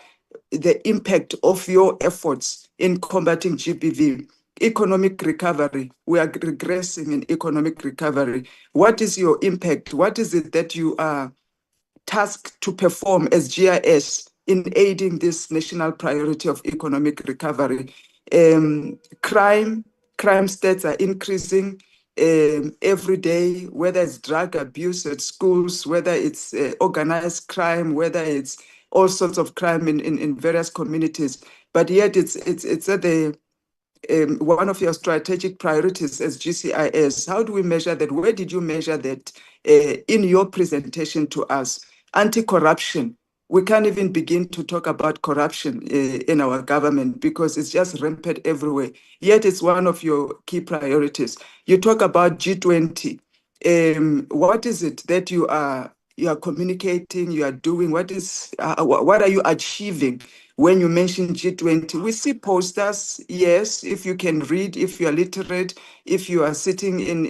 the impact of your efforts in combating GBV. Economic recovery, we are regressing in economic recovery. What is your impact? What is it that you are tasked to perform as GIS in aiding this national priority of economic recovery? Crime stats are increasing every day, whether it's drug abuse at schools, whether it's organized crime, whether it's all sorts of crime in various communities. But yet it's at the one of your strategic priorities as GCIS. How do we measure that? Where did you measure that in your presentation to us? Anti-corruption. We can't even begin to talk about corruption in our government because it's just rampant everywhere. Yet it's one of your key priorities. You talk about G20. What is it that you are communicating, you are doing? What are you achieving? When you mention G20, we see posters, yes, if you can read, if you are literate, if you are sitting in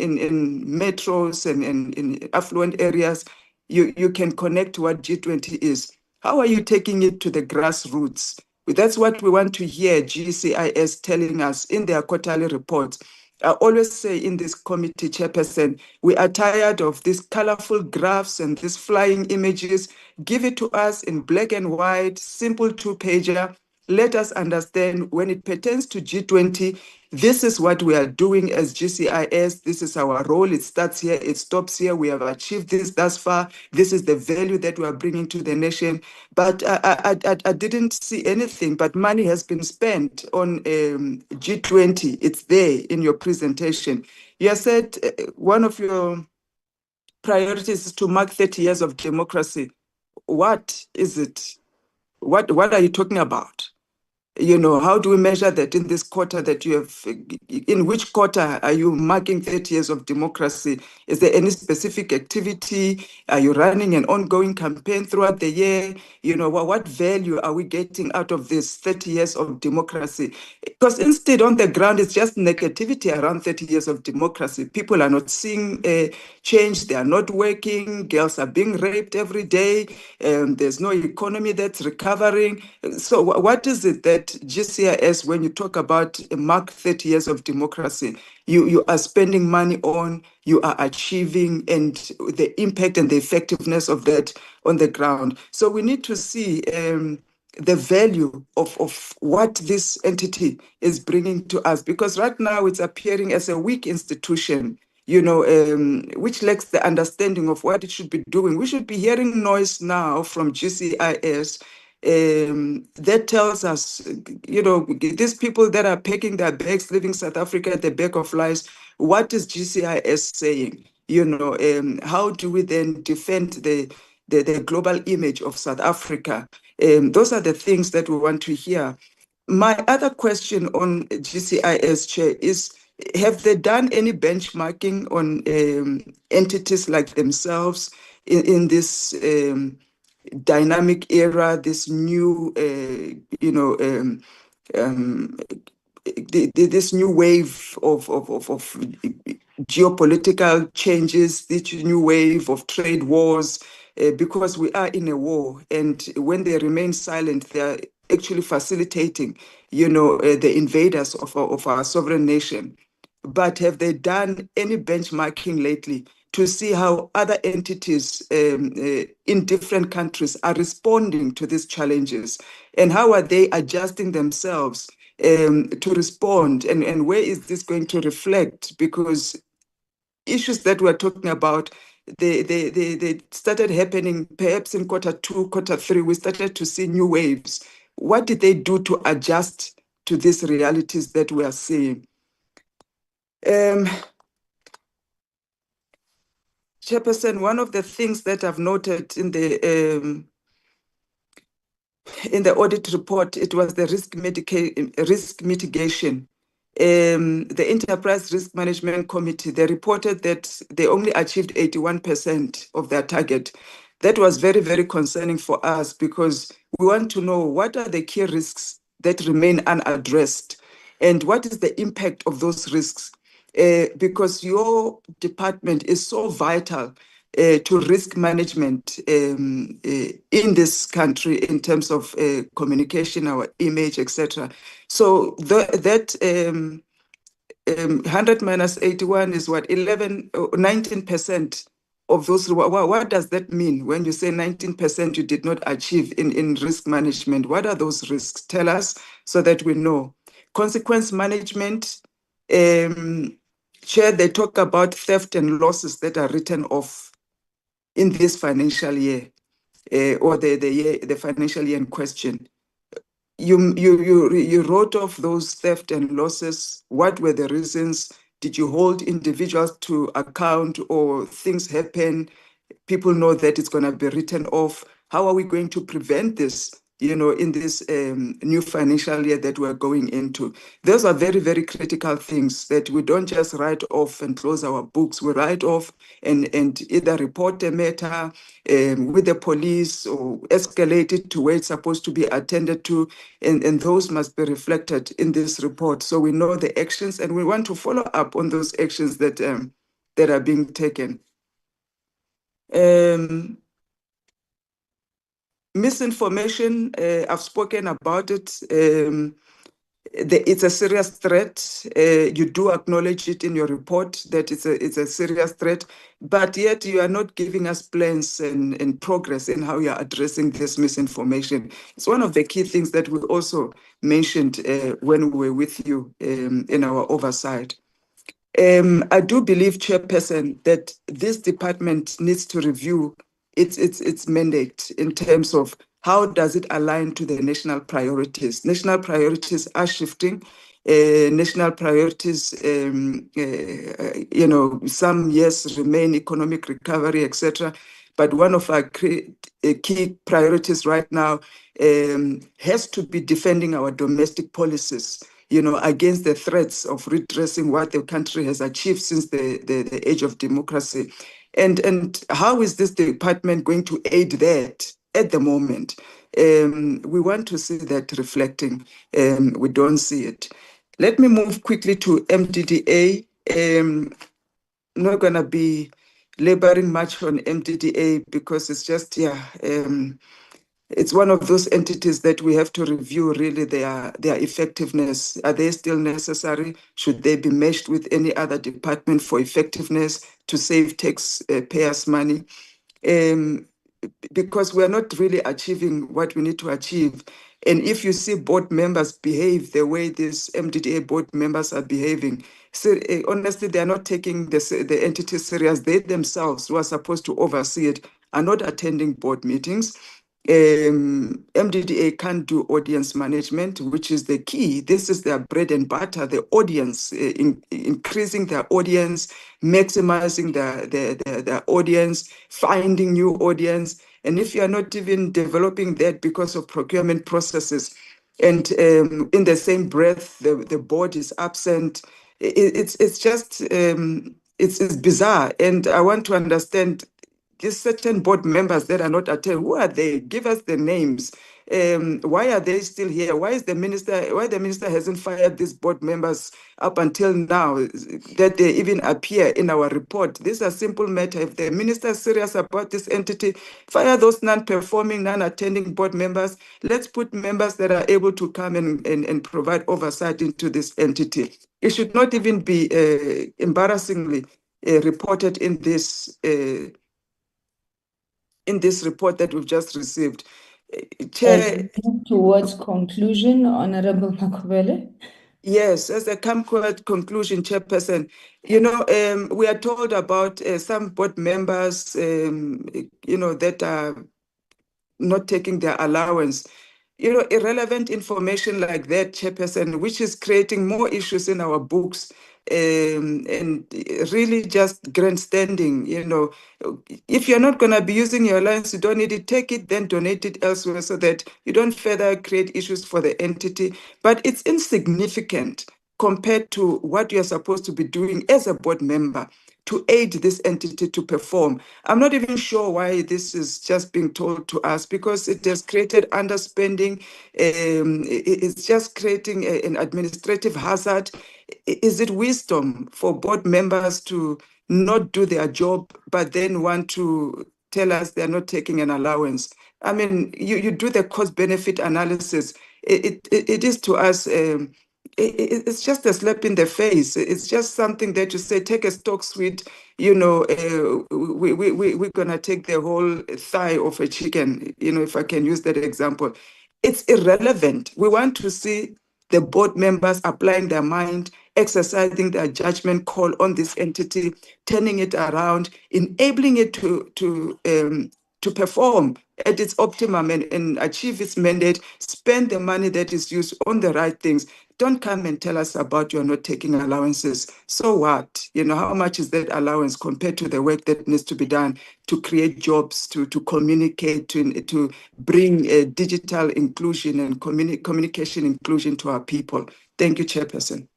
metros and in affluent areas, you can connect to what G20 is. How are you taking it to the grassroots? That's what we want to hear GCIS telling us in their quarterly reports. I always say in this committee, Chairperson, we are tired of these colorful graphs and these flying images. Give it to us in black and white, simple two-pager. Let us understand when it pertains to G20, this is what we are doing as GCIS. This is our role. It starts here, it stops here. We have achieved this thus far. This is the value that we are bringing to the nation. But I didn't see anything, but money has been spent on G20. It's there in your presentation. You said one of your priorities is to mark 30 years of democracy. What is it? What are you talking about? How do we measure that in this quarter that you have? In which quarter are you marking 30 years of democracy? Is there any specific activity? Are you running an ongoing campaign throughout the year? What value are we getting out of this 30 years of democracy? Because instead on the ground, it's just negativity around 30 years of democracy. People are not seeing change. They are not working. Girls are being raped every day. There's no economy that's recovering. So what is it that GCIS, when you talk about mark 30 years of democracy, you are spending money on, you are achieving, and the impact and the effectiveness of that on the ground? So we need to see the value of what this entity is bringing to us, because right now it's appearing as a weak institution, which lacks the understanding of what it should be doing. We should be hearing noise now from GCIS that tells us, these people that are packing their bags, leaving South Africa at the back of lies, what is GCIS saying? How do we then defend the global image of South Africa? Those are the things that we want to hear. My other question on GCIS, Chair, is have they done any benchmarking on entities like themselves in this dynamic era, this new, this new wave of geopolitical changes, this new wave of trade wars, because we are in a war, and when they remain silent, they are actually facilitating, the invaders of our sovereign nation. but have they done any benchmarking lately to see how other entities in different countries are responding to these challenges, and how are they adjusting themselves to respond, and where is this going to reflect? Because issues that we're talking about, they started happening perhaps in Q2, Q3, we started to see new waves. What did they do to adjust to these realities that we are seeing? Chairperson, one of the things that I've noted in the audit report, it was the risk mitigation. The Enterprise Risk Management Committee, they reported that they only achieved 81% of their target. That was very, very concerning for us, because we want to know what are the key risks that remain unaddressed, and what is the impact of those risks. Because your department is so vital to risk management in this country in terms of communication, our image, etc. So that 100 minus 81 is what, 19% of those. What does that mean when you say 19% you did not achieve in risk management? What are those risks? Tell us so that we know. Consequence management, Chair, they talk about theft and losses that are written off in this financial year, or the financial year in question. You wrote off those theft and losses. What were the reasons? Did you hold individuals to account, or things happen, people know that it's going to be written off? How are we going to prevent this, in this new financial year that we're going into? Those are very, very critical things that we don't just write off and close our books. We write off and either report a matter with the police, or escalate it to where it's supposed to be attended to. And those must be reflected in this report, so we know the actions, and we want to follow up on those actions that are being taken. Misinformation, I've spoken about it. It's a serious threat. You do acknowledge it in your report that it's a serious threat, but yet you are not giving us plans and progress in how you are addressing this misinformation. It's one of the key things that we also mentioned when we were with you in our oversight. I do believe, Chairperson, that this department needs to review its mandate in terms of how does it align to the national priorities. National priorities are shifting. National priorities, some yes remain economic recovery, etc. But one of our key priorities right now has to be defending our domestic policies, against the threats of redressing what the country has achieved since the age of democracy. And how is this department going to aid that at the moment? We want to see that reflecting. We don't see it. Let me move quickly to MDDA. Not going to be laboring much on MDDA because it's just, it's one of those entities that we have to review really their effectiveness. Are they still necessary? Should they be meshed with any other department for effectiveness to save taxpayers' money? Because we are not really achieving what we need to achieve. And if you see board members behave the way these MDDA board members are behaving, so honestly, they are not taking the entity serious. They themselves, who are supposed to oversee it, are not attending board meetings. MDDA can't do audience management, which is the key. This is their bread and butter, the audience, increasing their audience, maximizing their audience, finding new audience. And if you are not even developing that because of procurement processes, and in the same breath, the board is absent, it's just, it's bizarre. And I want to understand, certain board members that are not attending. Who are they? Give us the names. Why are they still here? Why the minister hasn't fired these board members up until now, that they even appear in our report? These are simple matter. If the minister is serious about this entity, fire those non-performing, non-attending board members. Let's put members that are able to come and provide oversight into this entity. It should not even be embarrassingly reported in this report that we've just received. Chair, towards conclusion, Honorable Makubele. Yes, as a come conclusion, Chairperson, we are told about some board members, that are not taking their allowance. Irrelevant information like that, Chairperson, which is creating more issues in our books, and really just grandstanding. If you're not going to be using your allowance, you don't need it, take it, then donate it elsewhere so that you don't further create issues for the entity. But it's insignificant compared to what you're supposed to be doing as a board member to aid this entity to perform. I'm not even sure why this is just being told to us, because it has created underspending. It's just creating an administrative hazard. Is it wisdom for board members to not do their job, but then want to tell us they're not taking an allowance? I mean, you do the cost-benefit analysis. It is to us, it's just a slap in the face. It's just something that you say, take a stock sweet, we're going to take the whole thigh of a chicken, if I can use that example. It's irrelevant. We want to see the board members applying their mind, exercising their judgment call on this entity, turning it around, enabling it to perform at its optimum and achieve its mandate, spend the money that is used on the right things. Don't come and tell us about you're not taking allowances. So what? How much is that allowance compared to the work that needs to be done to create jobs, to communicate, to bring digital inclusion and communication inclusion to our people? Thank you, Chairperson.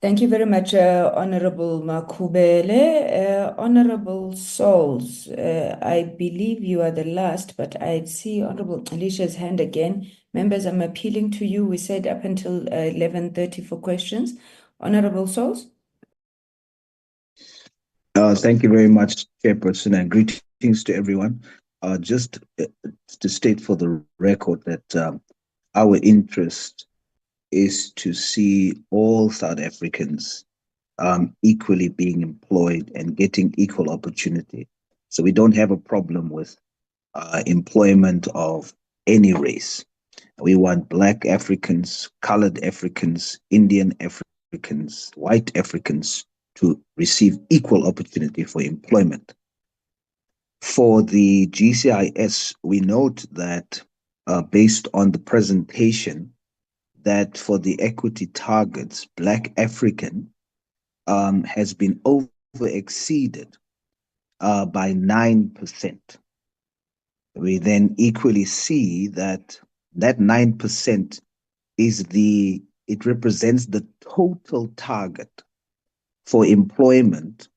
Thank you very much, Honorable Makubele. Honorable Souls, I believe you are the last, but I see Honorable Alicia's hand again. Members, I'm appealing to you. We said up until 11:30 for questions. Honorable Souls? Thank you very much, Chairperson, and greetings to everyone. Just to state for the record that our interest is to see all South Africans equally being employed and getting equal opportunity. So we don't have a problem with employment of any race. We want Black Africans, colored Africans, Indian Africans, white Africans to receive equal opportunity for employment. For the GCIS, we note that based on the presentation, that for the equity targets, Black African has been over-exceeded by 9%. We then equally see that 9% it represents the total target for employment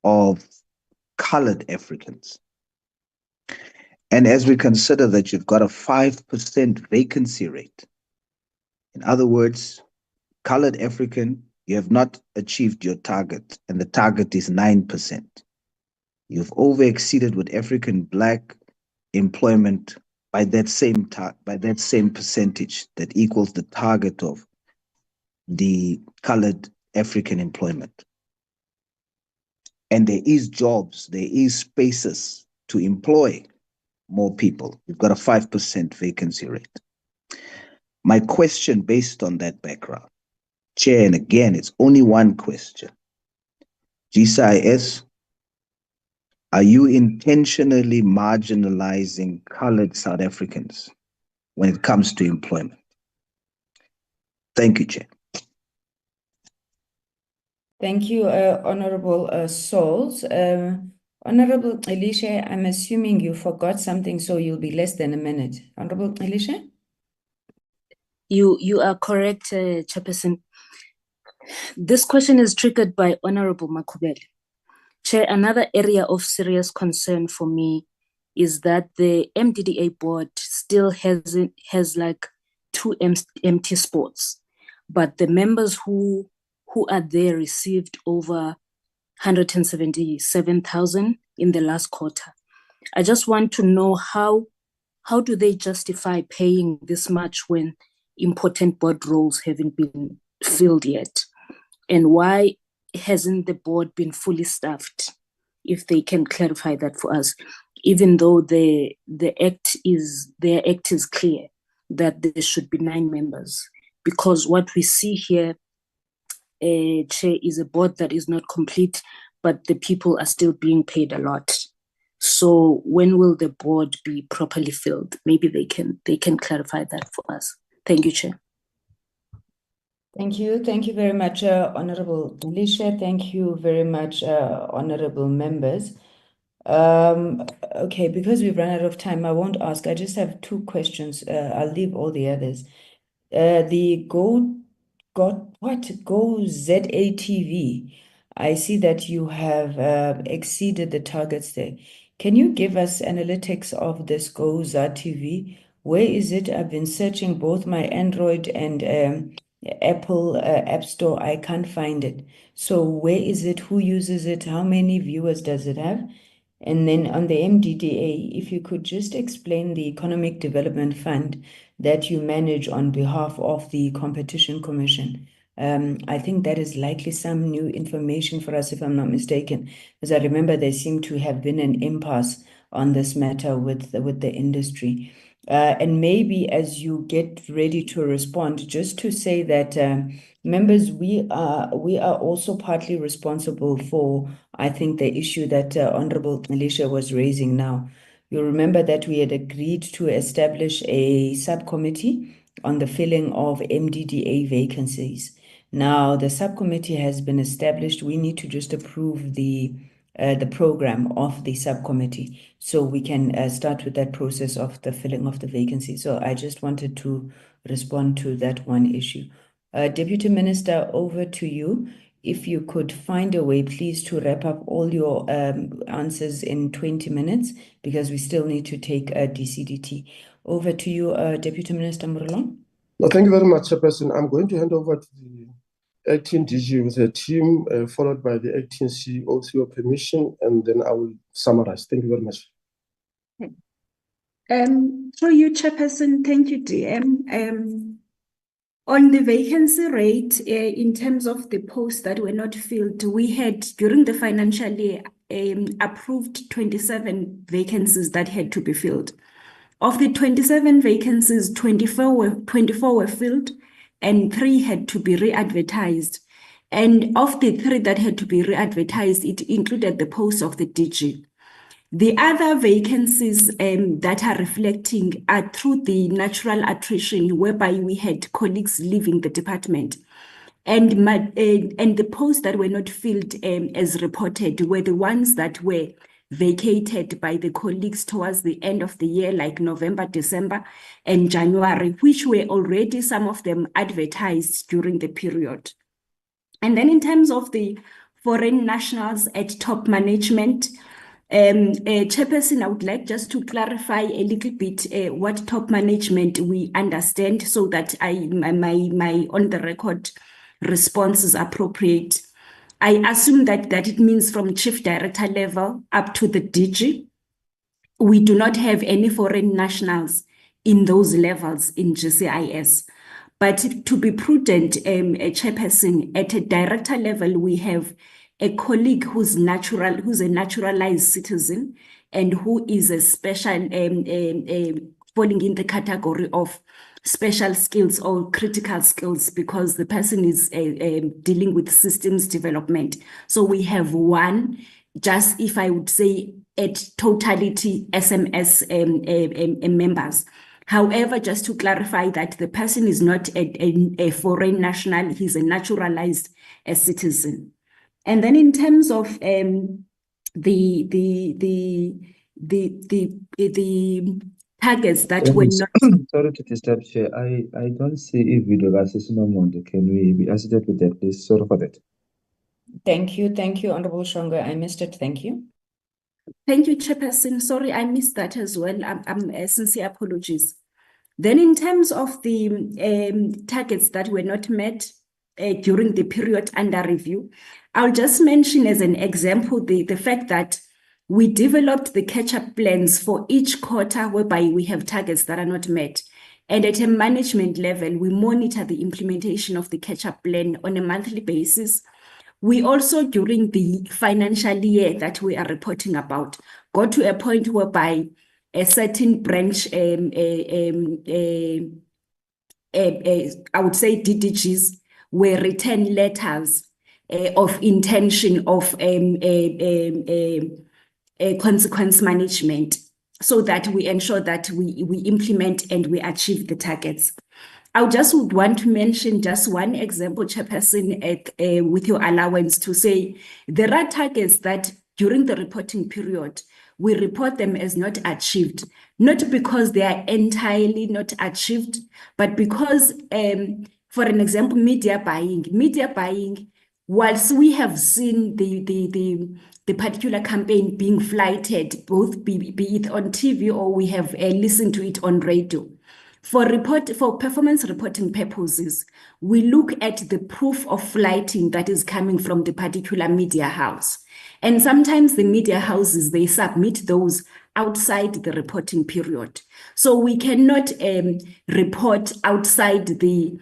of colored Africans. And as we consider that you've got a 5% vacancy rate, in other words, colored African, you have not achieved your target, and the target is 9%. You've over-exceeded with African Black employment by that same percentage that equals the target of the colored African employment. And there is jobs, there is spaces to employ more people. You've got a 5% vacancy rate. My question based on that background, Chair, and again, it's only one question. GCIS, are you intentionally marginalizing colored South Africans when it comes to employment? Thank you, Chair. Thank you, Honorable Souls. Honorable Alicia, I'm assuming you forgot something, so you'll be less than a minute. Honorable Alicia? You are correct, Chairperson. This question is triggered by Honorable Makubele. Chair, another area of serious concern for me is that the MDDA board still has like 2 empty spots, but the members who are there received over 177,000 in the last quarter. I just want to know how do they justify paying this much when important board roles haven't been filled yet? And why hasn't the board been fully staffed? If they can clarify that for us, even though their act is clear that there should be 9 members, because what we see here, Chair, is a board that is not complete, but the people are still being paid a lot. So when will the board be properly filled? Maybe they can clarify that for us. Thank you, Chair. Thank you. Thank you very much, Honorable Alicia. Thank you very much, honorable members. Okay, because we've run out of time, I won't ask. I just have 2 questions. I'll leave all the others. The Go ZATV. I see that you have exceeded the targets there. Can you give us analytics of this Go ZATV? Where is it? I've been searching both my Android and Apple App Store. I can't find it. So where is it? Who uses it? How many viewers does it have? And then on the MDDA, if you could just explain the Economic Development Fund that you manage on behalf of the Competition Commission. I think that is likely some new information for us, if I'm not mistaken, because I remember there seemed to have been an impasse on this matter with the industry. And maybe as you get ready to respond, just to say that members, we are also partly responsible for, I think, the issue that Honorable Alicia was raising now. You remember that we had agreed to establish a subcommittee on the filling of MDDA vacancies. Now, the subcommittee has been established. We need to just approve the program of the subcommittee so we can start with that process of the filling of the vacancy. So I just wanted to respond to that one issue. Deputy Minister, over to you. If you could find a way, please, to wrap up all your answers in 20 minutes, because we still need to take a DCDT. Over to you, Deputy Minister Murulong. No, thank you very much, Chairperson. I'm going to hand over to the acting DG with her team, followed by the acting CEO, with your permission, and then I will summarize. Thank you very much. Through you, Chairperson, thank you, DM. On the vacancy rate, in terms of the posts that were not filled, we had, during the financial year, approved 27 vacancies that had to be filled. Of the 27 vacancies, 24 were filled, and 3 had to be re-advertised. And of the 3 that had to be re-advertised, it included the post of the DG. The other vacancies that are reflecting are through the natural attrition, whereby we had colleagues leaving the department. And the posts that were not filled as reported were the ones that were vacated by the colleagues towards the end of the year, like November, December, and January, which were already some of them advertised during the period. And then in terms of the foreign nationals at top management, Chairperson, I would like just to clarify a little bit what top management we understand, so that my on the record response is appropriate. I assume that it means from chief director level up to the DG. We do not have any foreign nationals in those levels in GCIS. But to be prudent, Chairperson, at a director level, we have a colleague who's a naturalized citizen and who is a special, falling in the category of special skills or critical skills, because the person is dealing with systems development. So we have one, just if I would say at totality SMS members. However, just to clarify that the person is not a foreign national, he's a naturalized citizen. And then in terms of the targets that were not. Sorry to disturb, Chair. I don't see if video versus no more. Can we be assisted with that, please? Sorry for that. Thank you, Honorable Shonga. I missed it. Thank you. Thank you, Chairperson. Sorry, I missed that as well. Sincere apologies. Then in terms of the targets that were not met during the period under review, I'll just mention as an example the fact that we developed the catch-up plans for each quarter whereby we have targets that are not met. And at a management level, we monitor the implementation of the catch-up plan on a monthly basis. We also, during the financial year that we are reporting about, got to a point whereby a certain branch, I would say DDGs, were written letters of intention of consequence management so that we ensure that we implement and we achieve the targets. I just would want to mention just one example, Chairperson, with your allowance, to say there are targets that during the reporting period, we report them as not achieved, not because they are entirely not achieved, but because, for an example, media buying, whilst we have seen the particular campaign being flighted, both be it on TV or we have listened to it on radio. For performance reporting purposes, we look at the proof of flighting that is coming from the particular media house. And sometimes the media houses, they submit those outside the reporting period. So we cannot report outside the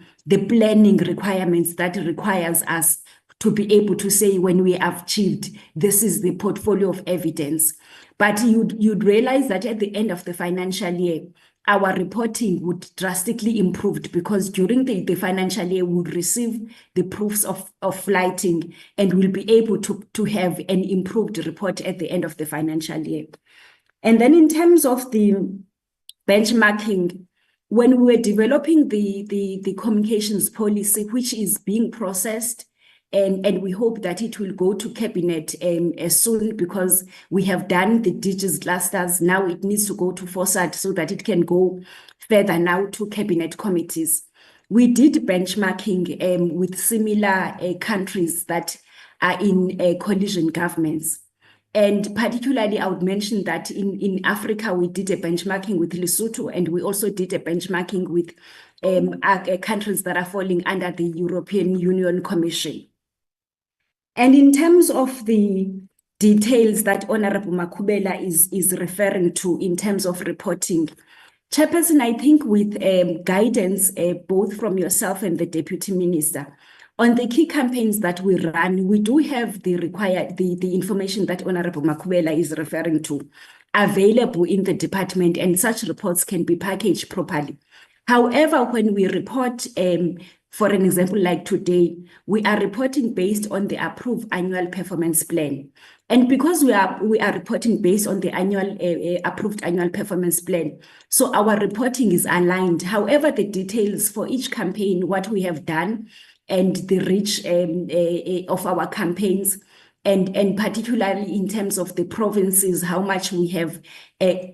planning requirements that requires us to be able to say when we have achieved, this is the portfolio of evidence. But you'd realize that at the end of the financial year, our reporting would drastically improve because during the financial year, we would receive the proofs of flighting and we'll be able to have an improved report at the end of the financial year. And then in terms of the benchmarking, when we were developing the communications policy, which is being processed, and we hope that it will go to cabinet as soon because we have done the DGs clusters. Now it needs to go to FOSAT so that it can go further now to cabinet committees. We did benchmarking with similar countries that are in coalition governments. And particularly, I would mention that in Africa, we did a benchmarking with Lesotho, and we also did a benchmarking with countries that are falling under the European Union Commission. And in terms of the details that Honorable Makubela is referring to in terms of reporting, Chairperson, I think with guidance both from yourself and the Deputy Minister, on the key campaigns that we run, we do have the information that Honorable Makubela is referring to available in the department, and such reports can be packaged properly. However, when we report, for an example, like today, we are reporting based on the approved annual performance plan. And because we are reporting based on the approved annual performance plan, so our reporting is aligned. However, the details for each campaign, what we have done, and the reach of our campaigns, and particularly in terms of the provinces, how much we have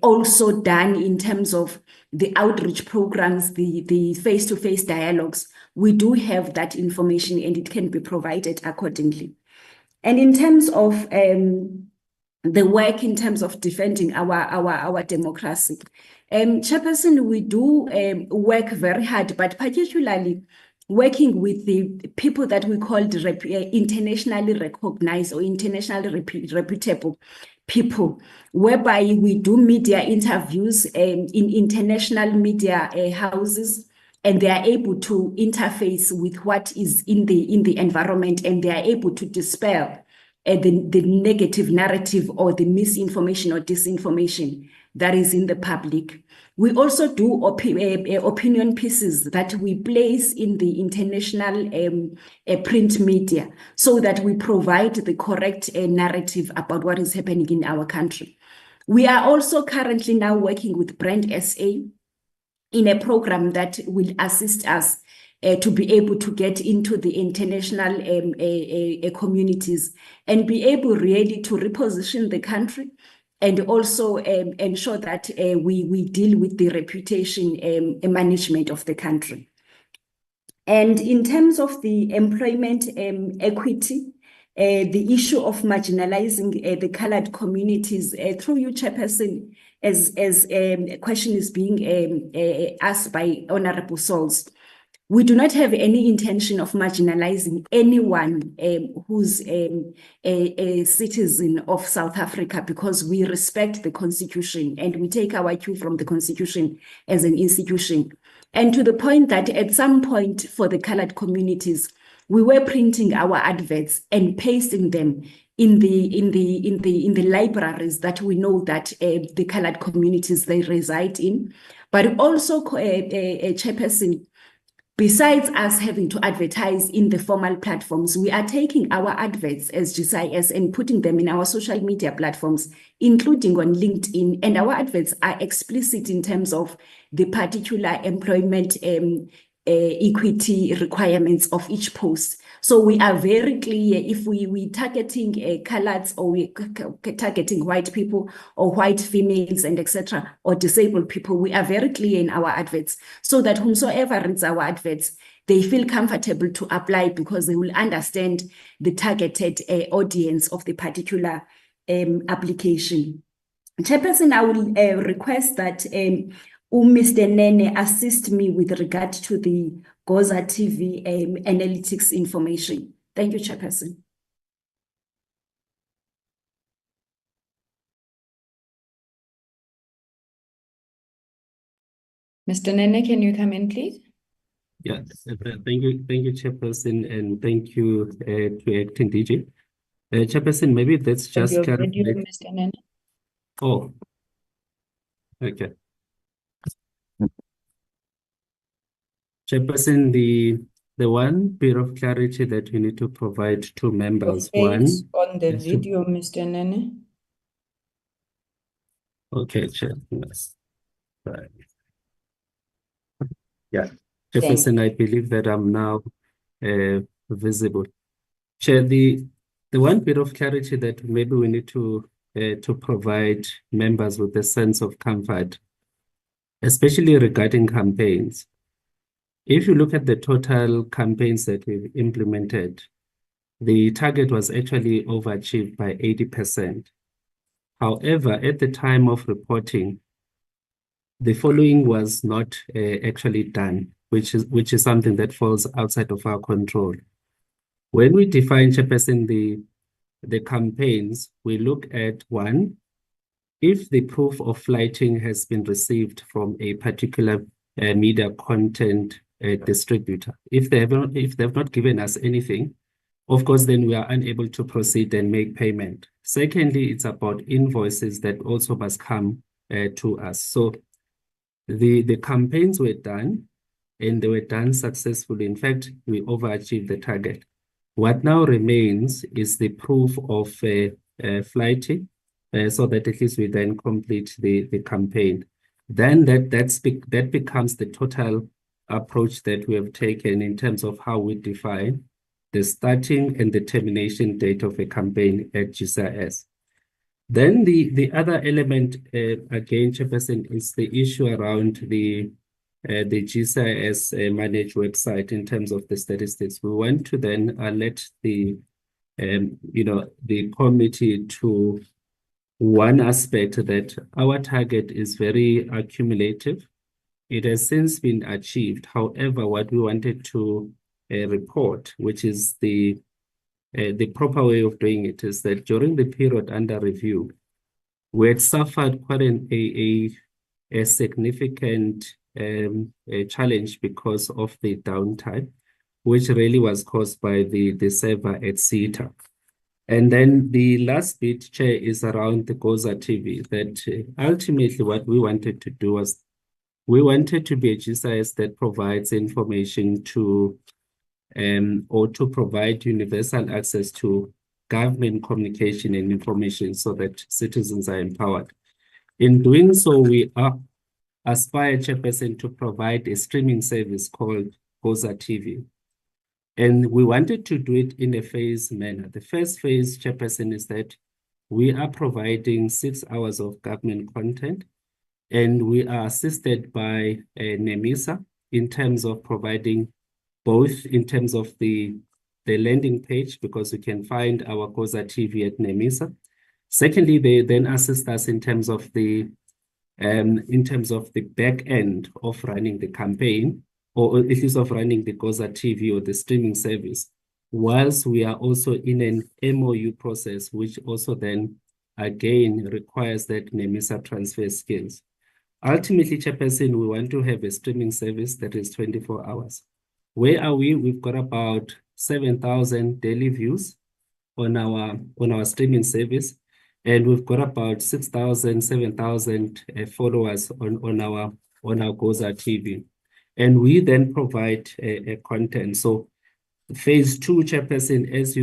also done in terms of the outreach programs, the face-to-face dialogues, we do have that information and it can be provided accordingly. And in terms of the work in terms of defending our democracy, Chairperson, we do work very hard, but particularly working with the people that we call internationally recognized or internationally reputable people, whereby we do media interviews in international media houses, and they are able to interface with what is in the environment, and they are able to dispel the negative narrative or the misinformation or disinformation that is in the public. We also do opinion pieces that we place in the international print media so that we provide the correct narrative about what is happening in our country. We are also currently now working with Brand SA in a program that will assist us to be able to get into the international communities and be able really to reposition the country and also ensure that we deal with the reputation management of the country. And in terms of the employment equity, the issue of marginalizing the colored communities. Through you, Chairperson, as a question is being asked by Honorable Souls, we do not have any intention of marginalizing anyone who's a citizen of South Africa, because we respect the Constitution and we take our cue from the Constitution as an institution. And to the point that at some point for the colored communities, we were printing our adverts and pasting them in the libraries that we know that the colored communities they reside in. But also, Chairperson, besides us having to advertise in the formal platforms, we are taking our adverts as GCIS and putting them in our social media platforms, including on LinkedIn. And our adverts are explicit in terms of the particular employment equity requirements of each post. So we are very clear if we targeting coloreds, or we targeting white people or white females and etc., or disabled people, we are very clear in our adverts, so that whomsoever reads our adverts, they feel comfortable to apply, because they will understand the targeted audience of the particular application. Chairperson, I will request that Mr. Nene assist me with regard to the GOZA TV analytics information. Thank you, Chairperson. Mr. Nene, can you come in, please? Yes, thank you, Chairperson, and thank you to Acting DG. Chairperson, maybe let's just Your clarify. video, Mr. Nene. Oh, okay. Chairperson, the one bit of clarity that we need to provide to members, one on the is to- video, Mr. Nene. Okay, Chair. Yes. Right. Yeah. Chairperson, I believe that I'm now visible. Chair, the one bit of clarity that maybe we need to provide members with a sense of comfort, especially regarding campaigns. If you look at the total campaigns that we've implemented, the target was actually overachieved by 80%. However, at the time of reporting, the following was not actually done, which is something that falls outside of our control. When we define, Chairperson, the campaigns, we look at one, if the proof of flighting has been received from a particular media content distributor. If they have not given us anything, of course, then we are unable to proceed and make payment. Secondly, it's about invoices that also must come to us. So the campaigns were done, and they were done successfully. In fact, we overachieved the target. What now remains is the proof of flighting, so that at least we then complete the campaign. Then that becomes the total approach that we have taken in terms of how we define the starting and the termination date of a campaign at GCIS. Then the other element, again, Chairperson, is the issue around the GCIS managed website in terms of the statistics. We want to then alert the committee to one aspect, that our target is very accumulative. It has since been achieved. However, what we wanted to report, which is the proper way of doing it, is that during the period under review, we had suffered quite a significant challenge because of the downtime, which really was caused by the server at CETA. And then the last bit, Chair, is around the GOZA TV, that ultimately what we wanted to do was we wanted to be a GCIS that provides information to or to provide universal access to government communication and information so that citizens are empowered. In doing so, we aspire, Chairperson, to provide a streaming service called GOZA TV. And we wanted to do it in a phased manner. The first phase, Chairperson, is that we are providing 6 hours of government content, and we are assisted by NEMISA in terms of providing both in terms of the the landing page because you can find our GOZA TV at NEMISA. Secondly, they then assist us in terms of the back end of running the campaign, or at least of running the GOZA TV or the streaming service, whilst we are also in an MOU process, which also then again requires that NEMISA transfer skills. Ultimately, Chairperson, we want to have a streaming service that is 24 hours. Where are we? We've got about 7,000 daily views on our streaming service, and we've got about 6,000, 7,000 followers on our GOZA TV. And we then provide content. So phase 2, Chairperson, as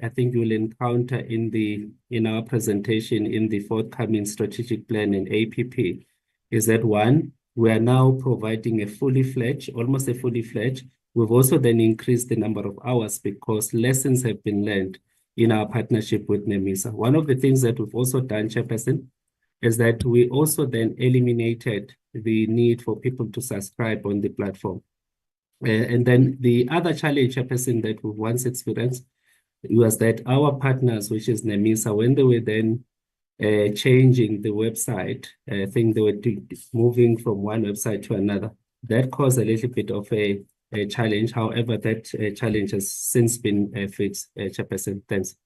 I think you'll encounter in our presentation in the forthcoming strategic plan and APP, is that one, we are now providing almost a fully fledged. We've also then increased the number of hours because lessons have been learned in our partnership with NEMISA. One of the things that we've also done, Chairperson, is that we also then eliminated the need for people to subscribe on the platform. And then the other challenge, Chairperson, that we've once experienced was that our partners, which is NEMISA, when they were then changing the website, I think they were moving from one website to another. That caused a little bit of a challenge. However, that challenge has since been fixed, Chairperson. Thanks.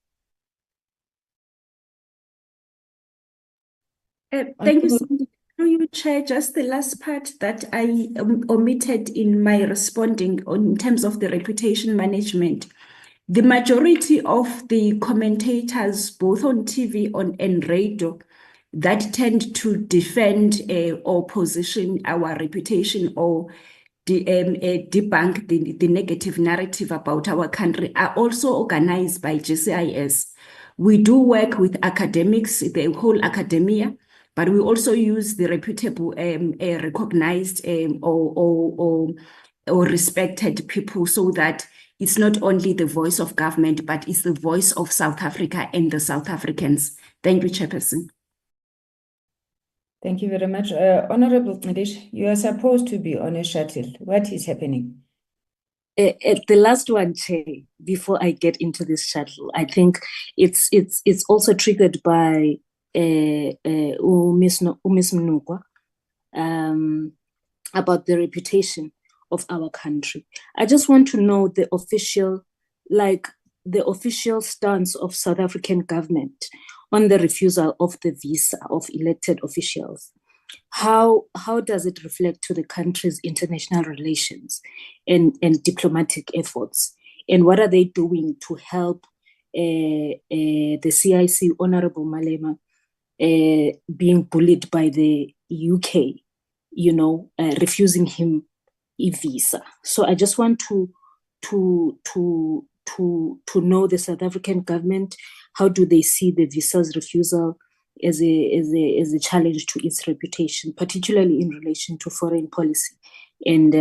Thank you, Sandy. Through you, Chair, just the last part that I omitted in my responding in terms of the reputation management. The majority of the commentators, both on TV and radio, that tend to defend or position our reputation or debunk the negative narrative about our country are also organized by GCIS. We do work with academics, the whole academia, but we also use the reputable, recognized or respected people so that it's not only the voice of government, but it's the voice of South Africa and the South Africans. Thank you, Chairperson. Thank you very much. Honorable Ndish, you are supposed to be on a shuttle. What is happening? The last one, Chair, before I get into this shuttle, I think it's also triggered by Miss Mnukwa about the reputation of our country. I just want to know the official stance of South African government on the refusal of the visa of elected officials. How does it reflect to the country's international relations and diplomatic efforts? And what are they doing to help the CIC Honorable Malema being bullied by the UK, refusing him a visa? So I just want to know the South African government. How do they see the visa's refusal as a challenge to its reputation, particularly in relation to foreign policy and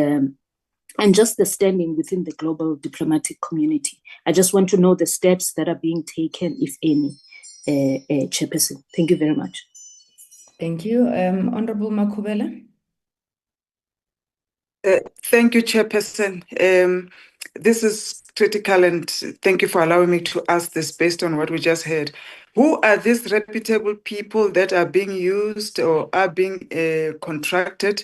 just the standing within the global diplomatic community? I just want to know the steps that are being taken, if any, Chairperson. Thank you very much. Thank you. Honorable Makubela. Thank you, Chairperson. This is critical, and thank you for allowing me to ask this based on what we just heard. Who are these reputable people that are being used or are being contracted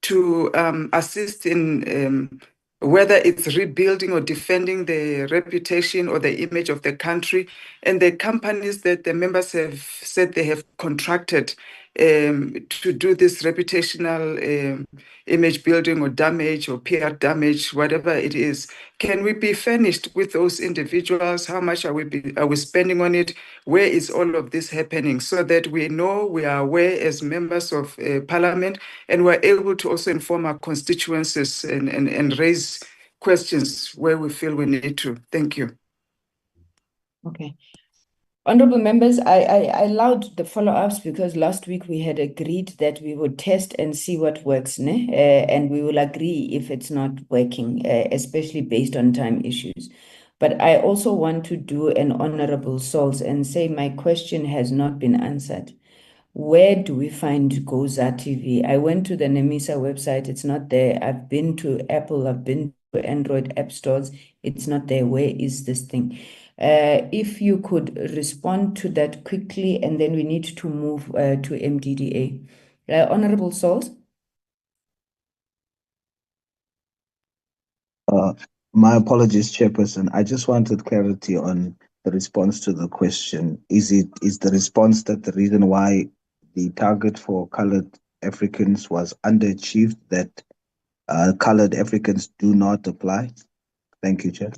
to assist in whether it's rebuilding or defending the reputation or the image of the country, and the companies that the members have said they have contracted to do this reputational image building or damage or PR damage, whatever it is? Can we be furnished with those individuals? How much are we spending on it? Where is all of this happening, so that we know, we are aware as members of parliament, and we're able to also inform our constituencies and raise questions where we feel we need to. Thank you. Okay. Honorable members, I allowed the follow-ups because last week we had agreed that we would test and see what works, and we will agree if it's not working, especially based on time issues. But I also want to do an honorable souls and say my question has not been answered. Where do we find GOZA TV? I went to the NEMISA website. It's not there. I've been to Apple. I've been Android app stores. It's not there. Where is this thing? If you could respond to that quickly, and then we need to move to MDDA. Honorable Salt. My apologies, Chairperson. I just wanted clarity on the response to the question. Is the response that the reason why the target for colored Africans was underachieved, that colored Africans do not apply? Thank you, Chair.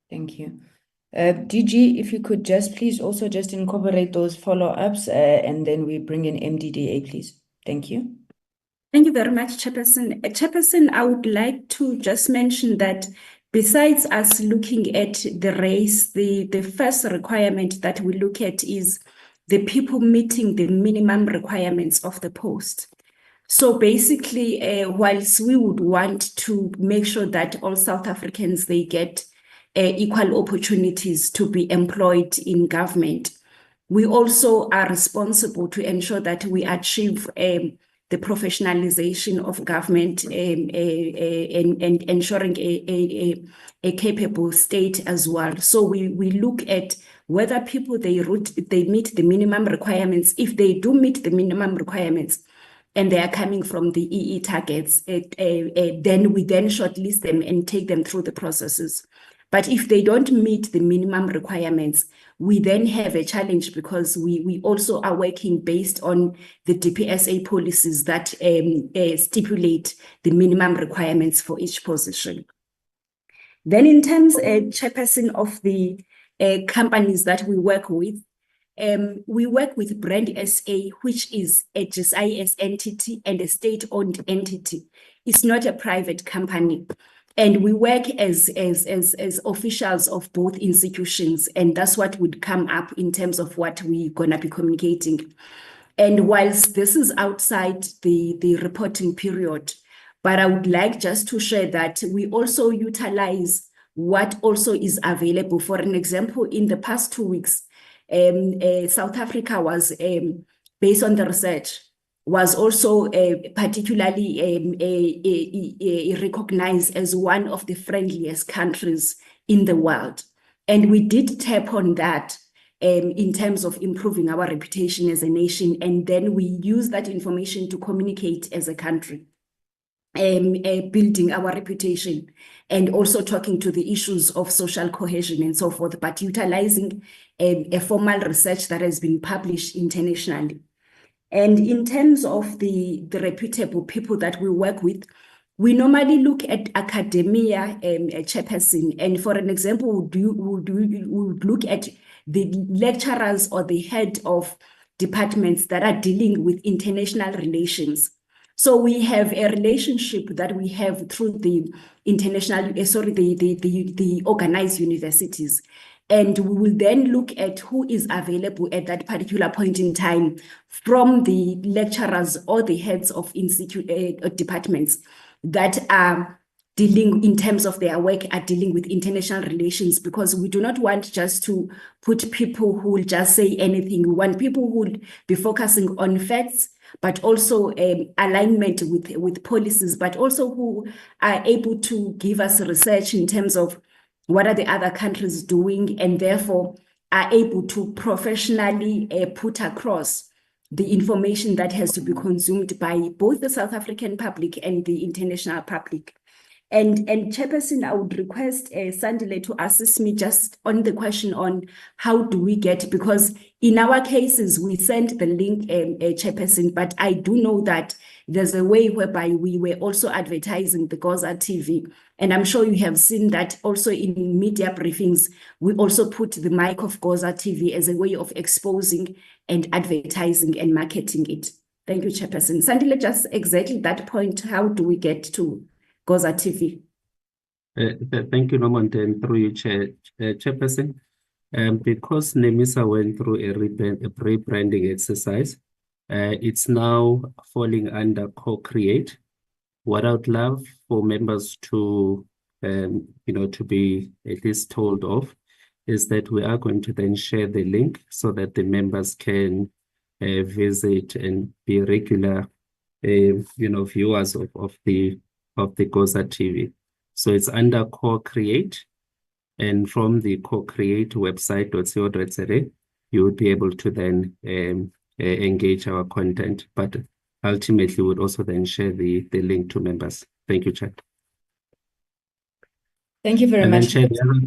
Thank you. DG, if you could just please also just incorporate those follow-ups and then we bring in MDDA, please. Thank you. Thank you very much, Chairperson. Chairperson, I would like to just mention that besides us looking at the race, the first requirement that we look at is the people meeting the minimum requirements of the post. So basically, whilst we would want to make sure that all South Africans, they get equal opportunities to be employed in government, we also are responsible to ensure that we achieve the professionalization of government and ensuring a capable state as well. So we look at whether people, they meet the minimum requirements. If they do meet the minimum requirements and they are coming from the EE targets, then we then shortlist them and take them through the processes. But if they don't meet the minimum requirements, we then have a challenge because we also are working based on the DPSA policies that stipulate the minimum requirements for each position. Then in terms, Chairperson, of the companies that we work with Brand SA, which is a GCIS entity and a state-owned entity. It's not a private company. And we work as officials of both institutions, and that's what would come up in terms of what we're going to be communicating. And whilst this is outside the reporting period, but I would like just to share that we also utilize what also is available. For an example, in the past 2 weeks, South Africa was, based on the research, was also particularly recognized as one of the friendliest countries in the world. And we did tap on that in terms of improving our reputation as a nation. And then we use that information to communicate as a country, building our reputation and also talking to the issues of social cohesion and so forth, but utilizing a formal research that has been published internationally. And in terms of the reputable people that we work with, we normally look at academia, Chairperson, and for an example, we would look at the lecturers or the head of departments that are dealing with international relations. So we have a relationship that we have through the the organized universities. And we will then look at who is available at that particular point in time from the lecturers or the heads of departments that are dealing, in terms of their work, are dealing with international relations, because we do not want just to put people who will just say anything. We want people who will be focusing on facts, but also alignment with policies, but also who are able to give us research in terms of what are the other countries doing, and therefore are able to professionally put across the information that has to be consumed by both the South African public and the international public. And Chairperson, I would request Sandile to assist me just on the question on how do we get, because in our cases, we sent the link, Chairperson, but I do know that there's a way whereby we were also advertising the Goza TV. And I'm sure you have seen that also in media briefings, we also put the mic of Goza TV as a way of exposing and advertising and marketing it. Thank you, Chairperson. Sandile, just exactly that point, how do we get to Goza TV? Thank you, Norman, and through you, Chairperson. Because NEMISA went through a rebranding exercise, it's now falling under co-create. What I would love for members to, to be at least told of is that we are going to then share the link so that the members can visit and be regular, viewers of the Goza TV. So it's under co-create. And from the co-create website.co.za, you would be able to then engage our content, but ultimately would also then share the link to members. Thank you, Chair. Thank you very And much. then, Chair,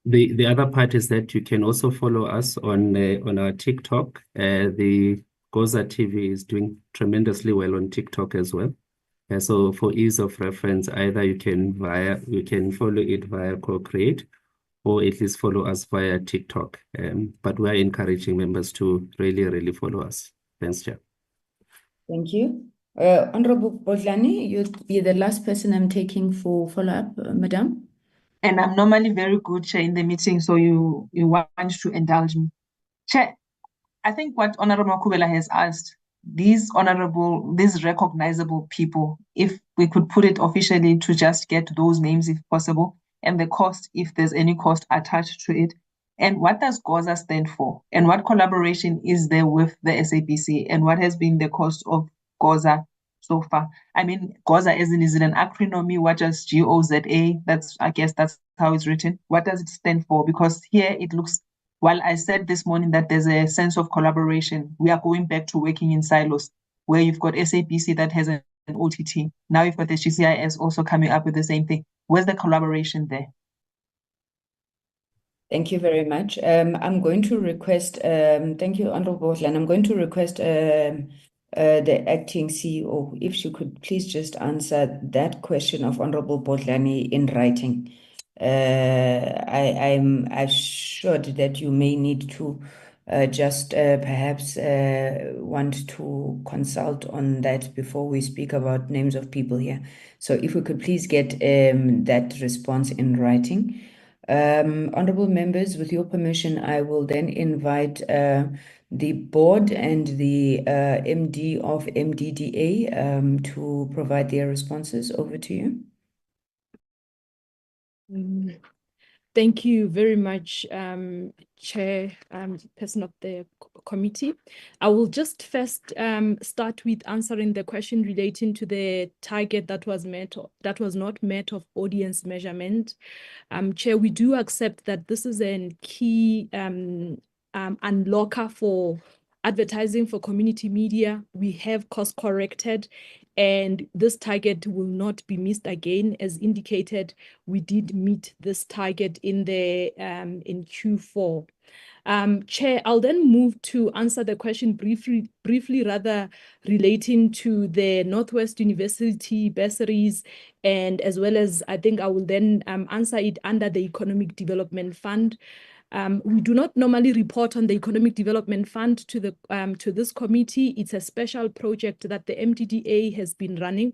the other part is that you can also follow us on our TikTok. The Goza TV is doing tremendously well on TikTok as well. So for ease of reference, either you can follow it via co-create, or at least follow us via TikTok. But we're encouraging members to really follow us. Thanks, Chair. Thank you. Honorable Bodlani, you're the last person I'm taking for follow-up, Madam. And I'm normally very good, Chair, in the meeting, so you want to indulge me. Chair, I think what Honorable Makubela has asked, these recognizable people, if we could put it officially to just get those names if possible, and the cost, if there's any cost attached to it. And what does GOZA stand for? And what collaboration is there with the SABC? And what has been the cost of GOZA so far? I mean, GOZA as in, is it an acronym? What does GOZA? I guess that's how it's written. What does it stand for? Because here it looks, while I said this morning that there's a sense of collaboration, we are going back to working in silos, where you've got SABC that has an OTT. Now you've got the GCIS also coming up with the same thing. Where's the collaboration there? Thank you very much. I'm going to request, thank you, Honorable Bodlani. I'm going to request the acting CEO, if she could please just answer that question of Honorable Bodlani in writing. I'm assured that you may need to just perhaps want to consult on that before we speak about names of people here. So if we could please get that response in writing. Honorable members, with your permission, I will then invite the board and the MD of MDDA to provide their responses. Over to you. Thank you very much, Chair, person of the committee. I will just first start with answering the question relating to the target that was not met of audience measurement. Chair, we do accept that this is a key unlocker for advertising for community media. We have course corrected, and this target will not be missed again. As indicated, we did meet this target in Q4. Chair, I'll then move to answer the question briefly rather relating to the Northwest University bursaries, and as well as I think I will then answer it under the Economic Development Fund. We do not normally report on the Economic Development Fund to this committee. It's a special project that the MDDA has been running.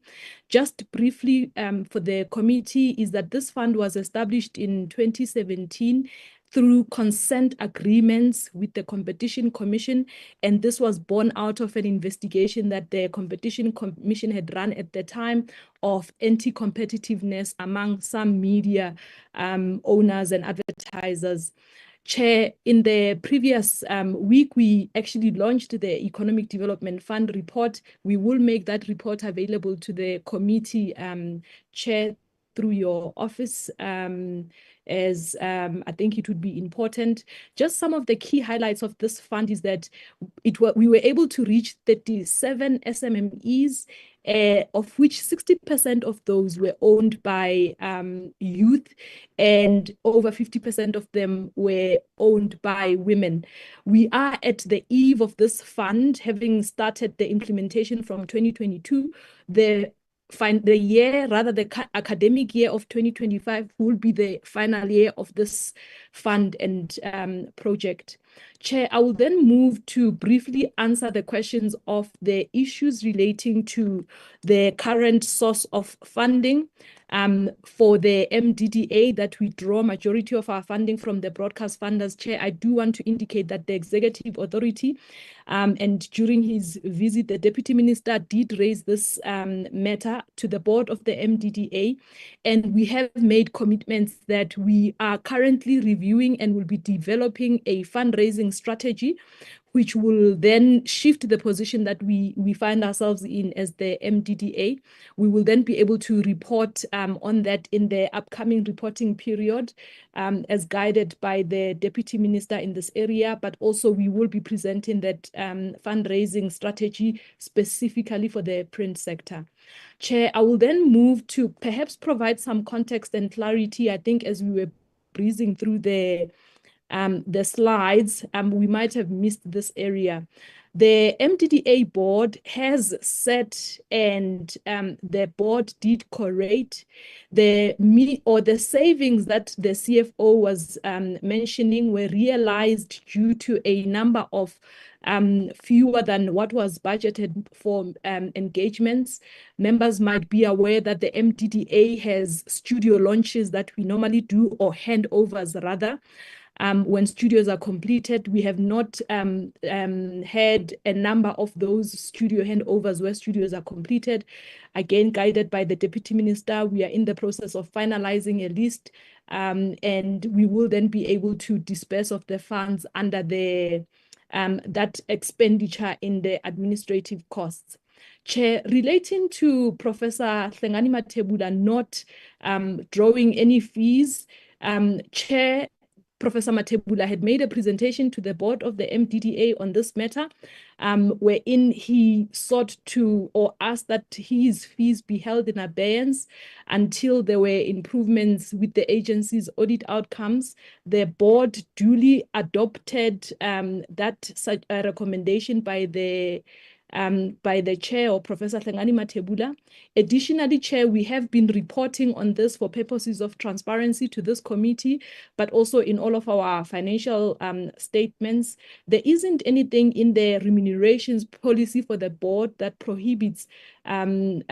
Just briefly for the committee is that this fund was established in 2017 through consent agreements with the Competition Commission, and this was born out of an investigation that the Competition Commission had run at the time of anti-competitiveness among some media owners and advertisers. Chair, in the previous week, we actually launched the Economic Development Fund report. We will make that report available to the committee, Chair, through your office, as I think it would be important. Just some of the key highlights of this fund is that we were able to reach 37 SMMEs, of which 60% of those were owned by youth, and over 50% of them were owned by women. We are at the eve of this fund, having started the implementation from 2022. The academic year of 2025 will be the final year of this fund and project. Chair, I will then move to briefly answer the questions of the issues relating to the current source of funding. For the MDDA, that we draw majority of our funding from the broadcast funders. Chair, I do want to indicate that the Executive Authority, and during his visit, the Deputy Minister did raise this matter to the board of the MDDA, and we have made commitments that we are currently reviewing and will be developing a fundraising strategy which will then shift the position that we find ourselves in as the MDDA. We will then be able to report on that in the upcoming reporting period, as guided by the Deputy Minister in this area, but also we will be presenting that fundraising strategy specifically for the print sector. Chair, I will then move to perhaps provide some context and clarity. I think as we were breezing through the slides, we might have missed this area. The MDDA board has set, and the board did correct the savings that the CFO was mentioning were realized due to a number of fewer than what was budgeted for engagements. Members might be aware that the MDDA has studio launches that we normally do, or handovers rather. When studios are completed, we have not had a number of those studio handovers where studios are completed. Again, guided by the Deputy Minister, we are in the process of finalizing a list, and we will then be able to disperse of the funds under the that expenditure in the administrative costs. Chair, relating to Professor Hlengani Mathebula not drawing any fees, Chair, Professor Mathebula had made a presentation to the board of the MDDA on this matter, wherein he sought to, or asked that his fees be held in abeyance until there were improvements with the agency's audit outcomes. The board duly adopted that such a recommendation by the chair, or Professor Hlengani Mathebula. Additionally, Chair, we have been reporting on this for purposes of transparency to this committee, but also in all of our financial statements. There isn't anything in the remunerations policy for the board that prohibits the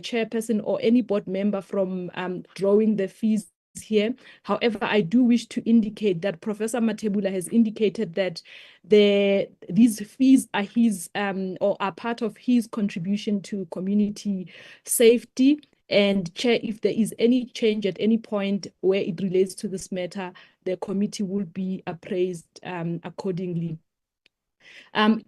chairperson or any board member from drawing the fees here. However, I do wish to indicate that Professor Mathebula has indicated that these fees are his or are part of his contribution to community safety. And Chair, if there is any change at any point where it relates to this matter, the committee will be appraised accordingly.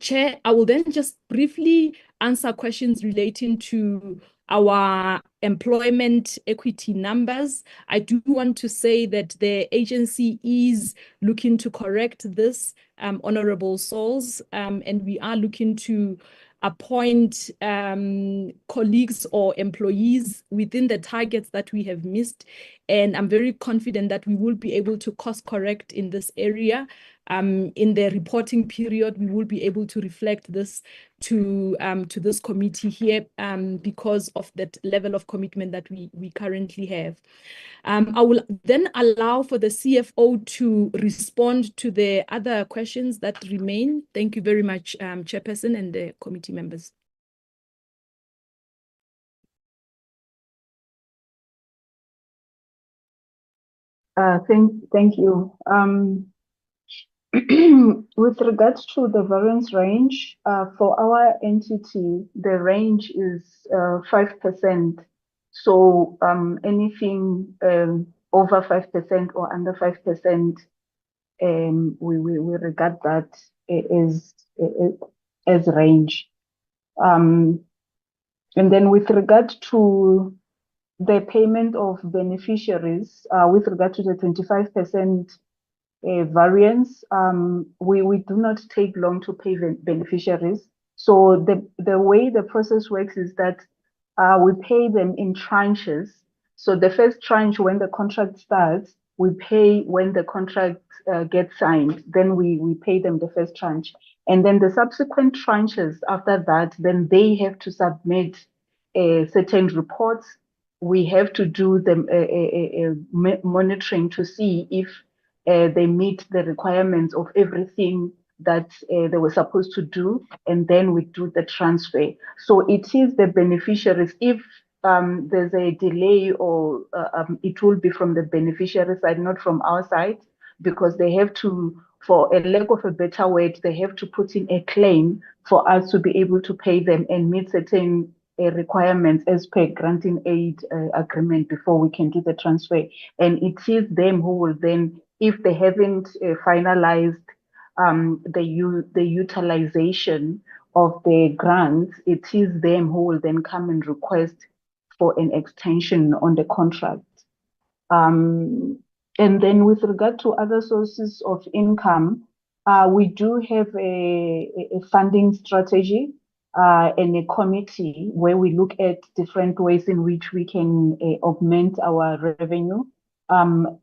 Chair, I will then just briefly answer questions relating to our employment equity numbers. I do want to say that the agency is looking to correct this, Honorable Souls, and we are looking to appoint colleagues or employees within the targets that we have missed. And I'm very confident that we will be able to course correct in this area. In the reporting period, we will be able to reflect this to this committee here because of that level of commitment that we currently have. I will then allow for the CFO to respond to the other questions that remain. Thank you very much, Chairperson and the committee members. Thank you. With regards to the variance range, for our entity, the range is 5%. So anything over 5% or under 5%, we regard that as range. And then with regard to the payment of beneficiaries, with regard to the 25% variance, we do not take long to pay beneficiaries. So the way the process works is that we pay them in tranches. So the first tranche, when the contract starts, we pay when the contract gets signed. Then we pay them the first tranche. And then the subsequent tranches after that, then they have to submit certain reports. We have to do the monitoring to see if they meet the requirements of everything that they were supposed to do, and then we do the transfer. So it is the beneficiaries. If there's a delay, or it will be from the beneficiary side, not from our side, because they have to, for a lack of a better word, they have to put in a claim for us to be able to pay them and meet certain requirements as per granting aid agreement before we can do the transfer. And it is them who will then, if they haven't finalized the utilization of the grants, it is them who will then come and request for an extension on the contract. And then with regard to other sources of income, we do have a funding strategy and a committee where we look at different ways in which we can augment our revenue. For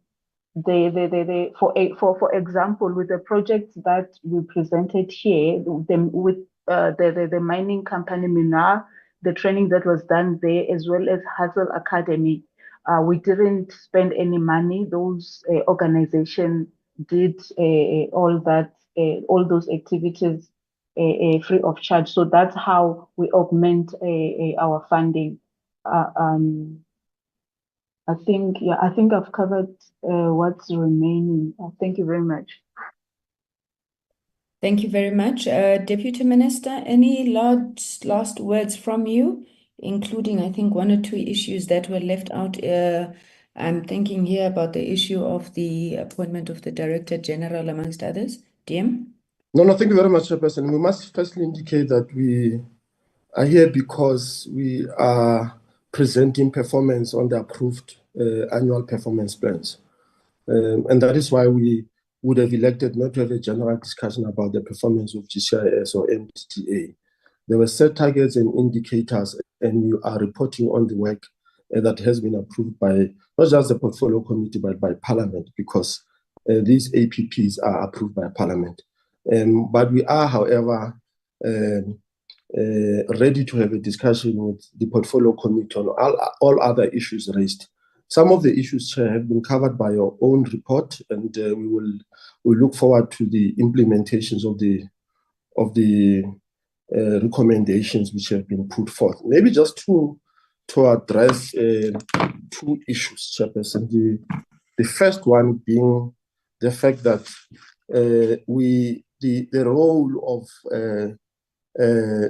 example, with the projects that we presented here, with the mining company Minar, the training that was done there, as well as Hustle Academy, we didn't spend any money. Those organizations did all those activities free of charge. So that's how we augment our funding. I think I've covered what's remaining. Thank you very much. Thank you very much. Deputy Minister, any last words from you, including, I think, one or two issues that were left out? I'm thinking here about the issue of the appointment of the Director General, amongst others. DM? No, thank you very much, Chairperson. We must firstly indicate that we are here because we are presenting performance on the approved annual performance plans. And that is why we would have elected not to have a general discussion about the performance of GCIS or MDDA. There were set targets and indicators, and you are reporting on the work that has been approved by not just the Portfolio Committee, but by Parliament, because these APPs are approved by Parliament. But we are, however, ready to have a discussion with the Portfolio Committee on all other issues raised. Some of the issues, Chair, have been covered by your own report, and we look forward to the implementations of the recommendations which have been put forth. Maybe just to address two issues, Chairperson. The first one being the fact that the role of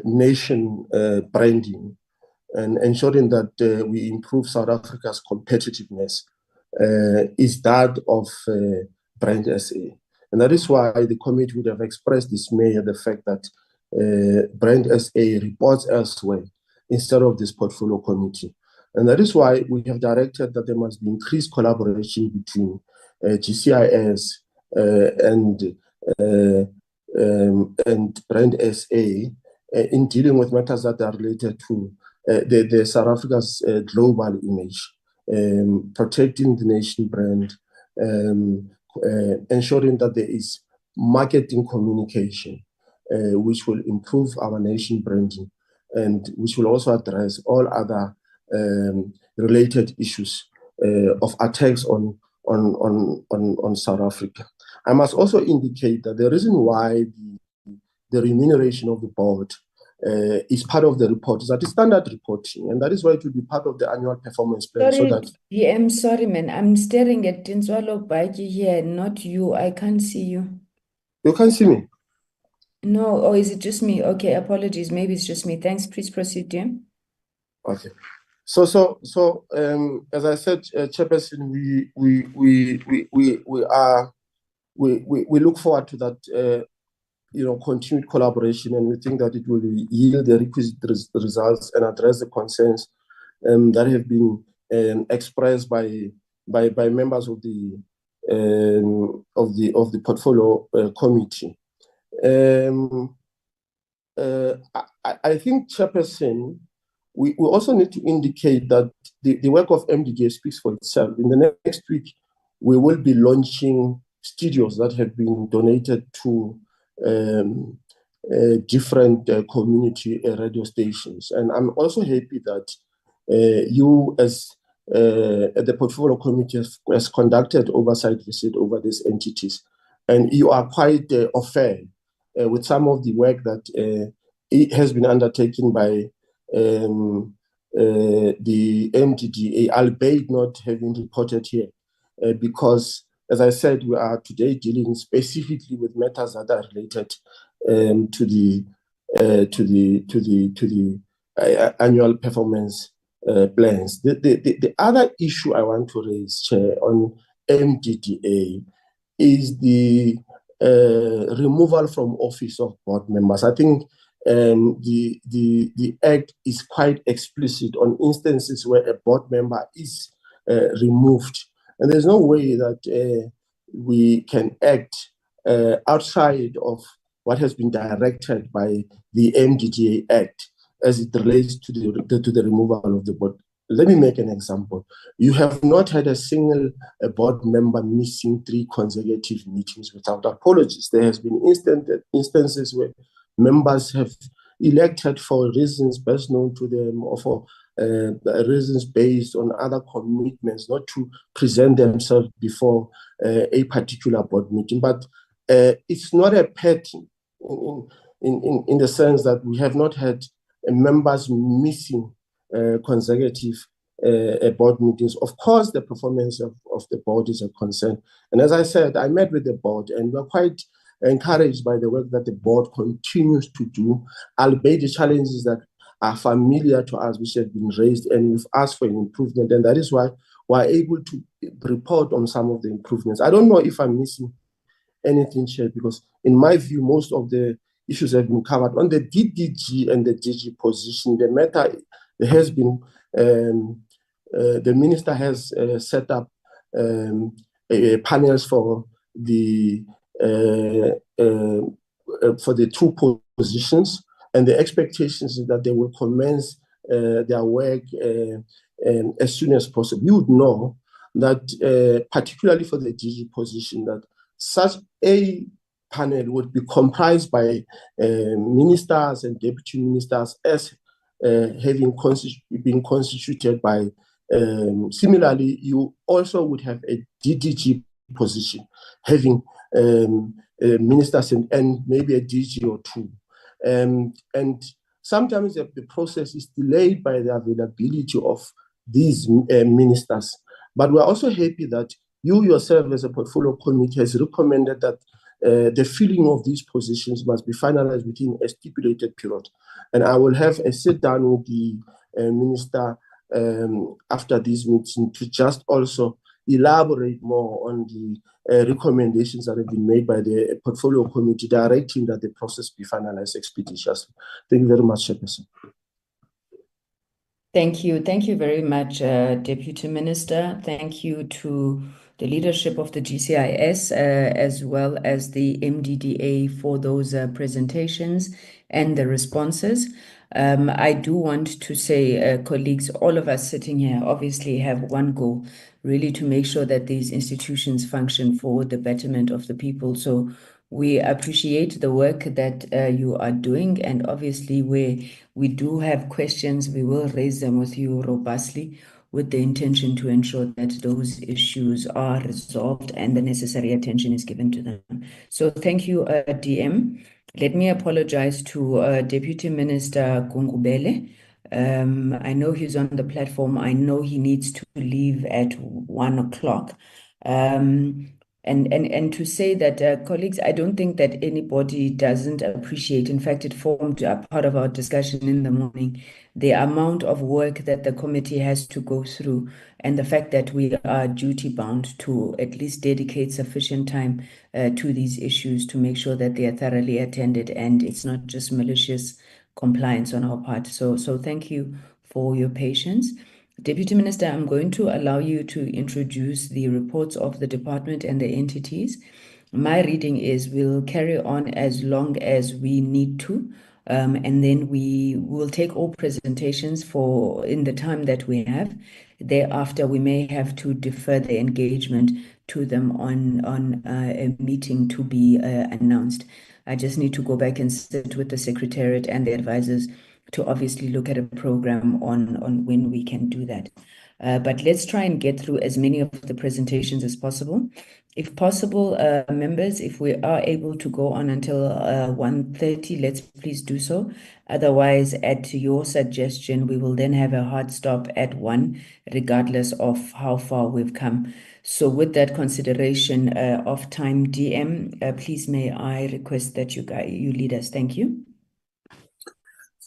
nation branding and ensuring that we improve South Africa's competitiveness is that of Brand SA. And that is why the committee would have expressed dismay at the fact that Brand SA reports elsewhere instead of this Portfolio Committee. And that is why we have directed that there must be increased collaboration between GCIS and Brand SA in dealing with matters that are related to the South Africa's global image, protecting the nation brand, ensuring that there is marketing communication, which will improve our nation branding, and which will also address all other related issues of attacks on South Africa. I must also indicate that the reason why the remuneration of the board is part of the report is that it's standard reporting, and that is why it will be part of the annual performance plan. Sorry, So that DM, sorry, man. I'm staring at Tinswalo Baki here, not you. I can't see you. you can see me. No, or is it just me? Okay, apologies. Maybe it's just me. Thanks. Please proceed, DM. Okay. So, as I said, Chairperson, we look forward to that, continued collaboration, and we think that it will yield the requisite results and address the concerns that have been expressed by members of the Portfolio Committee. I think, Chairperson, we also need to indicate that the work of MDDA speaks for itself. In the next week, we will be launching studios that have been donated to different community radio stations. And I'm also happy that you, as the Portfolio Committee, has conducted oversight visit over these entities. And you are quite au fait with some of the work that it has been undertaken by the MDDA, albeit not having reported here, because, as I said, we are today dealing specifically with matters that are related to the annual performance plans. The other issue I want to raise, Chair, on MDDA is the removal from office of board members. I think the Act is quite explicit on instances where a board member is removed. And there's no way that we can act outside of what has been directed by the MDDA Act as it relates to the removal of the board. Let me make an example. You have not had a single board member missing 3 consecutive meetings without apologies. There has been instances where members have elected for reasons best known to them or for reasons based on other commitments not to present themselves before a particular board meeting. But it's not a pattern in the sense that we have not had members missing consecutive board meetings. Of course, the performance of the board is a concern. And as I said, I met with the board and we're quite encouraged by the work that the board continues to do, albeit the challenges that are familiar to us, which have been raised, and we've asked for an improvement. And that is why we're able to report on some of the improvements. I don't know if I'm missing anything, Chair, because in my view, most of the issues have been covered. On the DDG and the DG position, the matter has been, the minister has set up panels for the 2 positions, and the expectations is that they will commence their work as soon as possible. You would know that, particularly for the DG position, that such a panel would be comprised by ministers and deputy ministers as having been constituted by, similarly, you also would have a DDG position, having ministers and maybe a DG or 2. And sometimes the process is delayed by the availability of these ministers. But we're also happy that you yourself as a portfolio committee has recommended that the filling of these positions must be finalized within a stipulated period. And I will have a sit down with the minister after this meeting to just also elaborate more on the recommendations that have been made by the portfolio committee directing that the process be finalized expeditiously. Thank you very much, Chairperson. Thank you. Thank you very much, Deputy Minister. Thank you to the leadership of the GCIS as well as the MDDA for those presentations and the responses. I do want to say, colleagues, all of us sitting here obviously have one goal, really to make sure that these institutions function for the betterment of the people. So we appreciate the work that you are doing, and obviously where we do have questions, we will raise them with you robustly with the intention to ensure that those issues are resolved and the necessary attention is given to them. So thank you, DM. Let me apologize to Deputy Minister Gungubele. I know he's on the platform. I know he needs to leave at 1 o'clock. And to say that, colleagues, I don't think that anybody doesn't appreciate, in fact, it formed a part of our discussion in the morning, the amount of work that the committee has to go through and the fact that we are duty-bound to at least dedicate sufficient time to these issues to make sure that they are thoroughly attended and it's not just malicious compliance on our part. So thank you for your patience. Deputy Minister, I'm going to allow you to introduce the reports of the department and the entities. My reading is we'll carry on as long as we need to, and then we will take all presentations in the time that we have. Thereafter, we may have to defer the engagement to them on a meeting to be announced. I just need to go back and sit with the Secretariat and the advisors to obviously look at a program on when we can do that. But let's try and get through as many of the presentations as possible. If possible, members, if we are able to go on until 1:30, let's please do so. Otherwise, at your suggestion, we will then have a hard stop at 1, regardless of how far we've come. So with that consideration of time, DM, please may I request that you lead us. Thank you.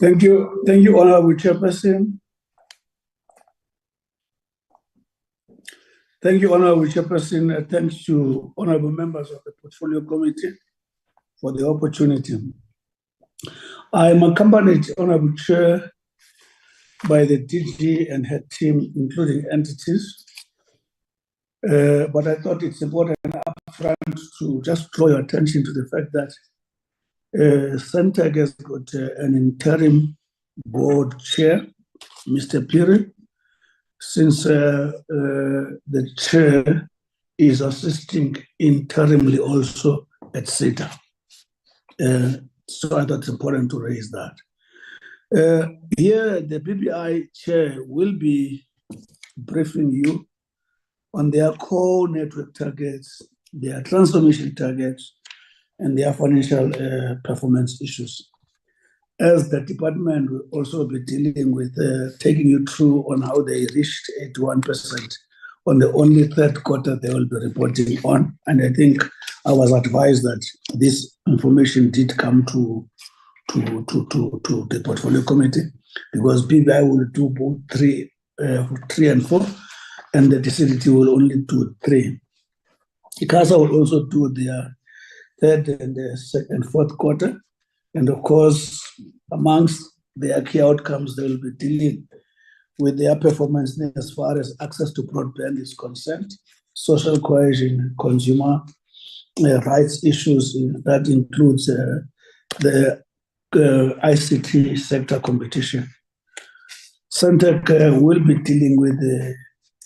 Thank you, Honorable Chairperson. Thank you, Honorable Chairperson. Thanks to honorable members of the Portfolio Committee for the opportunity. I am accompanied, Honorable Chair, by the DG and her team, including entities. But I thought it's important upfront to just draw your attention to the fact that Sentech has got an interim board chair, Mr. Piri, since the chair is assisting interimly also at SETA. So I thought it's important to raise that. Here, the BBI chair will be briefing you on their core network targets, their transformation targets, and their financial performance issues. As the department will also be dealing with taking you through on how they reached 81% on the only third quarter they will be reporting on. And I think I was advised that this information did come to the Portfolio Committee, because BBI will do both 3 and 4, and the DCDT will only do 3. ICASA will also do their third and second, fourth quarter. And of course, amongst their key outcomes, they will be dealing with their performance as far as access to broadband is concerned, social cohesion, consumer rights issues. That includes the ICT sector competition. Sentech will be dealing with the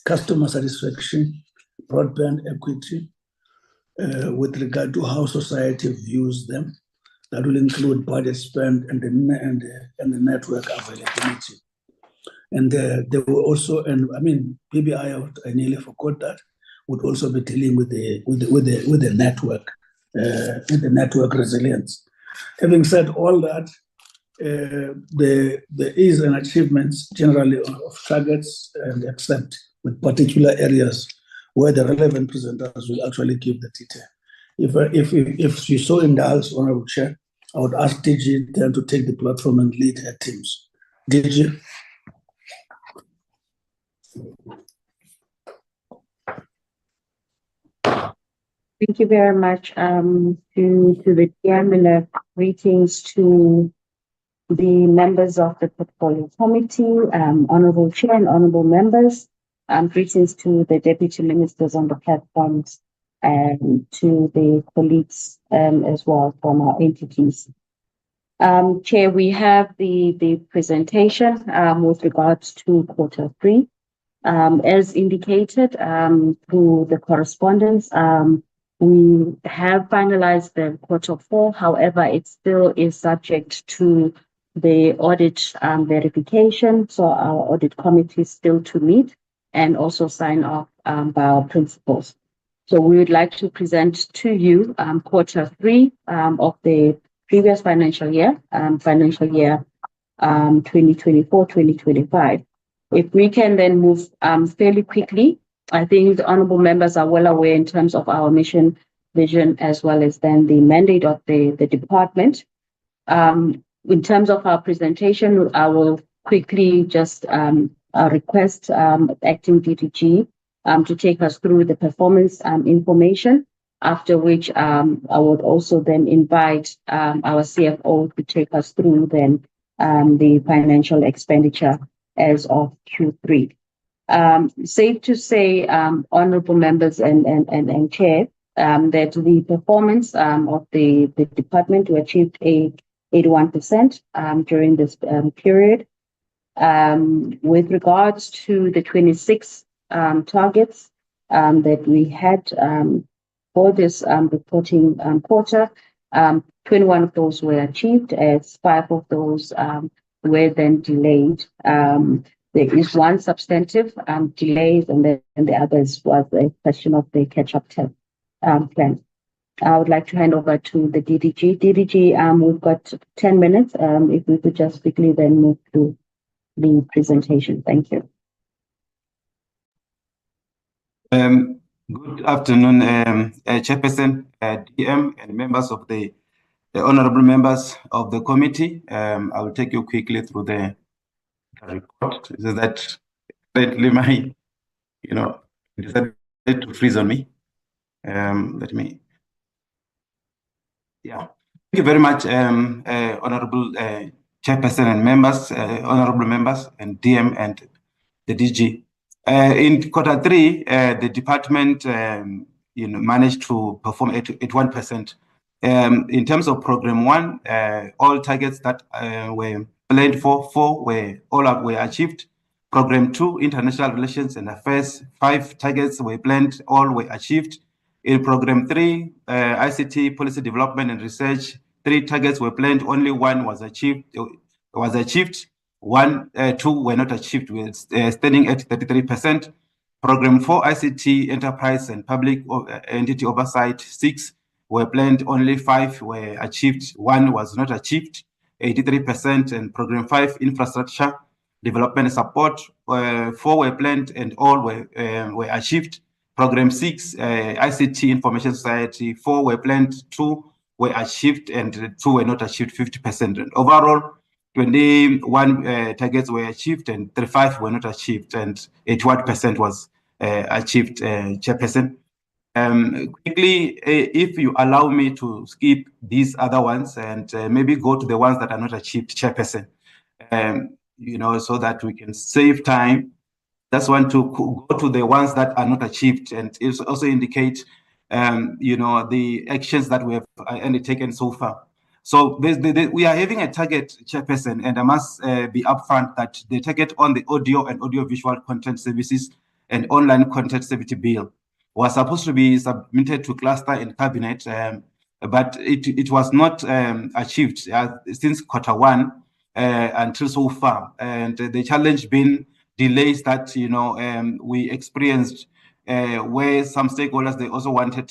customer satisfaction, broadband equity, with regard to how society views them. That will include budget spend and the network availability. And they will also, and I mean, BBI, I nearly forgot that, would also be dealing with the network resilience. Having said all that, there is an achievements generally of targets, and except with particular areas where the relevant presenters will actually give the detail. If you so indulge, Honorable Chair, I would ask DG then to take the platform and lead her teams. DG. Thank you very much to the chairman. Greetings to the members of the Portfolio Committee, Honorable Chair and Honorable members. Greetings to the Deputy Ministers on the platforms and to the colleagues as well from our entities. Chair, we have the presentation with regards to quarter 3. As indicated through the correspondence, we have finalized the quarter 4. However, it still is subject to the audit verification. So our audit committee is still to meet and also sign off by our principals. So we would like to present to you quarter 3 of the previous financial year 2024-2025. If we can then move fairly quickly, I think the honorable members are well aware in terms of our mission, vision, as well as then the mandate of the department. In terms of our presentation, I will quickly just request Acting DTG to take us through the performance information, after which I would also then invite our CFO to take us through then the financial expenditure as of Q3. Safe to say, honorable members and chair, that the performance of the department achieved 81% during this period. With regards to the 26 targets that we had for this reporting quarter, 21 of those were achieved, as 5 of those were then delayed. There is one substantive delays, and then the others was a question of the catch-up plan. I would like to hand over to the DDG. DDG, we've got 10 minutes. If we could just quickly then move to the presentation. Thank you. Good afternoon, Chairperson, DM, and members of the honorable members of the committee. I will take you quickly through the report. Is that lately my, to freeze on me. Let me. Yeah. Thank you very much, Honorable Chairperson and members, honorable members, and DM and the DG. In Q3, the department managed to perform 81%. In terms of Program 1, all targets that were planned for, all were achieved. Program 2, International Relations and Affairs, 5 targets were planned, all were achieved. In Program 3, ICT, Policy Development and Research, 3 targets were planned, only 1 was achieved. 2 were not achieved, standing at 33%. Program 4, ICT, Enterprise and Public Entity Oversight, 6 were planned, only 5 were achieved, 1 was not achieved, 83%. And Program 5, Infrastructure, Development Support, 4 were planned and all were achieved. Program 6, ICT, Information Society, 4 were planned, 2 were achieved, and 2 were not achieved, 50%. And overall, 21 targets were achieved and 35 were not achieved, and 81% was achieved, Chairperson. Quickly, if you allow me to skip these other ones and maybe go to the ones that are not achieved, Chairperson, so that we can save time. Just want to go to the ones that are not achieved, and it also indicate, the actions that we have undertaken so far. So we are having a target, Chairperson, and I must be upfront that the target on the audio and audiovisual content services and online content service bill was supposed to be submitted to cluster and cabinet, but it was not achieved since Q1 until so far. And the challenge been delays that we experienced, where some stakeholders, they also wanted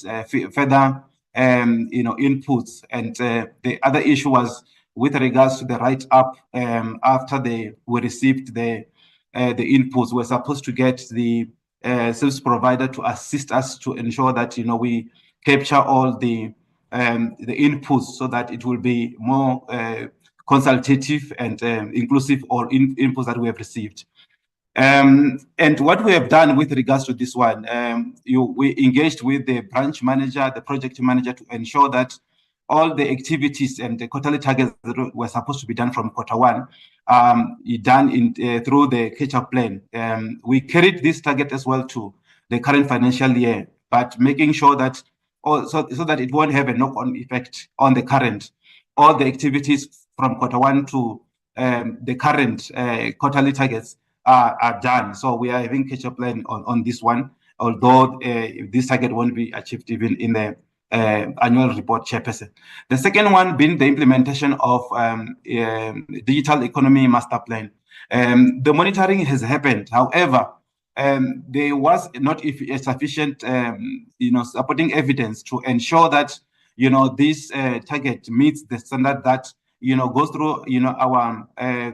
further inputs, and the other issue was with regards to the write-up. After we received the inputs, we're supposed to get the service provider to assist us to ensure that we capture all the inputs so that it will be more consultative and inclusive or inputs that we have received. And what we have done with regards to this one, we engaged with the branch manager, the project manager, to ensure that all the activities and the quarterly targets that were supposed to be done from Q1 done through the catch-up plan. We carried this target as well to the current financial year, but making sure that so that it won't have a knock-on effect on the current. All the activities from Q1 to the current quarterly targets are done. So we are having catch-up plan on this one, although this target won't be achieved even in the annual report, Chairperson. The second one being the implementation of digital economy master plan. The monitoring has happened. However, there was not sufficient supporting evidence to ensure that this target meets the standard that goes through our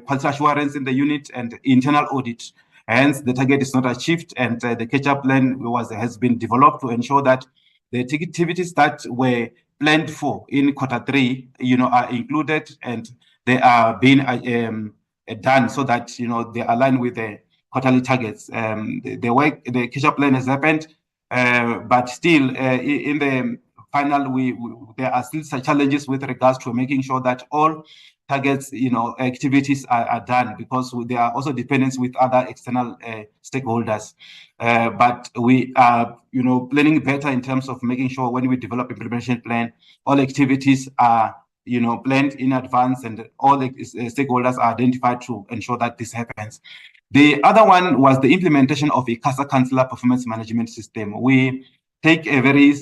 quality assurance in the unit and internal audit. Hence, the target is not achieved, and the catch-up plan has been developed to ensure that the activities that were planned for in Q3, are included and they are being done so that they align with the quarterly targets. The catch-up plan has happened, but still in the final, there are still some challenges with regards to making sure that all targets, activities are done, because there are also dependencies with other external stakeholders. But we are, planning better in terms of making sure when we develop implementation plan, all activities are, planned in advance, and all the stakeholders are identified to ensure that this happens. The other one was the implementation of a ICASA Councillor Performance Management System. We take a very,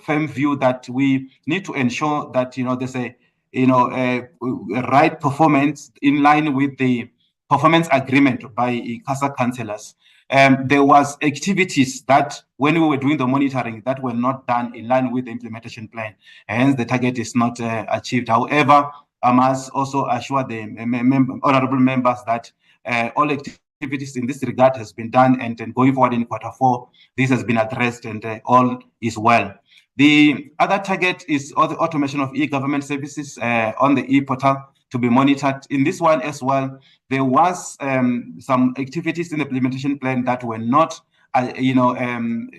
firm view that we need to ensure that, there's a, right performance in line with the performance agreement by ICASA councillors. There was activities that when we were doing the monitoring that were not done in line with the implementation plan, hence the target is not achieved. However, I must also assure the honorable members that all activities in this regard has been done, and going forward in Q4, this has been addressed and all is well. The other target is the automation of e-government services on the e-portal to be monitored. In this one as well, there was some activities in the implementation plan that were not done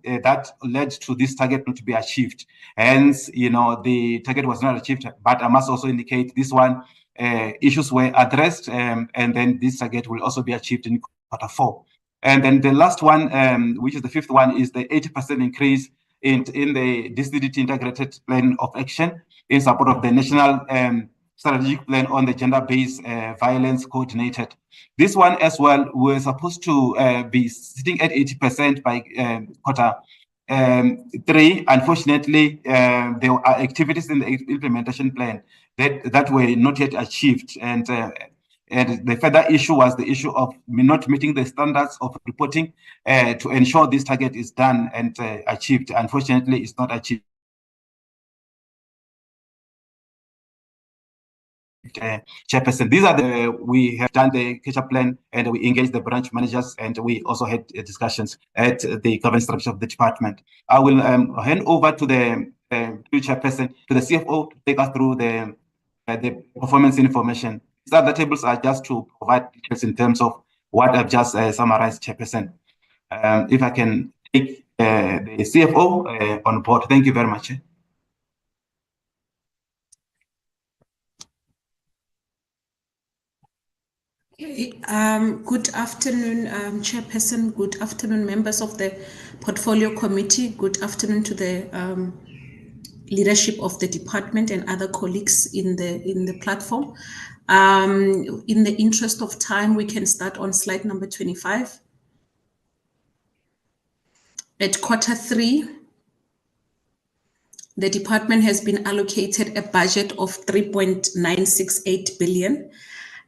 that led to this target not to be achieved. Hence, the target was not achieved. But I must also indicate this one issues were addressed, and then this target will also be achieved in Q4. And then the last one, which is the fifth one, is the 80% increase in the DCDT integrated plan of action in support of the national strategic plan on the gender-based violence coordinated. This one as well, we're supposed to be sitting at 80% by Q3. Unfortunately, there are activities in the implementation plan that were not yet achieved, and the further issue was the issue of not meeting the standards of reporting to ensure this target is done and achieved. Unfortunately, it's not achieved. Chairperson, these are we have done the catch-up plan, and we engaged the branch managers, and we also had discussions at the governance structure of the department. I will hand over to the chairperson, to the CFO, to take us through the performance information. These other tables are just to provide details in terms of what I've just summarized, chairperson. If I can take the CFO on board. Thank you very much. Okay, good afternoon, Chairperson. Good afternoon, members of the Portfolio Committee. Good afternoon to the leadership of the department and other colleagues in the platform. In the interest of time, we can start on slide number 25. At Q3, the department has been allocated a budget of 3.968 billion.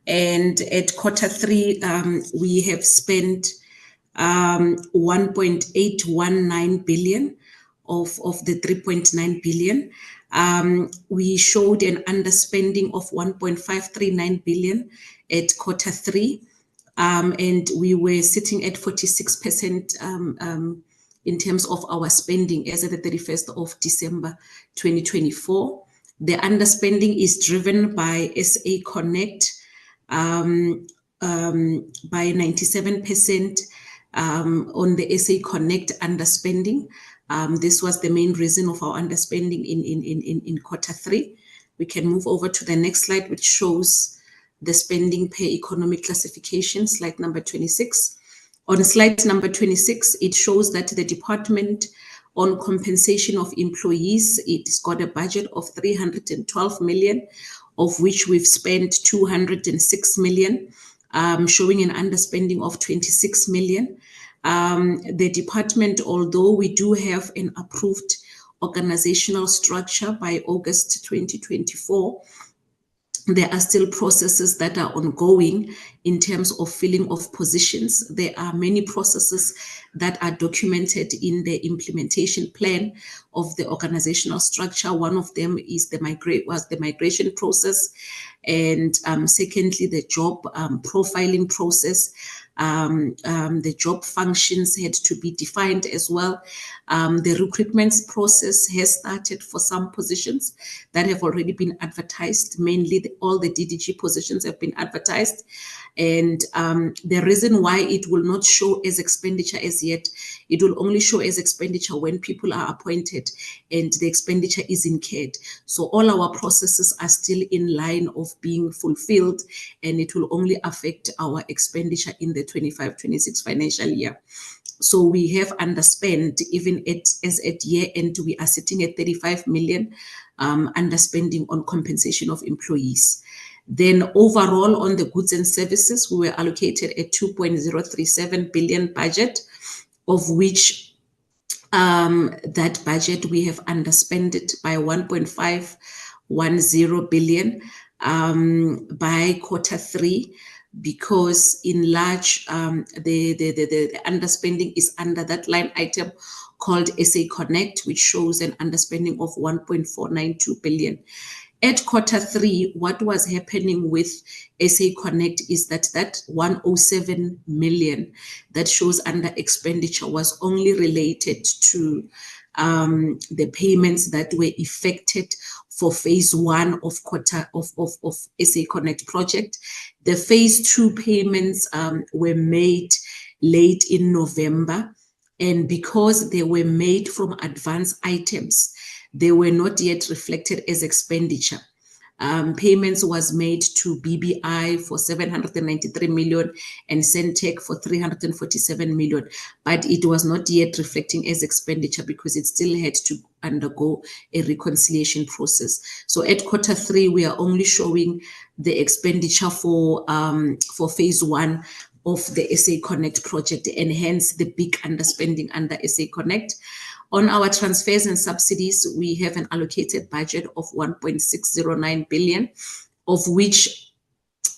And at Q3, we have spent 1.819 billion of the 3.9 billion. We showed an underspending of 1.539 billion at Q3, and we were sitting at 46% in terms of our spending as at the 31st of December 2024. The underspending is driven by SA Connect, by 97% on the SA Connect underspending. This was the main reason of our underspending in Q3. We can move over to the next slide, which shows the spending per economic classification, slide number 26. On slide number 26, it shows that the department on compensation of employees, it's got a budget of 312 million, of which we've spent 206 million, showing an underspending of 26 million. The department, although we do have an approved organizational structure by August 2024, there are still processes that are ongoing in terms of filling of positions. There are many processes that are documented in the implementation plan of the organizational structure. One of them is the migration process, and secondly, the job profiling process. The job functions had to be defined as well. The recruitment process has started for some positions that have already been advertised. Mainly all the DDG positions have been advertised. And the reason why it will not show as expenditure as yet, it will only show as expenditure when people are appointed and the expenditure is incurred. So all our processes are still in line of being fulfilled, and it will only affect our expenditure in the 25-26 financial year. So we have underspent, even as at year end, we are sitting at 35 million underspending on compensation of employees. Then overall on the goods and services, we were allocated a 2.037 billion budget, of which that budget we have underspent it by 1.510 billion by Q3, because in large the underspending is under that line item called SA Connect, which shows an underspending of 1.492 billion. At Q3, what was happening with SA Connect is that 107 million that shows under expenditure was only related to the payments that were effected for phase 1 of SA Connect project. The phase 2 payments were made late in November. And because they were made from advance items, they were not yet reflected as expenditure. Payments was made to BBI for 793 million and Sentech for 347 million, but it was not yet reflecting as expenditure because it still had to undergo a reconciliation process. So at Q3, we are only showing the expenditure for phase 1 of the SA Connect project, and hence the big underspending under SA Connect. On our transfers and subsidies, we have an allocated budget of 1.609 billion, of which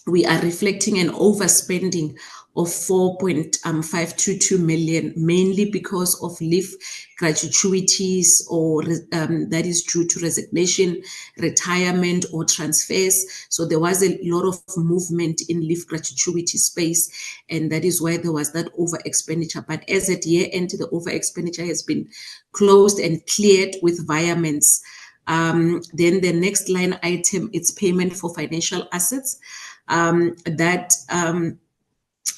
we are reflecting an overspending of 4.522 million, mainly because of leave gratuities or that is due to resignation, retirement, or transfers. So there was a lot of movement in leave gratuity space, and that is why there was that over expenditure. But as at year end, the over expenditure has been closed and cleared with virements. Then the next line item, it's payment for financial assets.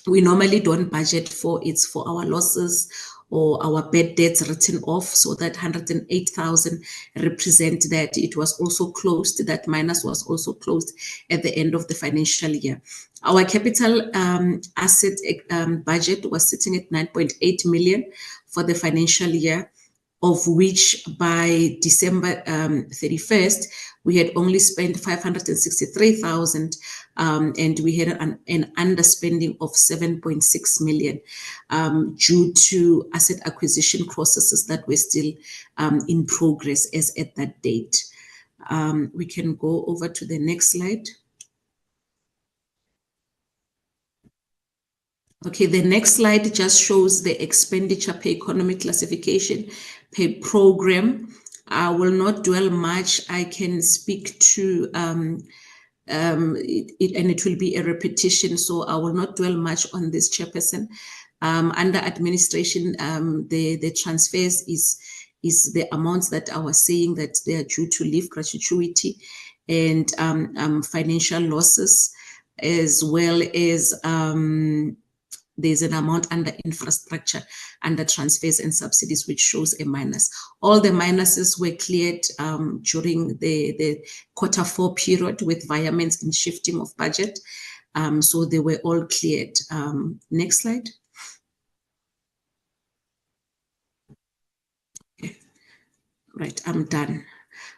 We normally don't budget for. It's for our losses or our bad debts written off. So that 108,000 represent that. It was also closed. That minus was also closed at the end of the financial year. Our capital asset budget was sitting at 9.8 million for the financial year, of which by December 31st, we had only spent 563,000 and we had an underspending of 7.6 million due to asset acquisition processes that were still in progress as at that date. We can go over to the next slide. Okay, the next slide just shows the expenditure per economic classification per program. I will not dwell much. I can speak to and it will be a repetition, so I will not dwell much on this, Chairperson. Under administration, the transfers is the amounts that I was saying that they are due to leave gratuity and financial losses, as well as there's an amount under infrastructure, under transfers and subsidies, which shows a minus. All the minuses were cleared during the Q4 period with virements and shifting of budget. So they were all cleared. Next slide. Okay. Right, I'm done.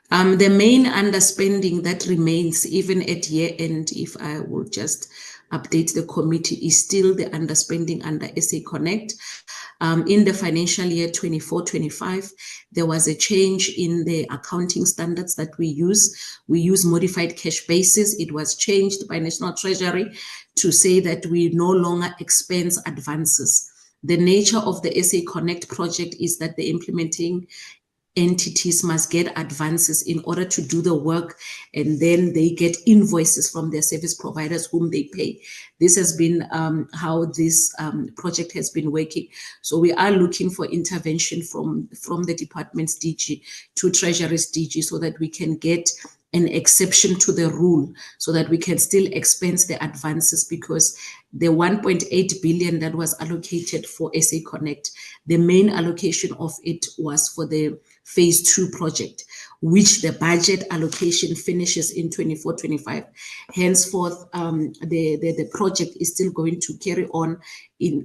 The main underspending that remains even at year end, if I will just update the committee, is still the underspending under SA Connect. In the financial year 24-25, there was a change in the accounting standards that we use. We use modified cash basis. It was changed by National Treasury to say that we no longer expense advances. The nature of the SA Connect project is that the implementing entities must get advances in order to do the work, and then they get invoices from their service providers whom they pay. This has been how this project has been working. So we are looking for intervention from the department's DG to Treasury's DG so that we can get an exception to the rule, so that we can still expense the advances, because the 1.8 billion that was allocated for SA Connect, the main allocation of it was for the phase 2 project, which the budget allocation finishes in 24-25. Henceforth, the project is still going to carry on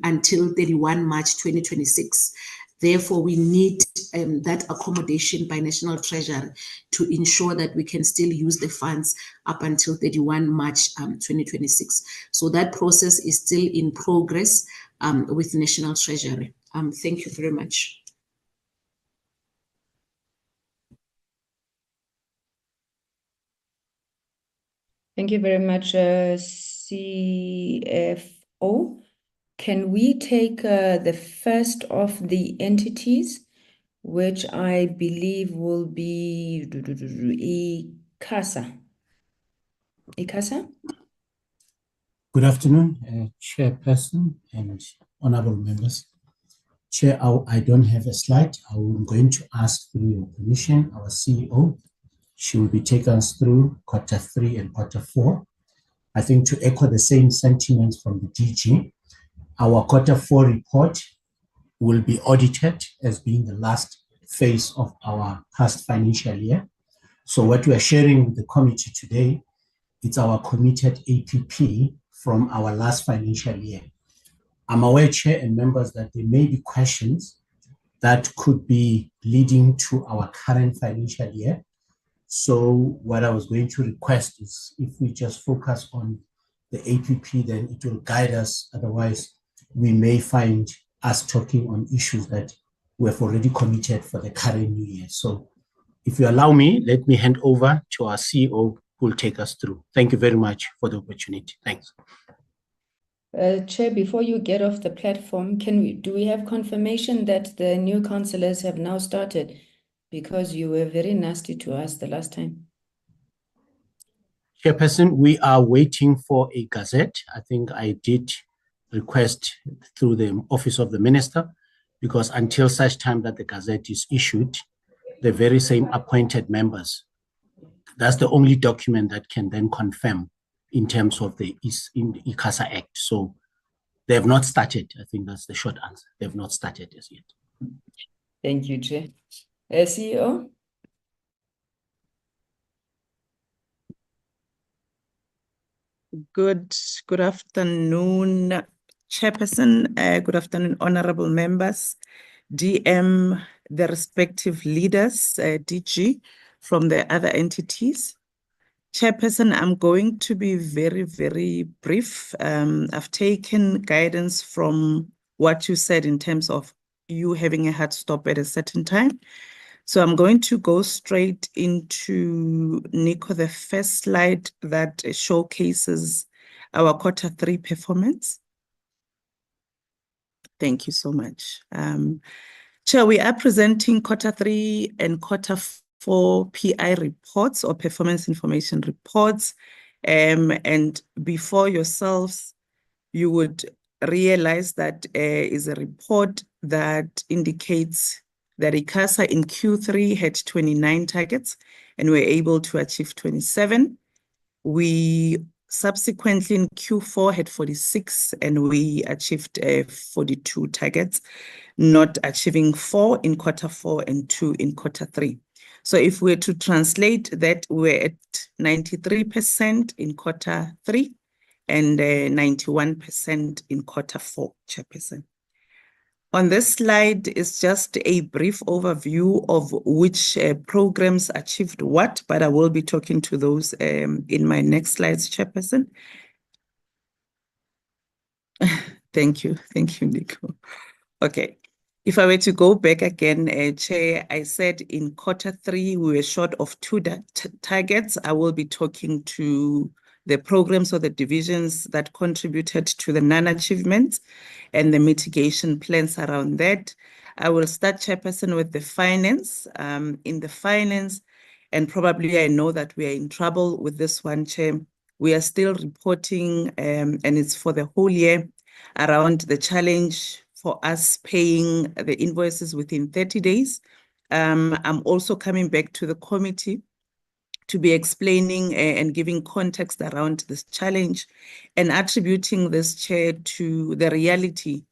until 31 March 2026. Therefore, we need that accommodation by National Treasury to ensure that we can still use the funds up until 31 March 2026. So that process is still in progress with National Treasury. Thank you very much. Thank you very much, CFO. Can we take the first of the entities, which I believe will be ICASA? ICASA? Good afternoon, Chairperson and honorable members. Chair, I don't have a slide. I'm going to ask through your permission, our CEO. She will be taking us through Q3 and Q4. I think to echo the same sentiments from the DG, Our Q4 report will be audited as being the last phase of our past financial year. So what we are sharing with the committee today, it's our committed APP from our last financial year. I'm aware, Chair and members, that there may be questions that could be leading to our current financial year. So what I was going to request is if we just focus on the APP, then it will guide us. Otherwise, we may find us talking on issues that we have already committed for the current new year. So if you allow me, let me hand over to our CEO who will take us through. Thank you very much for the opportunity. Thanks. Chair, before you get off the platform, do we have confirmation that the new councillors have now started? Because you were very nasty to us the last time. Chairperson, we are waiting for a gazette. I think I did request through the office of the minister, because until such time that the gazette is issued, the very same appointed members, that's the only document that can then confirm in terms of the ICASA Act. So they have not started. I think that's the short answer. They have not started as yet. Thank you, Chair. CEO? Good afternoon, Chairperson. Good afternoon, honorable members, DM, the respective leaders, DG from the other entities. Chairperson, I'm going to be very, very brief. I've taken guidance from what you said in terms of you having a hard stop at a certain time. So I'm going to go straight into, Nico, the first slide that showcases our Q3 performance. Thank you so much. Chair, we are presenting Q3 and Q4 PI reports or performance information reports. And before yourselves, you would realize that is a report that indicates that ICASA in Q3 had 29 targets and were able to achieve 27. We subsequently in Q4 had 46 and we achieved 42 targets, not achieving 4 in Q4 and 2 in Q3. So if we were to translate that, we're at 93% in Q3 and 91% in Q4, Chairperson. On this slide is just a brief overview of which programs achieved what, but I will be talking to those in my next slides, Chairperson. Thank you, Nico. Okay, if I were to go back again, Chair, I said in Q3 we were short of 2 targets. I will be talking to the programs or the divisions that contributed to the non-achievements and the mitigation plans around that. I will start, Chairperson, with the finance. In the finance, and probably I know that we are in trouble with this one, Chair. We are still reporting, and it's for the whole year, around the challenge for us paying the invoices within 30 days. I'm also coming back to the committee to be explaining and giving context around this challenge and attributing this, Chair, to the reality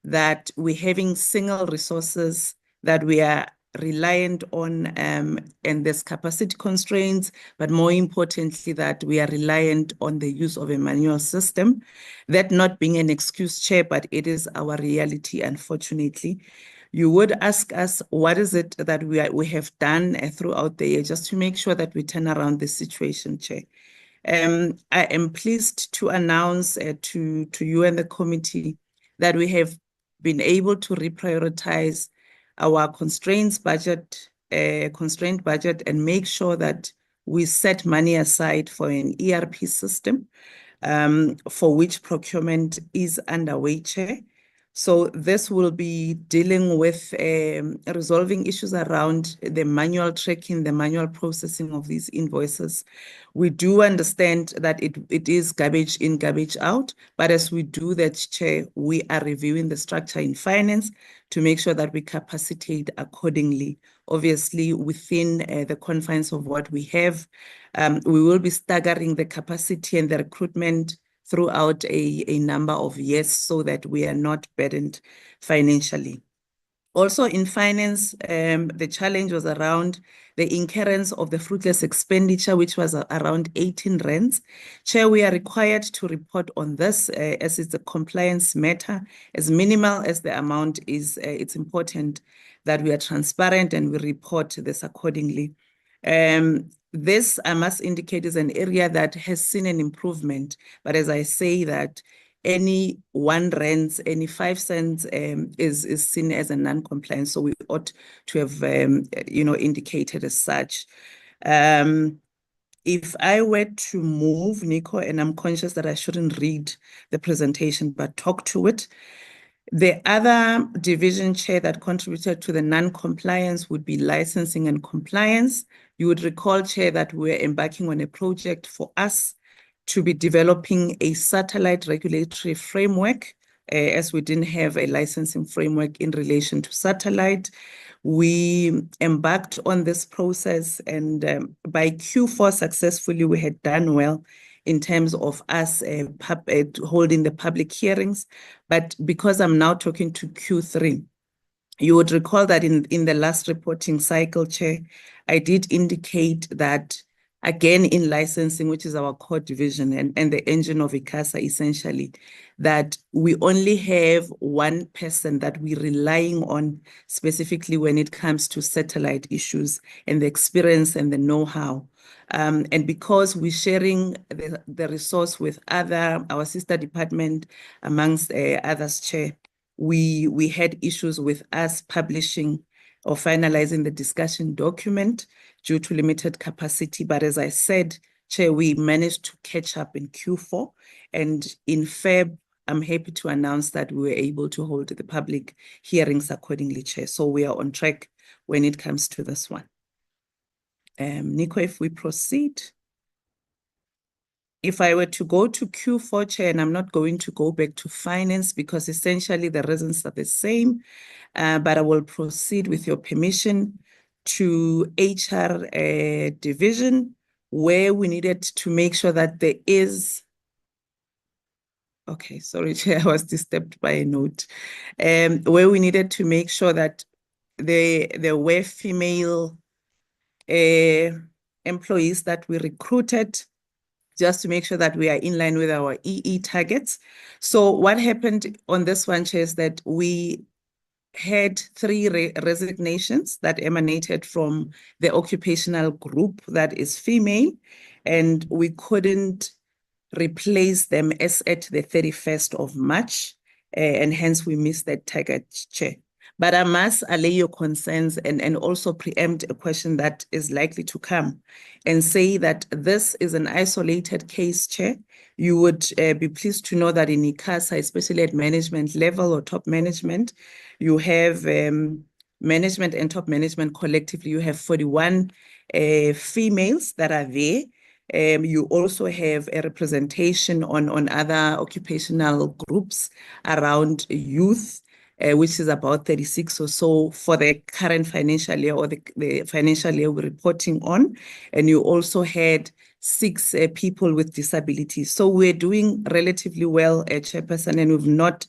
that we're having single resources that we are reliant on, and there's capacity constraints, but more importantly that we are reliant on the use of a manual system. That not being an excuse, Chair, but it is our reality, unfortunately. You would ask us, what is it that we have done throughout the year just to make sure that we turn around this situation, Chair? I am pleased to announce to you and the committee that we have been able to reprioritize our constrained budget and make sure that we set money aside for an ERP system, for which procurement is underway, Chair. So this will be dealing with resolving issues around the manual tracking, the manual processing of these invoices. We do understand that it is garbage in, garbage out, but as we do that, Chair, we are reviewing the structure in finance to make sure that we capacitate accordingly, obviously within the confines of what we have. We will be staggering the capacity and the recruitment throughout a number of years so that we are not burdened financially. Also in finance, the challenge was around the incurrence of the fruitless expenditure, which was around 18 rands. Chair, we are required to report on this as it's a compliance matter. As minimal as the amount is, it's important that we are transparent and we report this accordingly. This, I must indicate, is an area that has seen an improvement. But as I say that, any 1 rand, any 5 cents is seen as a non-compliance. So we ought to have, indicated as such. If I were to move, Nico, and I'm conscious that I shouldn't read the presentation, but talk to it. The other division, Chair, that contributed to the non-compliance would be licensing and compliance. You would recall, Chair, that we're embarking on a project for us to be developing a satellite regulatory framework, as we didn't have a licensing framework in relation to satellite. We embarked on this process, and by Q4 successfully, we had done well in terms of us holding the public hearings. But because I'm now talking to Q3, you would recall that in the last reporting cycle, Chair, I did indicate that again, in licensing, which is our core division and the engine of ICASA, essentially, that we only have one person that we're relying on specifically when it comes to satellite issues and the experience and the know-how. And because we're sharing the resource with our sister department, amongst others, Chair, we had issues with us publishing or finalizing the discussion document due to limited capacity. But as I said, Chair, we managed to catch up in Q4. And in Feb, I'm happy to announce that we were able to hold the public hearings accordingly, Chair. So we are on track when it comes to this one. Nico, if we proceed. If I were to go to Q4, Chair, and I'm not going to go back to finance because essentially the reasons are the same, but I will proceed with your permission to HR division, where we needed to make sure that there is, okay, sorry, Chair, I was disturbed by a note, where we needed to make sure that there were female employees that we recruited, just to make sure that we are in line with our EE targets. So what happened on this one, Chair, is that we had 3 resignations that emanated from the occupational group that is female, and we couldn't replace them as at the 31st of March, and hence we missed that target, Chair. But I must allay your concerns and also preempt a question that is likely to come and say that this is an isolated case, Chair. You would be pleased to know that in ICASA, especially at management level or top management, you have management and top management collectively, you have 41 females that are there. You also have a representation on other occupational groups around youth, which is about 36 or so for the current financial year or the financial year we're reporting on. And you also had 6 people with disabilities. So we're doing relatively well, Chairperson, and we've not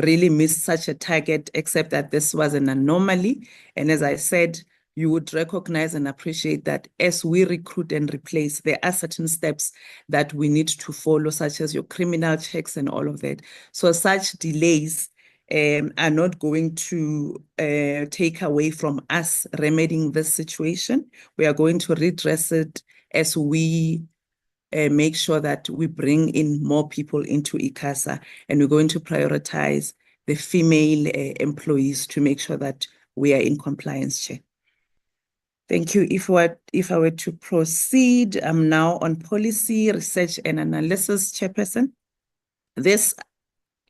really missed such a target, except that this was an anomaly. And as I said, you would recognize and appreciate that as we recruit and replace, there are certain steps that we need to follow, such as your criminal checks and all of that. So such delays are not going to take away from us remedying this situation. We are going to redress it as we make sure that we bring in more people into ICASA, and we're going to prioritize the female employees to make sure that we are in compliance, Chair. Thank you. If I were to proceed, I'm now on policy, research and analysis, Chairperson. This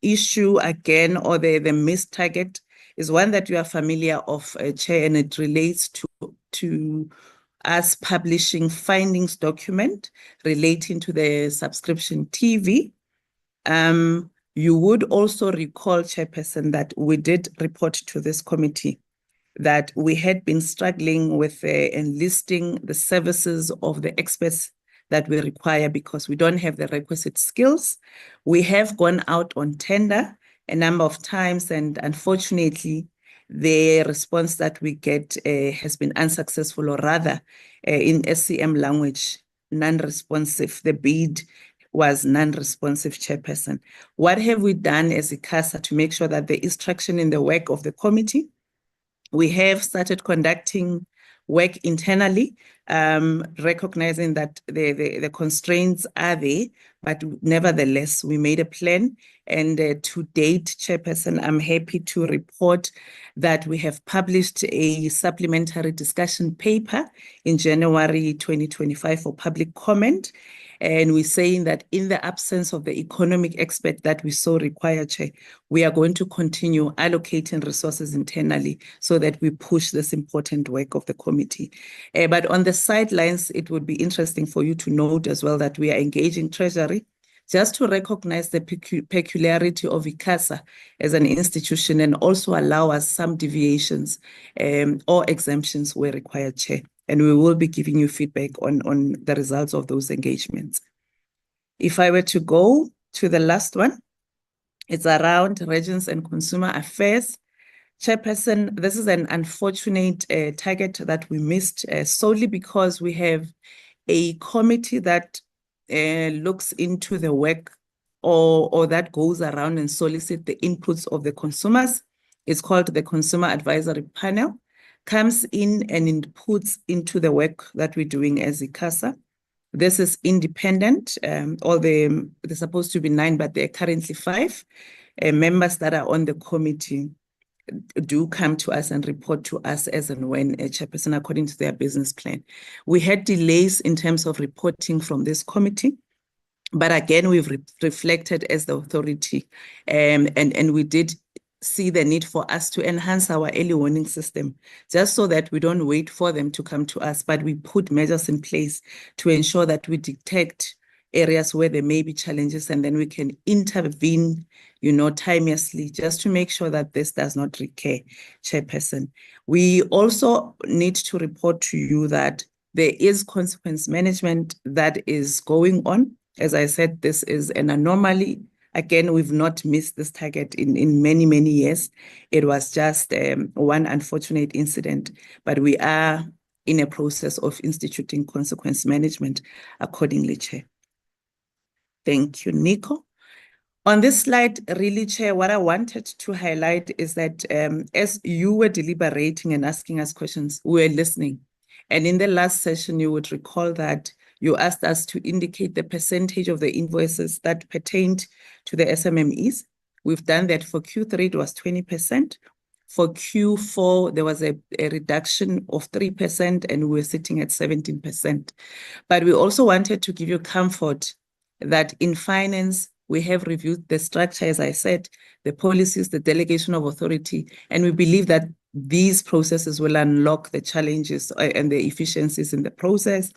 issue again, or the missed target, is one that you are familiar of, Chair, and it relates to us publishing findings document relating to the subscription TV. You would also recall, Chairperson, that we did report to this committee that we had been struggling with enlisting the services of the experts that we require because we don't have the requisite skills. We have gone out on tender a number of times, and unfortunately, the response that we get has been unsuccessful, or rather, in SCM language, non-responsive. The bid was non-responsive, Chairperson. What have we done as ICASA to make sure that there is traction in the work of the committee? We have started conducting work internally, recognizing that the constraints are there, but nevertheless, we made a plan. And to date, Chairperson, I'm happy to report that we have published a supplementary discussion paper in January 2025 for public comment. And we're saying that in the absence of the economic expert that we so require, Chair, we are going to continue allocating resources internally so that we push this important work of the committee. But on the sidelines, it would be interesting for you to note as well that we are engaging Treasury just to recognize the peculiarity of ICASA as an institution and also allow us some deviations or exemptions where required, Chair. And we will be giving you feedback on the results of those engagements. If I were to go to the last one, it's around Regions and Consumer Affairs. Chairperson, this is an unfortunate target that we missed solely because we have a committee that looks into the work or that goes around and solicits the inputs of the consumers. It's called the Consumer Advisory Panel. Comes in and inputs into the work that we're doing as ICASA. This is independent. They're supposed to be 9, but they're currently 5. Members that are on the committee do come to us and report to us as and when a chairperson according to their business plan. We had delays in terms of reporting from this committee, but again, we've reflected as the authority and we did see the need for us to enhance our early warning system, just so that we don't wait for them to come to us, but we put measures in place to ensure that we detect areas where there may be challenges and then we can intervene, timeously, just to make sure that this does not recur, Chairperson. We also need to report to you that there is consequence management that is going on. As I said, this is an anomaly. Again, we've not missed this target in many, many years. It was just one unfortunate incident, but we are in a process of instituting consequence management accordingly, Chair. Thank you, Nico. On this slide, really, Chair, what I wanted to highlight is that as you were deliberating and asking us questions, we were listening. And in the last session, you would recall that you asked us to indicate the percentage of the invoices that pertained to the SMMEs. We've done that for Q3, it was 20%. For Q4, there was a reduction of 3%, and we were sitting at 17%. But we also wanted to give you comfort that in finance, we have reviewed the structure, as I said, the policies, the delegation of authority, and we believe that these processes will unlock the challenges and the efficiencies in the process.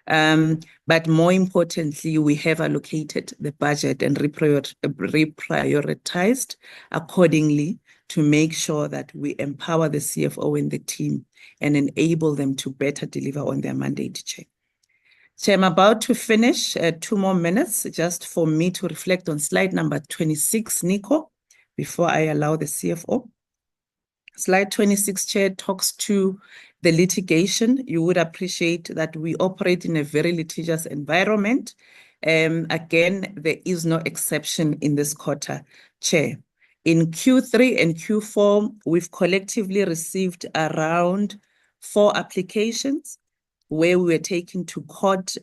But more importantly, we have allocated the budget and reprioritized accordingly to make sure that we empower the CFO and the team and enable them to better deliver on their mandate, Chair. So I'm about to finish 2 more minutes just for me to reflect on slide number 26, Nico, before I allow the CFO. Slide 26, Chair, talks to the litigation. You would appreciate that we operate in a very litigious environment. Again, there is no exception in this quarter, Chair. In Q3 and Q4, we've collectively received around 4 applications where we were taken to court,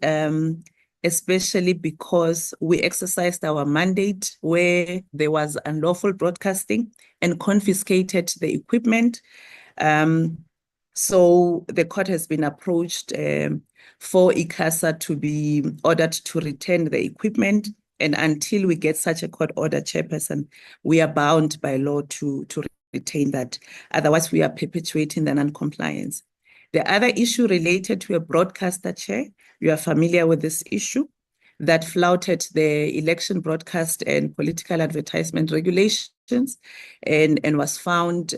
especially because we exercised our mandate where there was unlawful broadcasting and confiscated the equipment. So the court has been approached for ICASA to be ordered to return the equipment. And until we get such a court order, Chairperson, we are bound by law to retain that. Otherwise, we are perpetuating the non-compliance. The other issue related to a broadcaster, Chair, you are familiar with this issue, that flouted the election broadcast and political advertisement regulations and was found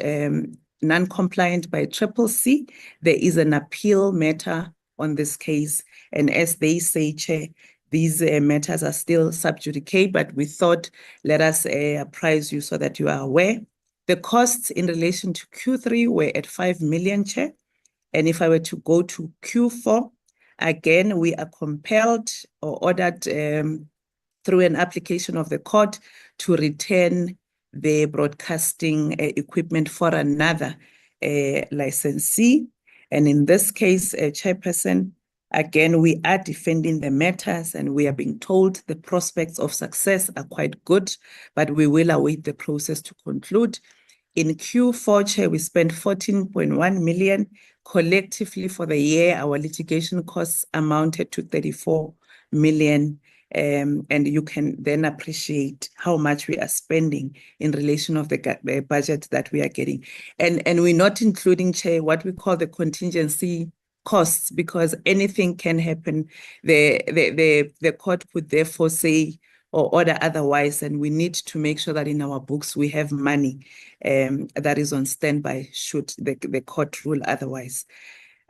non-compliant by CCC. There is an appeal matter on this case, And as they say, Chair, these matters are still sub judice, but we thought let us apprise you so that you are aware. The costs in relation to Q3 were at 5 million, Chair. And if I were to go to Q4, again, we are compelled or ordered through an application of the court to return the broadcasting equipment for another licensee. And in this case, Chairperson, again, we are defending the matters and we are being told the prospects of success are quite good, but we will await the process to conclude. In Q4, Chair, we spent 14.1 million. Collectively for the year, our litigation costs amounted to 34 million. And you can then appreciate how much we are spending in relation of the budget that we are getting. And we're not including, Chair, what we call the contingency costs, because anything can happen. The court could therefore say or order otherwise, and we need to make sure that in our books we have money that is on standby should the court rule otherwise.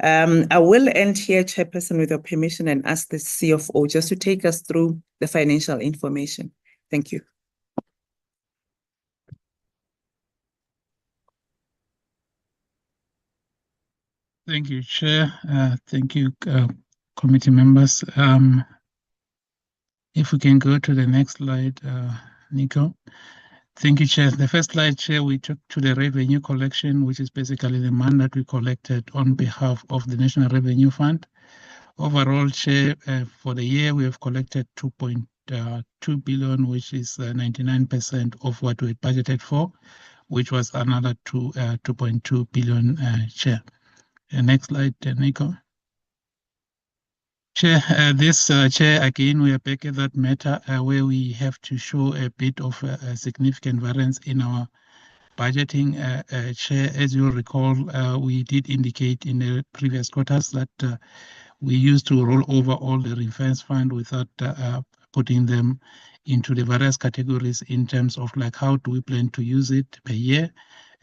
I will end here, Chairperson, with your permission and ask the CFO just to take us through the financial information. Thank you. Thank you, Chair. Thank you, committee members. If we can go to the next slide, Nico. Thank you, Chair. The first slide, Chair, we took to the revenue collection, which is basically the money that we collected on behalf of the National Revenue Fund. Overall, Chair, for the year, we have collected 2.2 billion, which is 99% of what we had budgeted for, which was another 2.2 billion, Chair. Next slide, Nico. Chair, Chair, again, we are back at that matter where we have to show a bit of a significant variance in our budgeting. Chair, as you recall, we did indicate in the previous quarters that we used to roll over all the ring-fence fund without putting them into the various categories in terms of like how do we plan to use it per year,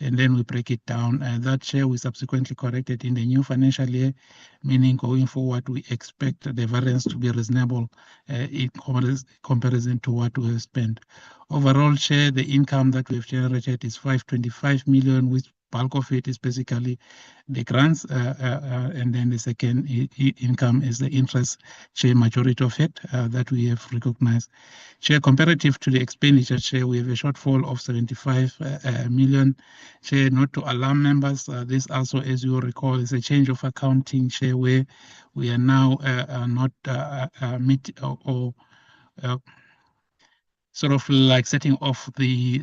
and then we break it down. That share we subsequently corrected in the new financial year, meaning going forward we expect the variance to be reasonable in comparison to what we have spent. Overall share, the income that we've generated is 525 million, which bulk of it is basically the grants, and then the second income is the interest share, majority of it that we have recognized. Share comparative to the expenditure share, we have a shortfall of 75 million. Share, not to alarm members, this also, as you recall, is a change of accounting share where we are now not sort of like setting off the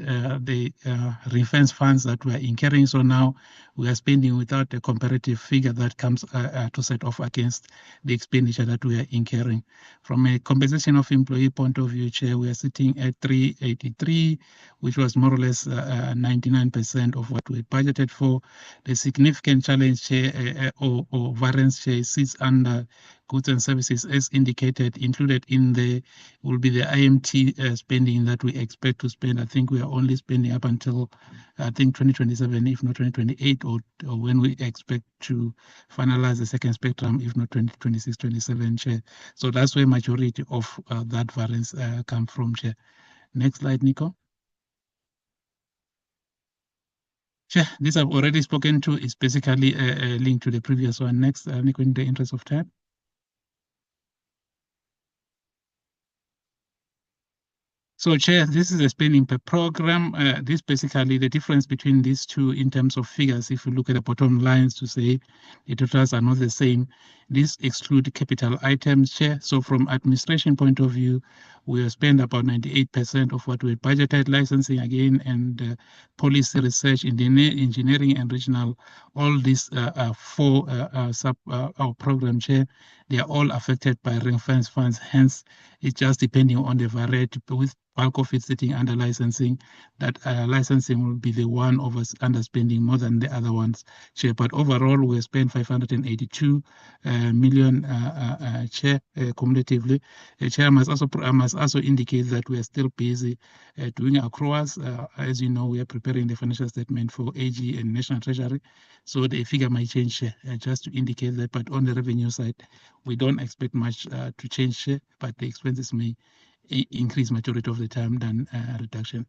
ring-fence funds that we are incurring. So now we are spending without a comparative figure that comes to set off against the expenditure that we are incurring. From a compensation of employee point of view, Chair, we are sitting at 383, which was more or less 99% of what we budgeted for. The significant challenge, Chair, or variance, Chair, sits under goods and services as indicated. Included in the will be the IMT spending that we expect to spend. I think we are only spending up until I think 2027, if not 2028, or when we expect to finalize the second spectrum, if not 2026, 27, Chair. So that's where majority of that variance come from, Chair. Next slide, Nico. Chair, this I've already spoken to is basically a link to the previous one. Next, Nico, in the interest of time. So, Chair, this is a spending per program. This basically the difference between these two in terms of figures. If you look at the bottom lines to say the totals are not the same, these exclude capital items, Chair. So, from administration point of view, we have spent about 98% of what we budgeted. Licensing again and policy, research, engineering, and regional. All these four our program, Chair, they are all affected by ring-fence funds. Hence, it's just depending on the variety with bulk of it sitting under licensing, that licensing will be the one of us underspending more than the other ones, Chair. But overall, we spent 582 million, Chair, cumulatively. Chair, I must also indicate that we are still busy doing accruals. As you know, we are preparing the financial statement for AG and National Treasury, so the figure might change, just to indicate that. But on the revenue side, we don't expect much to change, but the expenses may increase majority of the time than reduction.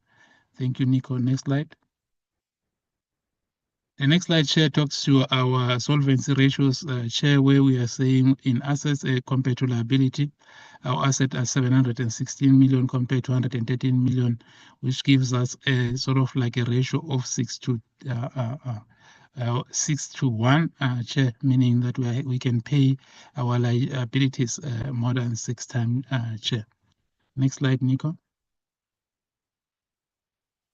Thank you, Nico. Next slide. The next slide, Chair, talks to our solvency ratios, Chair, where we are saying in assets compared to liability, our assets are 716 million compared to 113 million, which gives us a sort of like a ratio of 6 to 1, Chair, meaning that we can pay our liabilities more than 6 times, Chair. Next slide, Nico.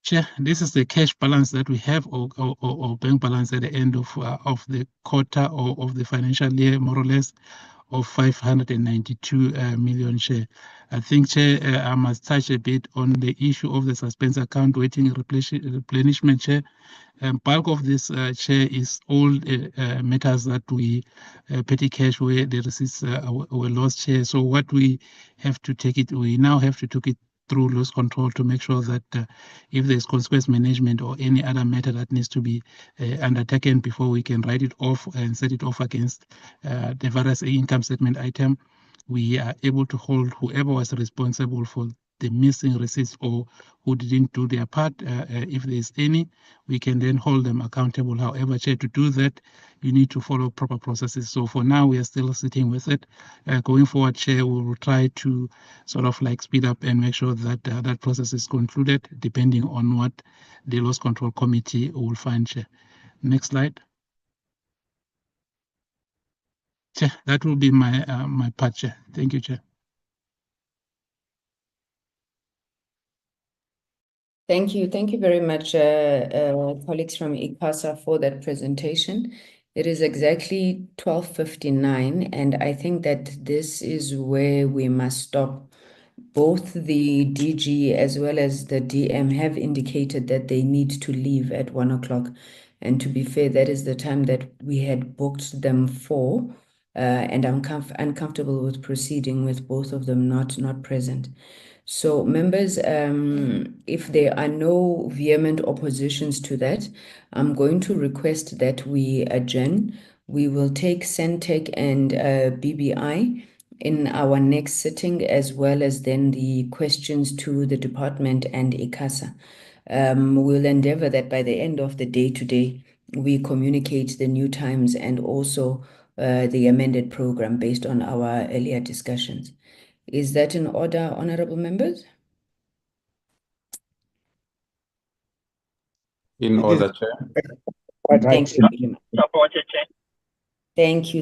Chair, this is the cash balance that we have, or bank balance at the end of the quarter or of the financial year, more or less, of 592 million, Chair. I think, Chair, I must touch a bit on the issue of the suspense account waiting replenishment, Chair. Bulk of this, Chair, is all matters that we petty cash where the receipts were lost, Chair. So what we have to take it, we now have to take it through loss control to make sure that if there's consequence management or any other matter that needs to be undertaken before we can write it off and set it off against the various income statement item, we are able to hold whoever was responsible for the missing receipts or who didn't do their part. If there's any, we can then hold them accountable. However, Chair, to do that, you need to follow proper processes. So for now, we are still sitting with it. Going forward, Chair, we will try to sort of like speed up and make sure that that process is concluded, depending on what the Loss Control Committee will find, Chair. Next slide. Chair, that will be my my part, Chair. Thank you, Chair. Thank you very much, colleagues from ICASA, for that presentation. It is exactly 12:59, and I think that this is where we must stop. Both the DG as well as the DM have indicated that they need to leave at 1 o'clock. And to be fair, that is the time that we had booked them for. And I'm uncomfortable with proceeding with both of them not present. So members, if there are no vehement oppositions to that, I'm going to request that we adjourn. We will take Sentech and BBI in our next sitting, as well as then the questions to the department and ICASA. We'll endeavor that by the end of the day today, we communicate the new times and also the amended program based on our earlier discussions. Is that in order, honorable members? In order, Chair. Thank you very much. Thank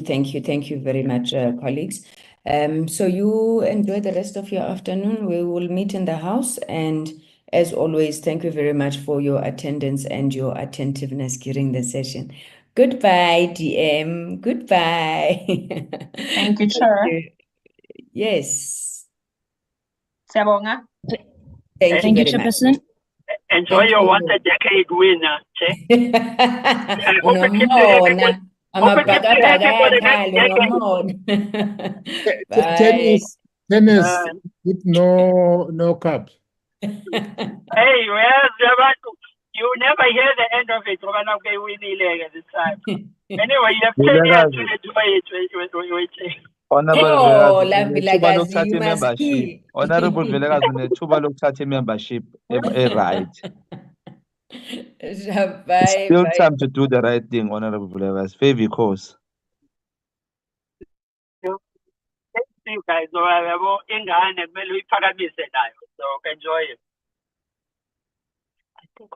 you very much, colleagues. So you enjoy the rest of your afternoon. We will meet in the house, and as always, thank you very much for your attendance and your attentiveness during the session. Goodbye, DM. Goodbye. Thank you, Chair. Yes. Siyabonga. Thank you very much. Chairperson. Enjoy your once-a-decade winner, Nomona. Amabhakabhaka ayakhali nomona. Tennis with no cup. Hey, where's the you never hear the end of it. Okay, we need this time. Anyway, you have 10 years to enjoy it. Honorable Vilakazi, you must membership. Honorable Vilakazi, nethuba lokuthatha membership right. Still time to do the right thing, Honorable Vilakazi. Favor course. You guys know so enjoy it. I think